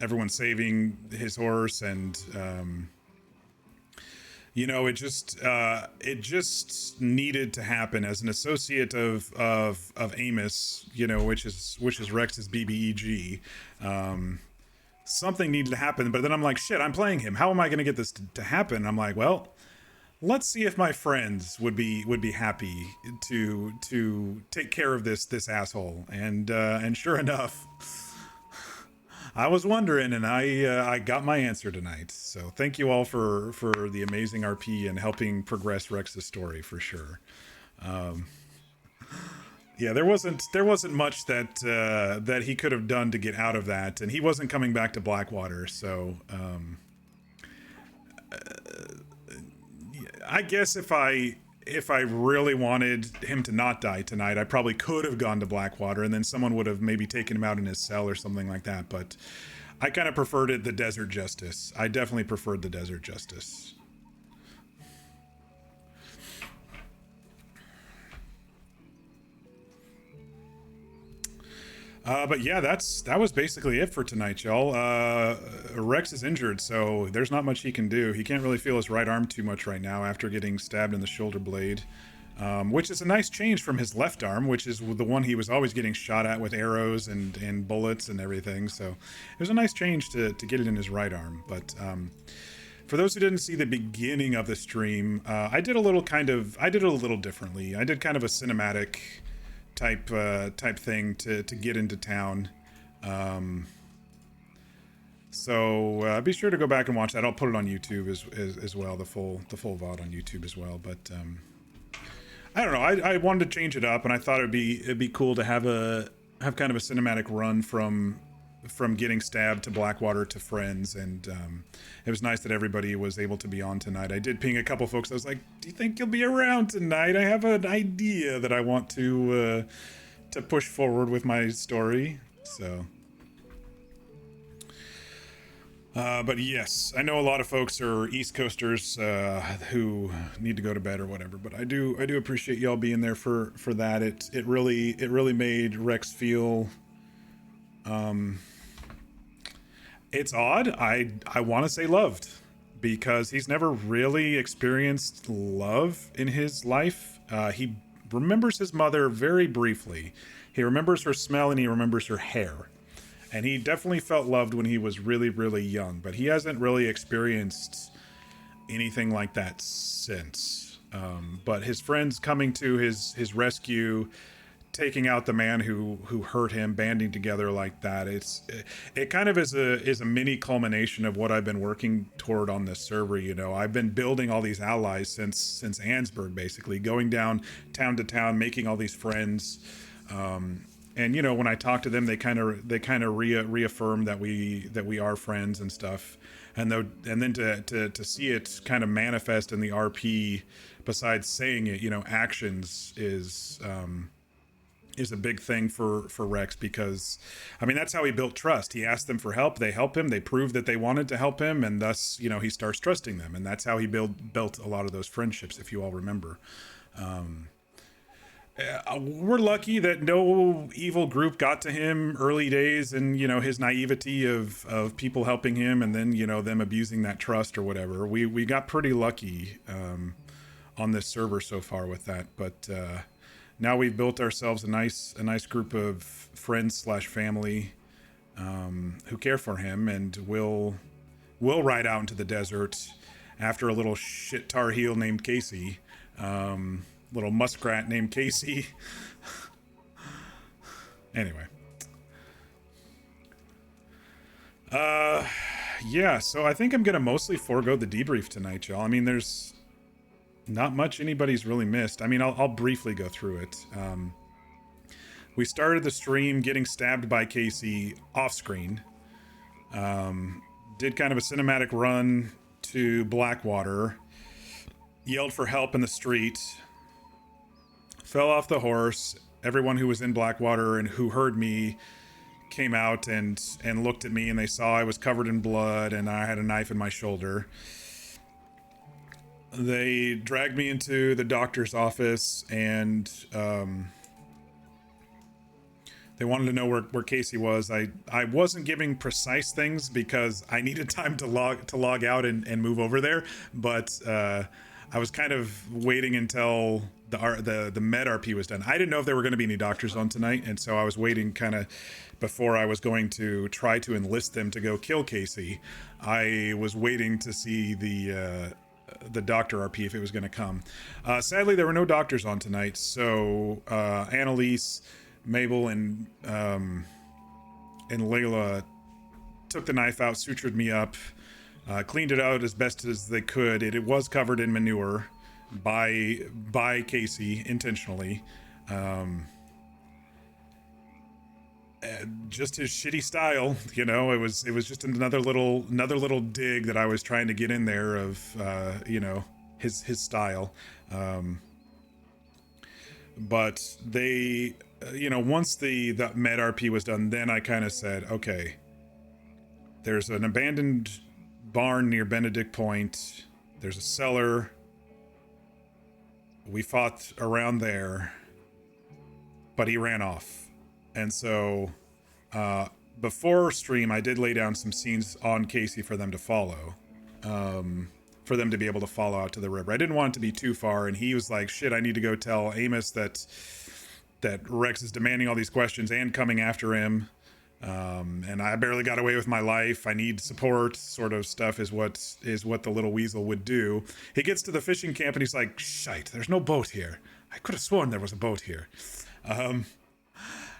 everyone saving his horse, and you know, it just needed to happen as an associate of Amos, you know, which is Rex's BBEG. Something needed to happen, but then I'm like, shit, I'm playing him. How am I going to get this to happen? I'm like, well, let's see if my friends would be happy to take care of this asshole. And sure enough, I was wondering, and I got my answer tonight. So thank you all for the amazing RP and helping progress Rex's story for sure. Yeah, there wasn't much that he could have done to get out of that, and he wasn't coming back to Blackwater. So I guess if I really wanted him to not die tonight, I probably could have gone to Blackwater, and then someone would have maybe taken him out in his cell or something like that. But I kind of preferred the Desert Justice. I definitely preferred the Desert Justice. But yeah, that was basically it for tonight, y'all. Rex is injured, so there's not much he can do. He can't really feel his right arm too much right now after getting stabbed in the shoulder blade, which is a nice change from his left arm, which is the one he was always getting shot at with arrows and bullets and everything. So it was a nice change to get it in his right arm. But for those who didn't see the beginning of the stream, I did a little differently. I did kind of a cinematic type thing to get into town. So be sure to go back and watch that. I'll put it on YouTube as well, the full VOD on YouTube as well. But I don't know. I wanted to change it up, and I thought it'd be cool to have kind of a cinematic run from getting stabbed to Blackwater to friends, and it was nice that everybody was able to be on tonight. I did ping a couple folks. I was like, do you think you'll be around tonight? I have an idea that I want to push forward with my story. So But yes, I know a lot of folks are East Coasters who need to go to bed or whatever. But I do appreciate y'all being there for that. It really made Rex feel. It's odd. I want to say loved, because he's never really experienced love in his life. He remembers his mother very briefly. He remembers her smell and he remembers her hair. And he definitely felt loved when he was really, really young, but he hasn't really experienced anything like that since. But his friends coming to his rescue, taking out the man who hurt him, banding together like that, it kind of is a mini culmination of what I've been working toward on this server. You know, I've been building all these allies since Ansburg, basically going down town to town, making all these friends. And you know, when I talk to them, they kind of reaffirm that we are friends and stuff. And then to see it kind of manifest in the RP, besides saying it, you know, actions is a big thing for Rex, because I mean, that's how he built trust. He asked them for help, they help him, they proved that they wanted to help him, and thus, you know, he starts trusting them, and that's how he built a lot of those friendships, if you all remember. We're lucky that no evil group got to him early days, and you know, his naivety of people helping him, and then, you know, them abusing that trust or whatever. We got pretty lucky on this server so far with that, but now we've built ourselves a nice group of friends / family who care for him, and will ride out into the desert after a little shit tar heel named Casey. Little muskrat named Casey. Anyway. Yeah, so I think I'm gonna mostly forego the debrief tonight, y'all. I mean, there's not much anybody's really missed. I mean, I'll briefly go through it. We started the stream getting stabbed by Casey off screen. Did kind of a cinematic run to Blackwater. Yelled for help in the street. Fell off the horse. Everyone who was in Blackwater and who heard me came out and looked at me, and they saw I was covered in blood and I had a knife in my shoulder. They dragged me into the doctor's office, and they wanted to know where Casey was. I wasn't giving precise things because I needed time to log out and move over there, but I was kind of waiting until the med RP was done. I didn't know if there were going to be any doctors on tonight, and so I was waiting kind of before I was going to try to enlist them to go kill Casey. I was waiting to see the doctor RP if it was going to come. Sadly, there were no doctors on tonight, so Annalise, Mabel, and Layla took the knife out, sutured me up, cleaned it out as best as they could. It was covered in manure by Casey intentionally. Just his shitty style, you know. It was just another little dig that I was trying to get in there of you know, his style. But they, you know, once the med RP was done, then I kind of said, okay, there's an abandoned barn near Benedict Point. There's a cellar. We fought around there, but he ran off. And so before stream, I did lay down some scenes on Casey for them to follow, for them to be able to follow out to the river. I didn't want it to be too far, and he was like, shit, I need to go tell Amos that Rex is demanding all these questions and coming after him. And I barely got away with my life. I need support, sort of stuff is what the little weasel would do. He gets to the fishing camp and he's like, shite, there's no boat here. I could have sworn there was a boat here.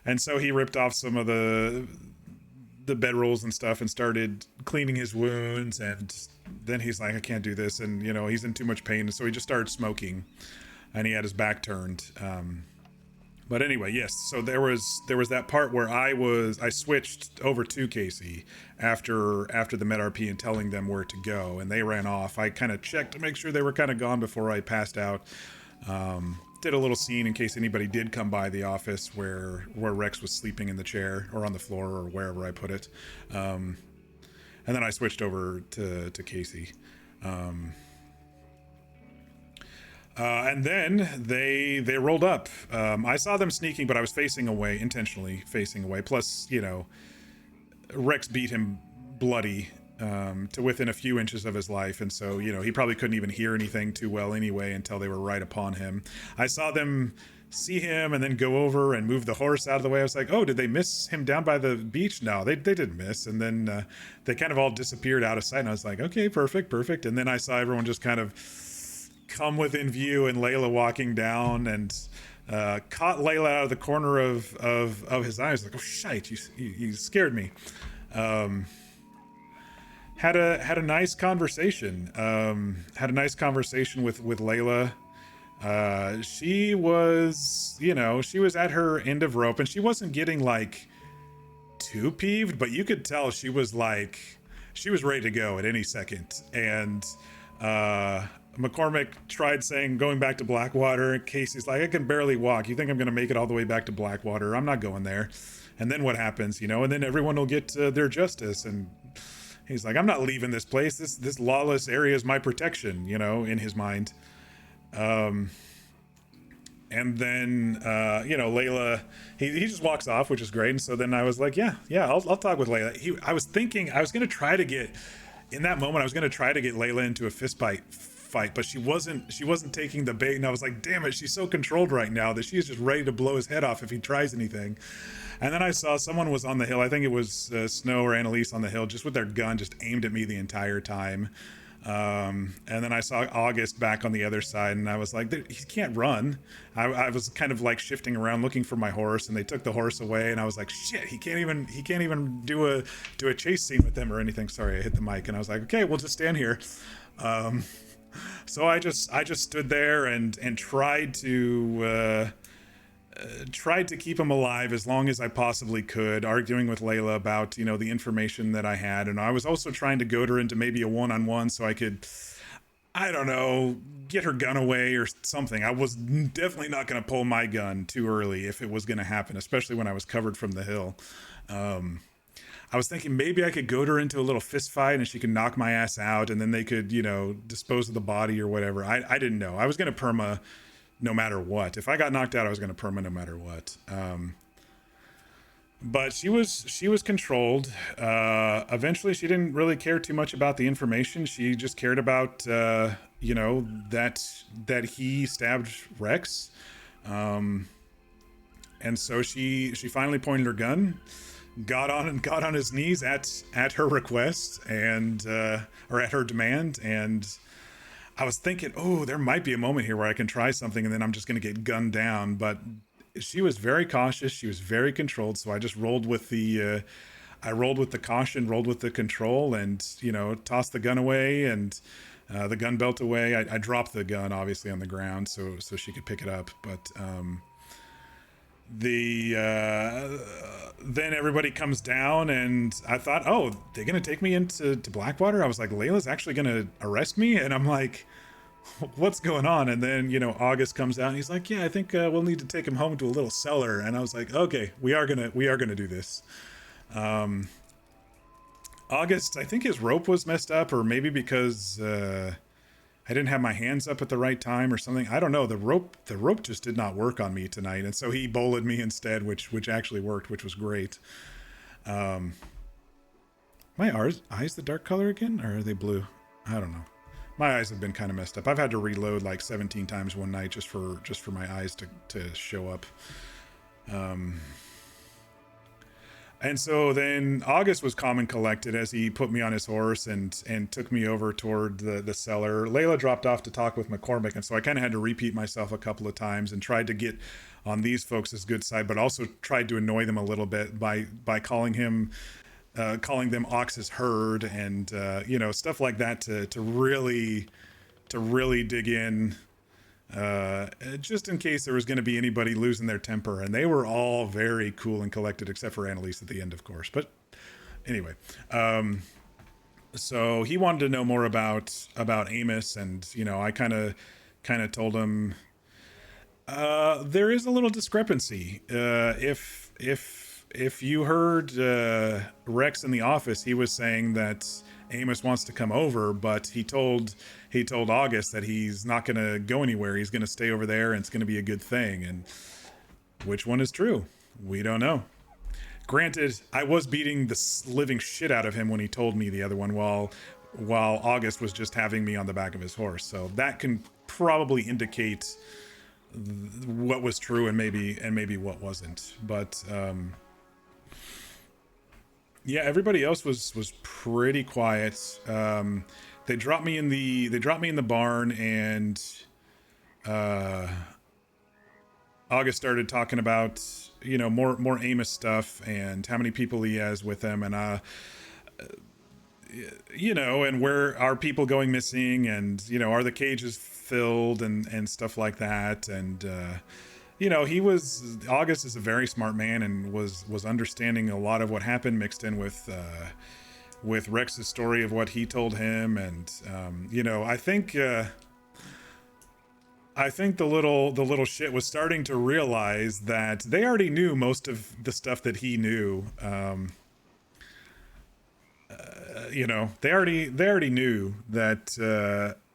And so he ripped off some of the bedrolls and stuff and started cleaning his wounds. And then he's like, I can't do this. And, you know, he's in too much pain. So he just started smoking, and he had his back turned. But anyway, yes. So there was that part where I switched over to Casey after the med RP and telling them where to go, and they ran off. I kind of checked to make sure they were kind of gone before I passed out. Did a little scene in case anybody did come by the office where Rex was sleeping in the chair or on the floor or wherever I put it. And and then I switched over to Casey. And then they rolled up. I saw them sneaking, but I was facing away, intentionally facing away. Plus, Rex beat him bloody to within a few inches of his life, and so he probably couldn't even hear anything too well anyway until they were right upon him. I saw them see him and then go over and move the horse out of the way. I was like, oh, did they miss him down by the beach? No, they didn't miss. And then they kind of all disappeared out of sight, and I was like, okay, perfect. And then I saw everyone just kind of come within view, and Layla walking down, and caught Layla out of the corner of his eyes. Like, oh shite, you scared me. Had a nice conversation. Had a nice conversation with Layla. She was, she was at her end of rope, and she wasn't getting like too peeved, but you could tell she was ready to go at any second. And McCormick tried saying going back to Blackwater, and Casey's like, I can barely walk. You think I'm going to make it all the way back to Blackwater? I'm not going there. And then what happens, and then everyone will get their justice. And he's like, I'm not leaving this place. This lawless area is my protection, in his mind. And then, Layla, he just walks off, which is great. And so then I was like, yeah, I'll talk with Layla. I was thinking I was going to try to get, in that moment, I was going to try to get Layla into a fist fight, but she wasn't taking the bait. And I was like, damn it, she's so controlled right now that she's just ready to blow his head off if he tries anything. And then I saw someone was on the hill. I think it was Snow or Annalise on the hill, just with their gun, just aimed at me the entire time. And then I saw August back on the other side, and I was like, he can't run. I was kind of like shifting around looking for my horse, and they took the horse away, and I was like, shit, he can't even do a chase scene with them or anything. Sorry, I hit the mic, and I was like, okay, we'll just stand here. So I just stood there and tried to keep him alive as long as I possibly could, arguing with Layla about, the information that I had. And I was also trying to goad her into maybe a one-on-one so I could, I don't know, get her gun away or something. I was definitely not going to pull my gun too early if it was going to happen, especially when I was covered from the hill. I was thinking maybe I could goad her into a little fist fight and she could knock my ass out, and then they could, dispose of the body or whatever. I didn't know. I was going to perma no matter what. If I got knocked out, I was going to perma no matter what. But she was controlled. Eventually, she didn't really care too much about the information. She just cared about, that he stabbed Rex. And so she finally pointed her gun, got on his knees at her request, and or at her demand. And I was thinking, oh, there might be a moment here where I can try something, and then I'm just going to get gunned down. But she was very cautious. She was very controlled. So I just rolled with the caution, rolled with the control, and, tossed the gun away and the gun belt away. I dropped the gun obviously on the ground so she could pick it up. But then everybody comes down, and I thought, oh, they're gonna take me into Blackwater. I was like, Layla's actually gonna arrest me, and I'm like, what's going on? And then August comes out, and he's like, yeah, I think we'll need to take him home to a little cellar. And I was like, okay, we are gonna do this. August, I think his rope was messed up, or maybe because I didn't have my hands up at the right time or something. I don't know. The rope just did not work on me tonight. And so he bowled me instead, which actually worked, which was great. My eyes the dark color again, or are they blue? I don't know. My eyes have been kind of messed up. I've had to reload like 17 times one night just for my eyes to show up. And so then August was calm and collected as he put me on his horse and took me over toward the cellar. Layla dropped off to talk with McCormick, and so I kind of had to repeat myself a couple of times and tried to get on these folks' good side, but also tried to annoy them a little bit by calling them Ox's herd and stuff like that to really dig in. Just in case there was going to be anybody losing their temper, and they were all very cool and collected except for Annalise at the end, of course. But anyway, so he wanted to know more about Amos, and I kind of told him there is a little discrepancy. If if you heard Rex in the office, he was saying that Amos wants to come over, but he told August that he's not going to go anywhere. He's going to stay over there, and it's going to be a good thing. And which one is true? We don't know. Granted, I was beating the living shit out of him when he told me the other one, while August was just having me on the back of his horse. So that can probably indicate what was true and maybe what wasn't. But yeah, everybody else was pretty quiet. They dropped me in the barn, and August started talking about, you know, more Amos stuff and how many people he has with him, and you know, and where are people going missing, and, you know, are the cages filled and stuff like that. And you know, August is a very smart man and was understanding a lot of what happened, mixed in with Rex's story of what he told him. And you know, I think the little shit was starting to realize that they already knew most of the stuff that he knew. You know, they already knew that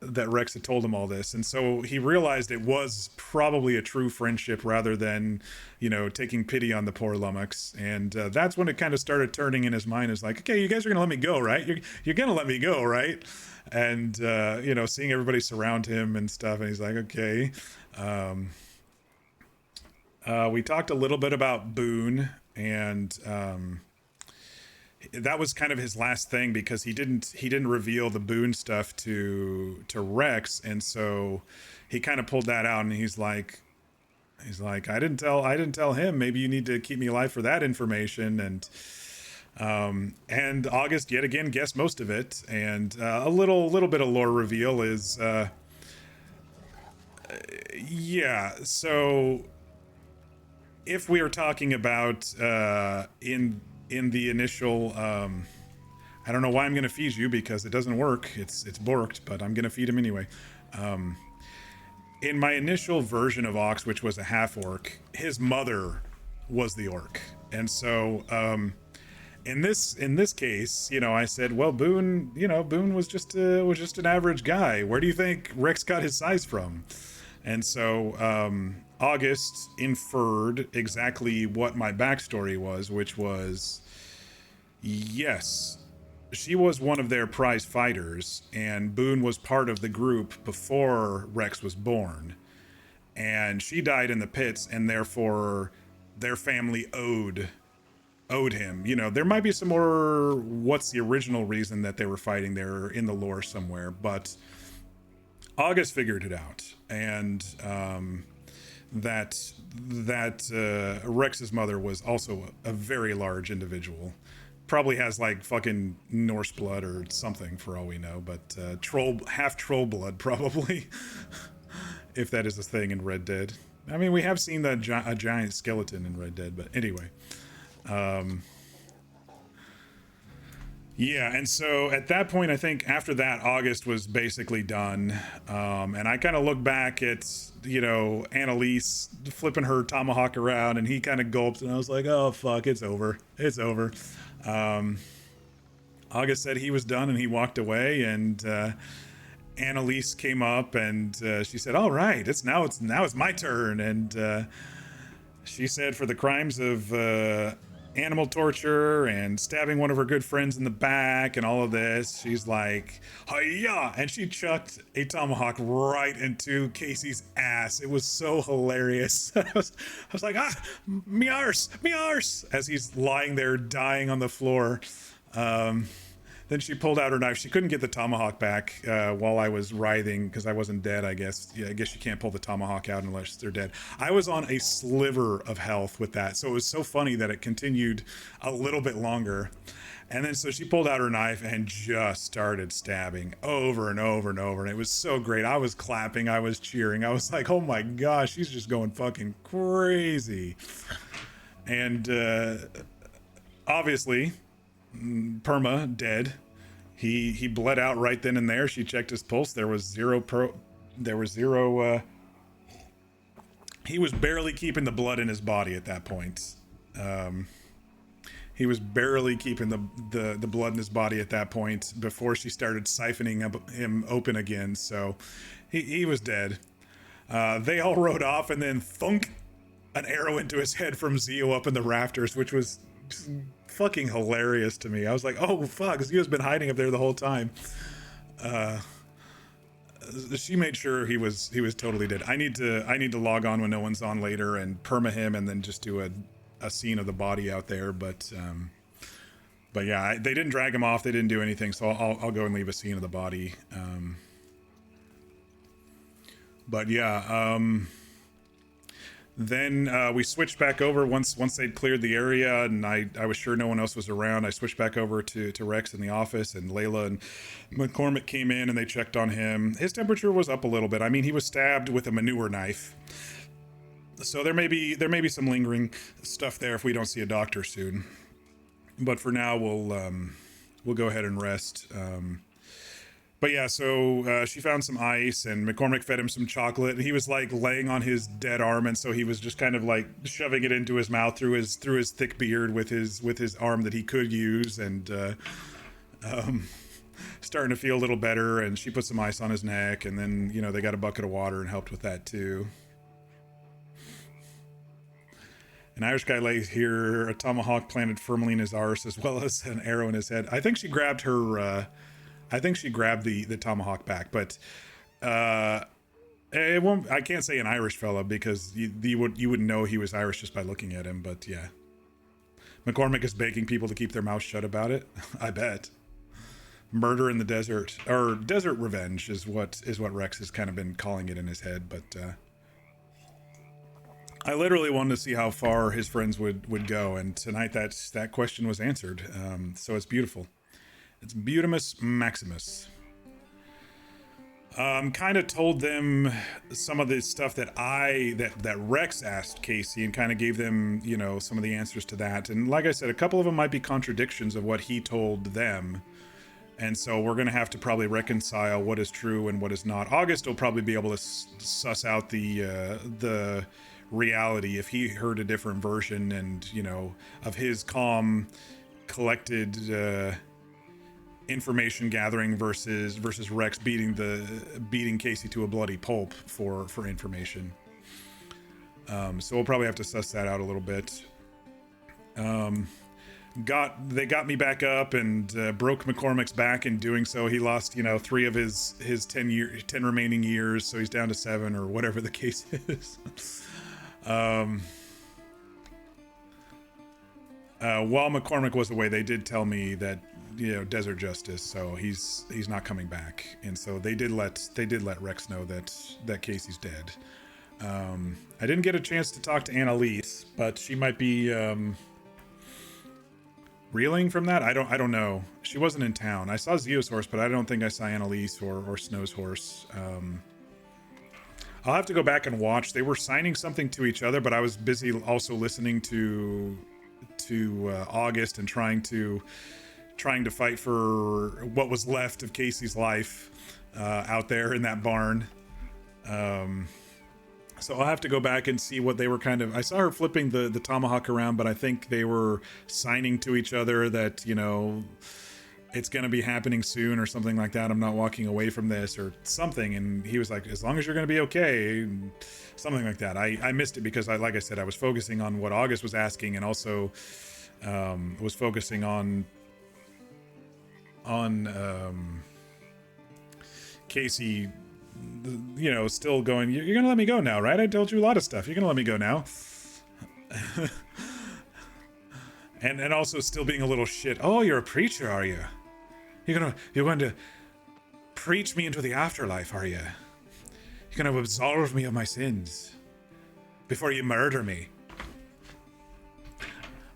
that Rex had told him all this, and so he realized it was probably a true friendship rather than, you know, taking pity on the poor lummox. And that's when it kind of started turning in his mind. Is like, okay, you guys are gonna let me go, right? You're gonna let me go, right? And you know, seeing everybody surround him and stuff, and he's like, okay. We talked a little bit about Boone, and that was kind of his last thing, because he didn't reveal the Boone stuff to Rex, and so he kind of pulled that out, and he's like, I didn't tell him. Maybe you need to keep me alive for that information. And August yet again guessed most of it, and a little bit of lore reveal is yeah. So if we are talking about in the initial, I don't know why I'm going to feed you, because it doesn't work. It's borked, but I'm going to feed him anyway. In my initial version of Ox, which was a half orc, his mother was the orc. And so in this case, you know, I said, well, Boone was just an average guy. Where do you think Rex got his size from? And so August inferred exactly what my backstory was, which was, yes, she was one of their prize fighters, and Boone was part of the group before Rex was born. And she died in the pits, and therefore their family owed him. You know, there might be some more what's the original reason that they were fighting there in the lore somewhere, but August figured it out. And that Rex's mother was also a very large individual. Probably has like fucking Norse blood or something for all we know, but half troll blood probably, if that is a thing in Red Dead. I mean, we have seen a giant skeleton in Red Dead, but anyway. Yeah, and so at that point, I think after that, August was basically done. And I kind of look back at, you know, Annalise flipping her tomahawk around, and he kind of gulped, and I was like, oh, fuck, it's over. It's over. August said he was done, and he walked away, and Annalise came up, and she said, all right, now it's my turn. And she said, for the crimes of animal torture and stabbing one of her good friends in the back and all of this, she's like, hi-ya, and she chucked a tomahawk right into Casey's ass. It was so hilarious. I was like, me arse, as he's lying there dying on the floor. Then she pulled out her knife. She couldn't get the tomahawk back while I was writhing, because I wasn't dead, I guess. Yeah, I guess you can't pull the tomahawk out unless they're dead. I was on a sliver of health with that, so it was so funny that it continued a little bit longer. And then so she pulled out her knife and just started stabbing over and over and over, and it was so great. I was clapping, I was cheering. I was like, oh my gosh, she's just going fucking crazy. And obviously, Perma dead. He bled out right then and there. She checked his pulse. There was zero. He was barely keeping the blood in his body at that point. He was barely keeping the blood in his body at that point before she started siphoning him open again. So he was dead. They all rode off, and then thunk, an arrow into his head from Zio up in the rafters, which was fucking hilarious to me. I was like, oh fuck, Zio's been hiding up there the whole time. She made sure he was totally dead. I need to log on when no one's on later and perma him, and then just do a scene of the body out there. But yeah, they didn't drag him off. They didn't do anything. So I'll go and leave a scene of the body. But yeah, then we switched back over once they'd cleared the area, and I was sure no one else was around. I switched back over to Rex in the office, and Layla and McCormick came in and they checked on him. His temperature was up a little bit. I mean, he was stabbed with a manure knife, so there may be some lingering stuff there if we don't see a doctor soon. But for now, we'll go ahead and rest. But yeah, so she found some ice, and McCormick fed him some chocolate. He was like laying on his dead arm, and so he was just kind of like shoving it into his mouth through his thick beard with his arm that he could use, and starting to feel a little better. And she put some ice on his neck, and then they got a bucket of water and helped with that too. An Irish guy lays here, a tomahawk planted firmly in his arse, as well as an arrow in his head. I think she grabbed her. I think she grabbed the tomahawk back, but it won't. I can't say an Irish fella because you wouldn't know he was Irish just by looking at him. But yeah, McCormick is begging people to keep their mouths shut about it. I bet. Murder in the desert, or desert revenge, is what Rex has kind of been calling it in his head. But I literally wanted to see how far his friends would go, and tonight that question was answered. So it's beautiful. It's Beautimus Maximus. Kind of told them some of the stuff that Rex asked Casey, and kind of gave them, some of the answers to that. And like I said, a couple of them might be contradictions of what he told them. And so we're going to have to probably reconcile what is true and what is not. August will probably be able to suss out the reality if he heard a different version, and, of his calm, collected, information gathering versus Rex beating Casey to a bloody pulp for information. So we'll probably have to suss that out a little bit. They got me back up and broke McCormick's back. In doing so, he lost 3 of his 10 remaining years, so he's down to 7 or whatever the case is. While McCormick was away, they did tell me that desert justice, so he's not coming back, and so they did let Rex know that Casey's dead. I didn't get a chance to talk to Annalise, but she might be reeling from that. I don't know. She wasn't in town. I saw Zio's horse, but I don't think I saw Annalise or Snow's horse. I'll have to go back and watch. They were signing something to each other, but I was busy also listening to August and trying to fight for what was left of Casey's life out there in that barn. So I'll have to go back and see what they were I saw her flipping the tomahawk around, but I think they were signing to each other that, it's going to be happening soon or something like that. I'm not walking away from this or something. And he was like, as long as you're going to be okay, something like that. I missed it because like I said, I was focusing on what August was asking, and also was focusing on Casey, still going, you're gonna let me go now, right? I told you a lot of stuff. You're gonna let me go now. and also still being a little shit. Oh, you're a preacher, are you? You're going to preach me into the afterlife, are you? You're going to absolve me of my sins before you murder me.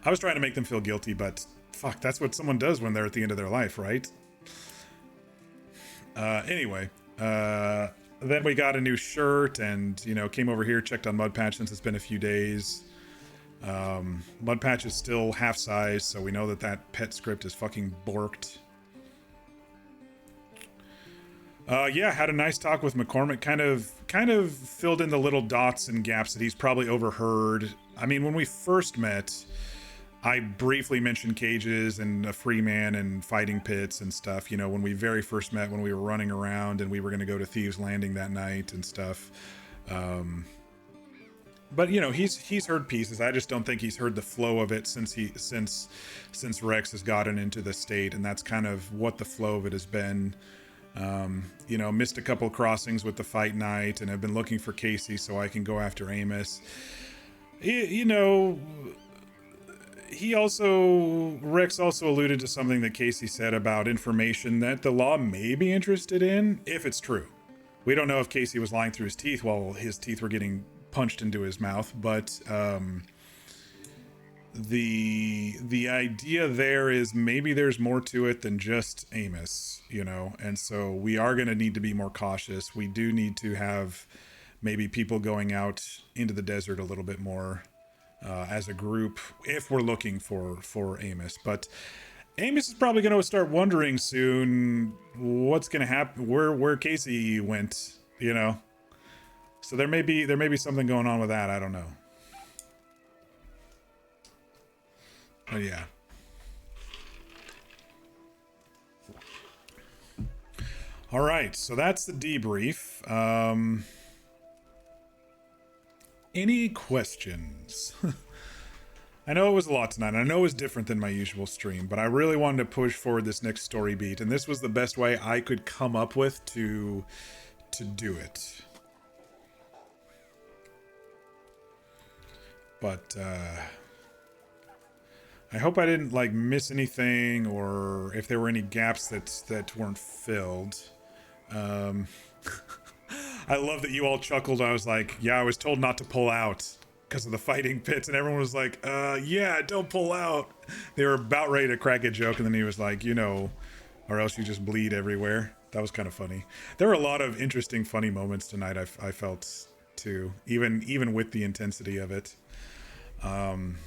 I was trying to make them feel guilty, but fuck, that's what someone does when they're at the end of their life, right? Anyway, then we got a new shirt and, came over here, checked on Mudpatch since it's been a few days. Mudpatch is still half size, so we know that pet script is fucking borked. Yeah, had a nice talk with McCormick, kind of filled in the little dots and gaps that he's probably overheard. I mean, when we first met, I briefly mentioned cages and a free man and fighting pits and stuff, you know, when we very first met, when we were running around and we were going to go to Thieves Landing that night and stuff. But you know, he's heard pieces. I just don't think he's heard the flow of it since Rex has gotten into the state, and that's kind of what the flow of it has been. You know, missed a couple crossings with the fight night, and I've been looking for Casey so I can go after Amos. You know, Rex also alluded to something that Casey said about information that the law may be interested in, if it's true. We don't know if Casey was lying through his teeth while his teeth were getting punched into his mouth, but the idea there is maybe there's more to it than just Amos, you know, and so we are going to need to be more cautious. We do need to have maybe people going out into the desert a little bit more as a group if we're looking for Amos. But Amos is probably going to start wondering soon what's going to happen, where Casey went, you know. So there may be something going on with that. I don't know. But yeah. All right, so that's the debrief. Any questions? I know it was a lot tonight. I know it was different than my usual stream, but I really wanted to push forward this next story beat, and this was the best way I could come up with to do it. But I hope I didn't like miss anything, or if there were any gaps that weren't filled. I love that you all chuckled. I was like, yeah, I was told not to pull out because of the fighting pits, and everyone was like, yeah, don't pull out. They were about ready to crack a joke, and then he was like, you know, or else you just bleed everywhere. That was kind of funny. There were a lot of interesting, funny moments tonight. I felt too, even with the intensity of it. And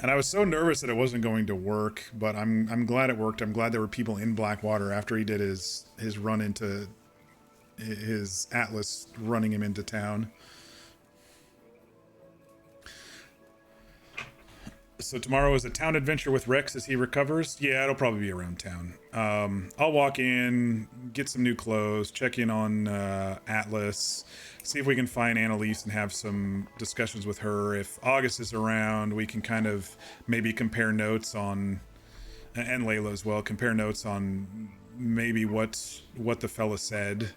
I was so nervous that it wasn't going to work, but I'm glad it worked. I'm glad there were people in Blackwater after he did his run into his Atlas running him into town. So tomorrow is a town adventure with Rex as he recovers. Yeah, it'll probably be around town. I'll walk in, get some new clothes, check in on Atlas, see if we can find Annalise and have some discussions with her. If August is around, we can kind of maybe compare notes on, and Layla as well, compare notes on maybe what the fella said,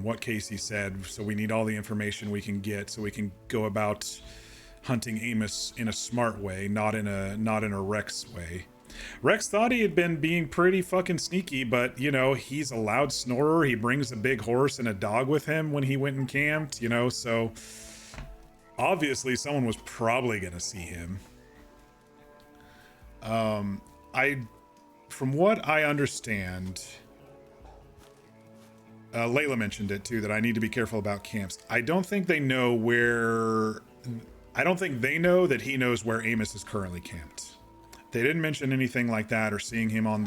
what Casey said. So we need all the information we can get so we can go about hunting Amos in a smart way, not in a Rex way. Rex thought he had been being pretty fucking sneaky, but you know, he's a loud snorer. He brings a big horse and a dog with him when he went and camped, you know, so obviously someone was probably gonna see him. From what I understand, Layla mentioned it too, that I need to be careful about camps. I don't think they know that he knows where Amos is currently camped. They didn't mention anything like that or seeing him on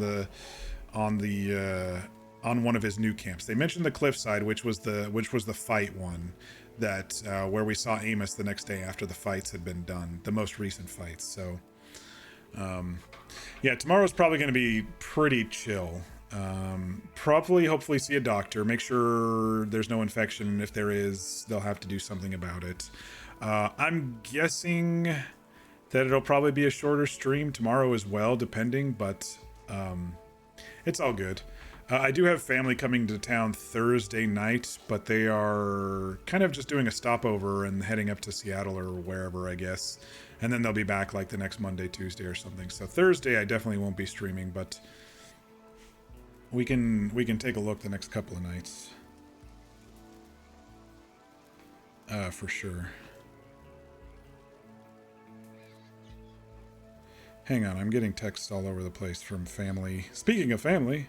one of his new camps. They mentioned the cliffside, which was the fight one, that where we saw Amos the next day after the fights had been done, the most recent fights. So yeah, tomorrow's probably going to be pretty chill. Hopefully see a doctor, make sure there's no infection. If there is, they'll have to do something about it. I'm guessing that it'll probably be a shorter stream tomorrow as well, depending, but it's all good. I do have family coming to town Thursday night, but they are kind of just doing a stopover and heading up to Seattle or wherever, I guess. And then they'll be back like the next Monday, Tuesday or something. So Thursday I definitely won't be streaming, but we can take a look the next couple of nights. For sure. Hang on, I'm getting texts all over the place from family. Speaking of family.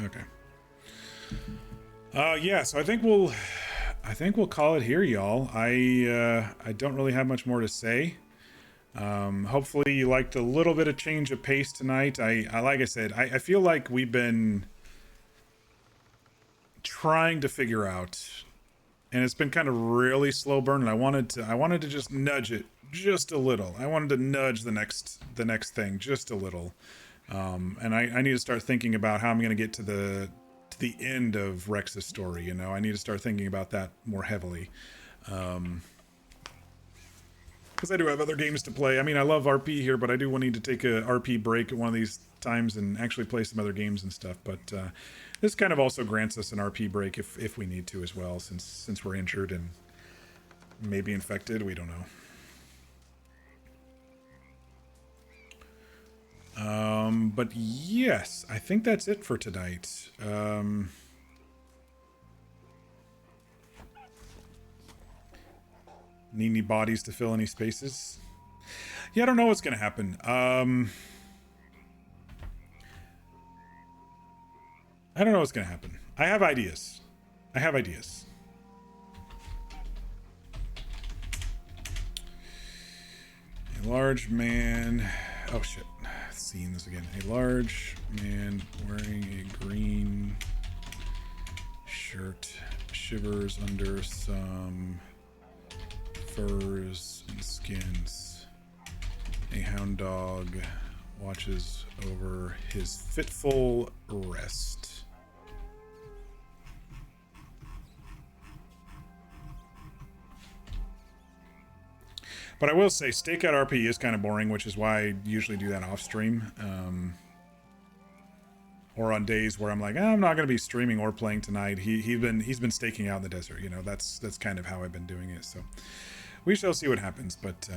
Okay. Yeah, so I think we'll call it here, y'all. I don't really have much more to say. Hopefully you liked a little bit of change of pace tonight. I like I said, I feel like we've been trying to figure out and it's been kind of really slow burn. And I wanted to just nudge it just a little. I wanted to nudge the next thing just a little. And I need to start thinking about how I'm going to get to the end of Rex's story. You know, I need to start thinking about that more heavily. Because I do have other games to play. I mean, I love RP here, but I do need to take a RP break at one of these times and actually play some other games and stuff. But this kind of also grants us an RP break if we need to as well, since we're injured and maybe infected. We don't know. But yes, I think that's it for tonight. Need any bodies to fill any spaces? Yeah, I don't know what's gonna happen. I don't know what's gonna happen. I have ideas. A large man. Oh shit. Seeing this again. A large man wearing a green shirt shivers under some furs and skins. A hound dog watches over his fitful rest. But I will say, Stakeout RP is kind of boring, which is why I usually do that off stream. Or on days where I'm like, I'm not going to be streaming or playing tonight. He's been staking out in the desert. You know, that's kind of how I've been doing it. So we shall see what happens. But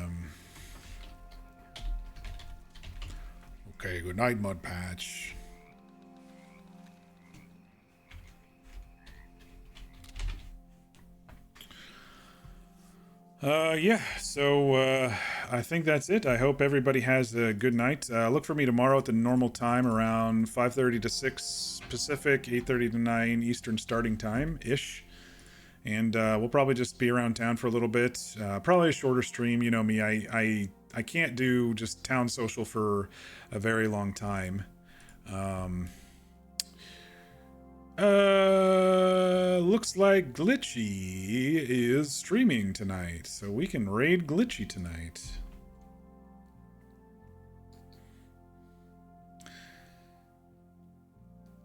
okay, good night, Mud Patch. Yeah, so I think that's it. I hope everybody has a good night. Look for me tomorrow at the normal time around 5:30 to 6 Pacific, 8:30 to 9 Eastern starting time ish. And we'll probably just be around town for a little bit. Probably a shorter stream. You know me, I can't do just town social for a very long time. Looks like Glitchy is streaming tonight, so we can raid Glitchy tonight.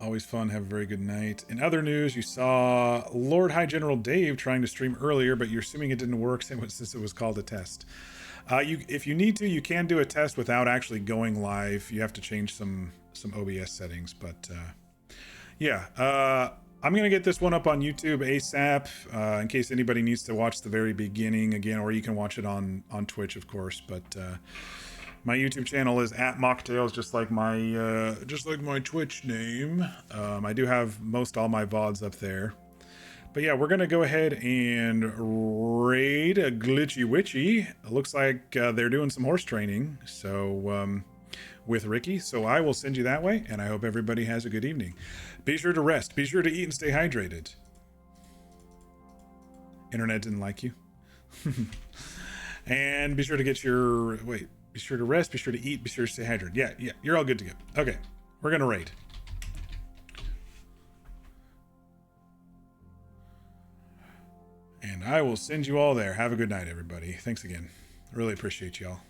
Always fun, have a very good night. In other news, you saw Lord High General Dave trying to stream earlier, but you're assuming it didn't work since it was called a test. If you need to, you can do a test without actually going live. You have to change some OBS settings, but yeah, I'm gonna get this one up on YouTube ASAP, in case anybody needs to watch the very beginning again, or you can watch it on Twitch, of course. But my YouTube channel is @Mocktails, just like my Twitch name. I do have all my VODs up there. But yeah, we're gonna go ahead and raid a Glitchy Witchy. It looks like they're doing some horse training, so with Ricky. So I will send you that way, and I hope everybody has a good evening. Be sure to rest. Be sure to eat and stay hydrated. Internet didn't like you. And be sure to get your... Wait. Be sure to rest. Be sure to eat. Be sure to stay hydrated. Yeah. You're all good to go. Okay. We're going to raid. And I will send you all there. Have a good night, everybody. Thanks again. Really appreciate y'all.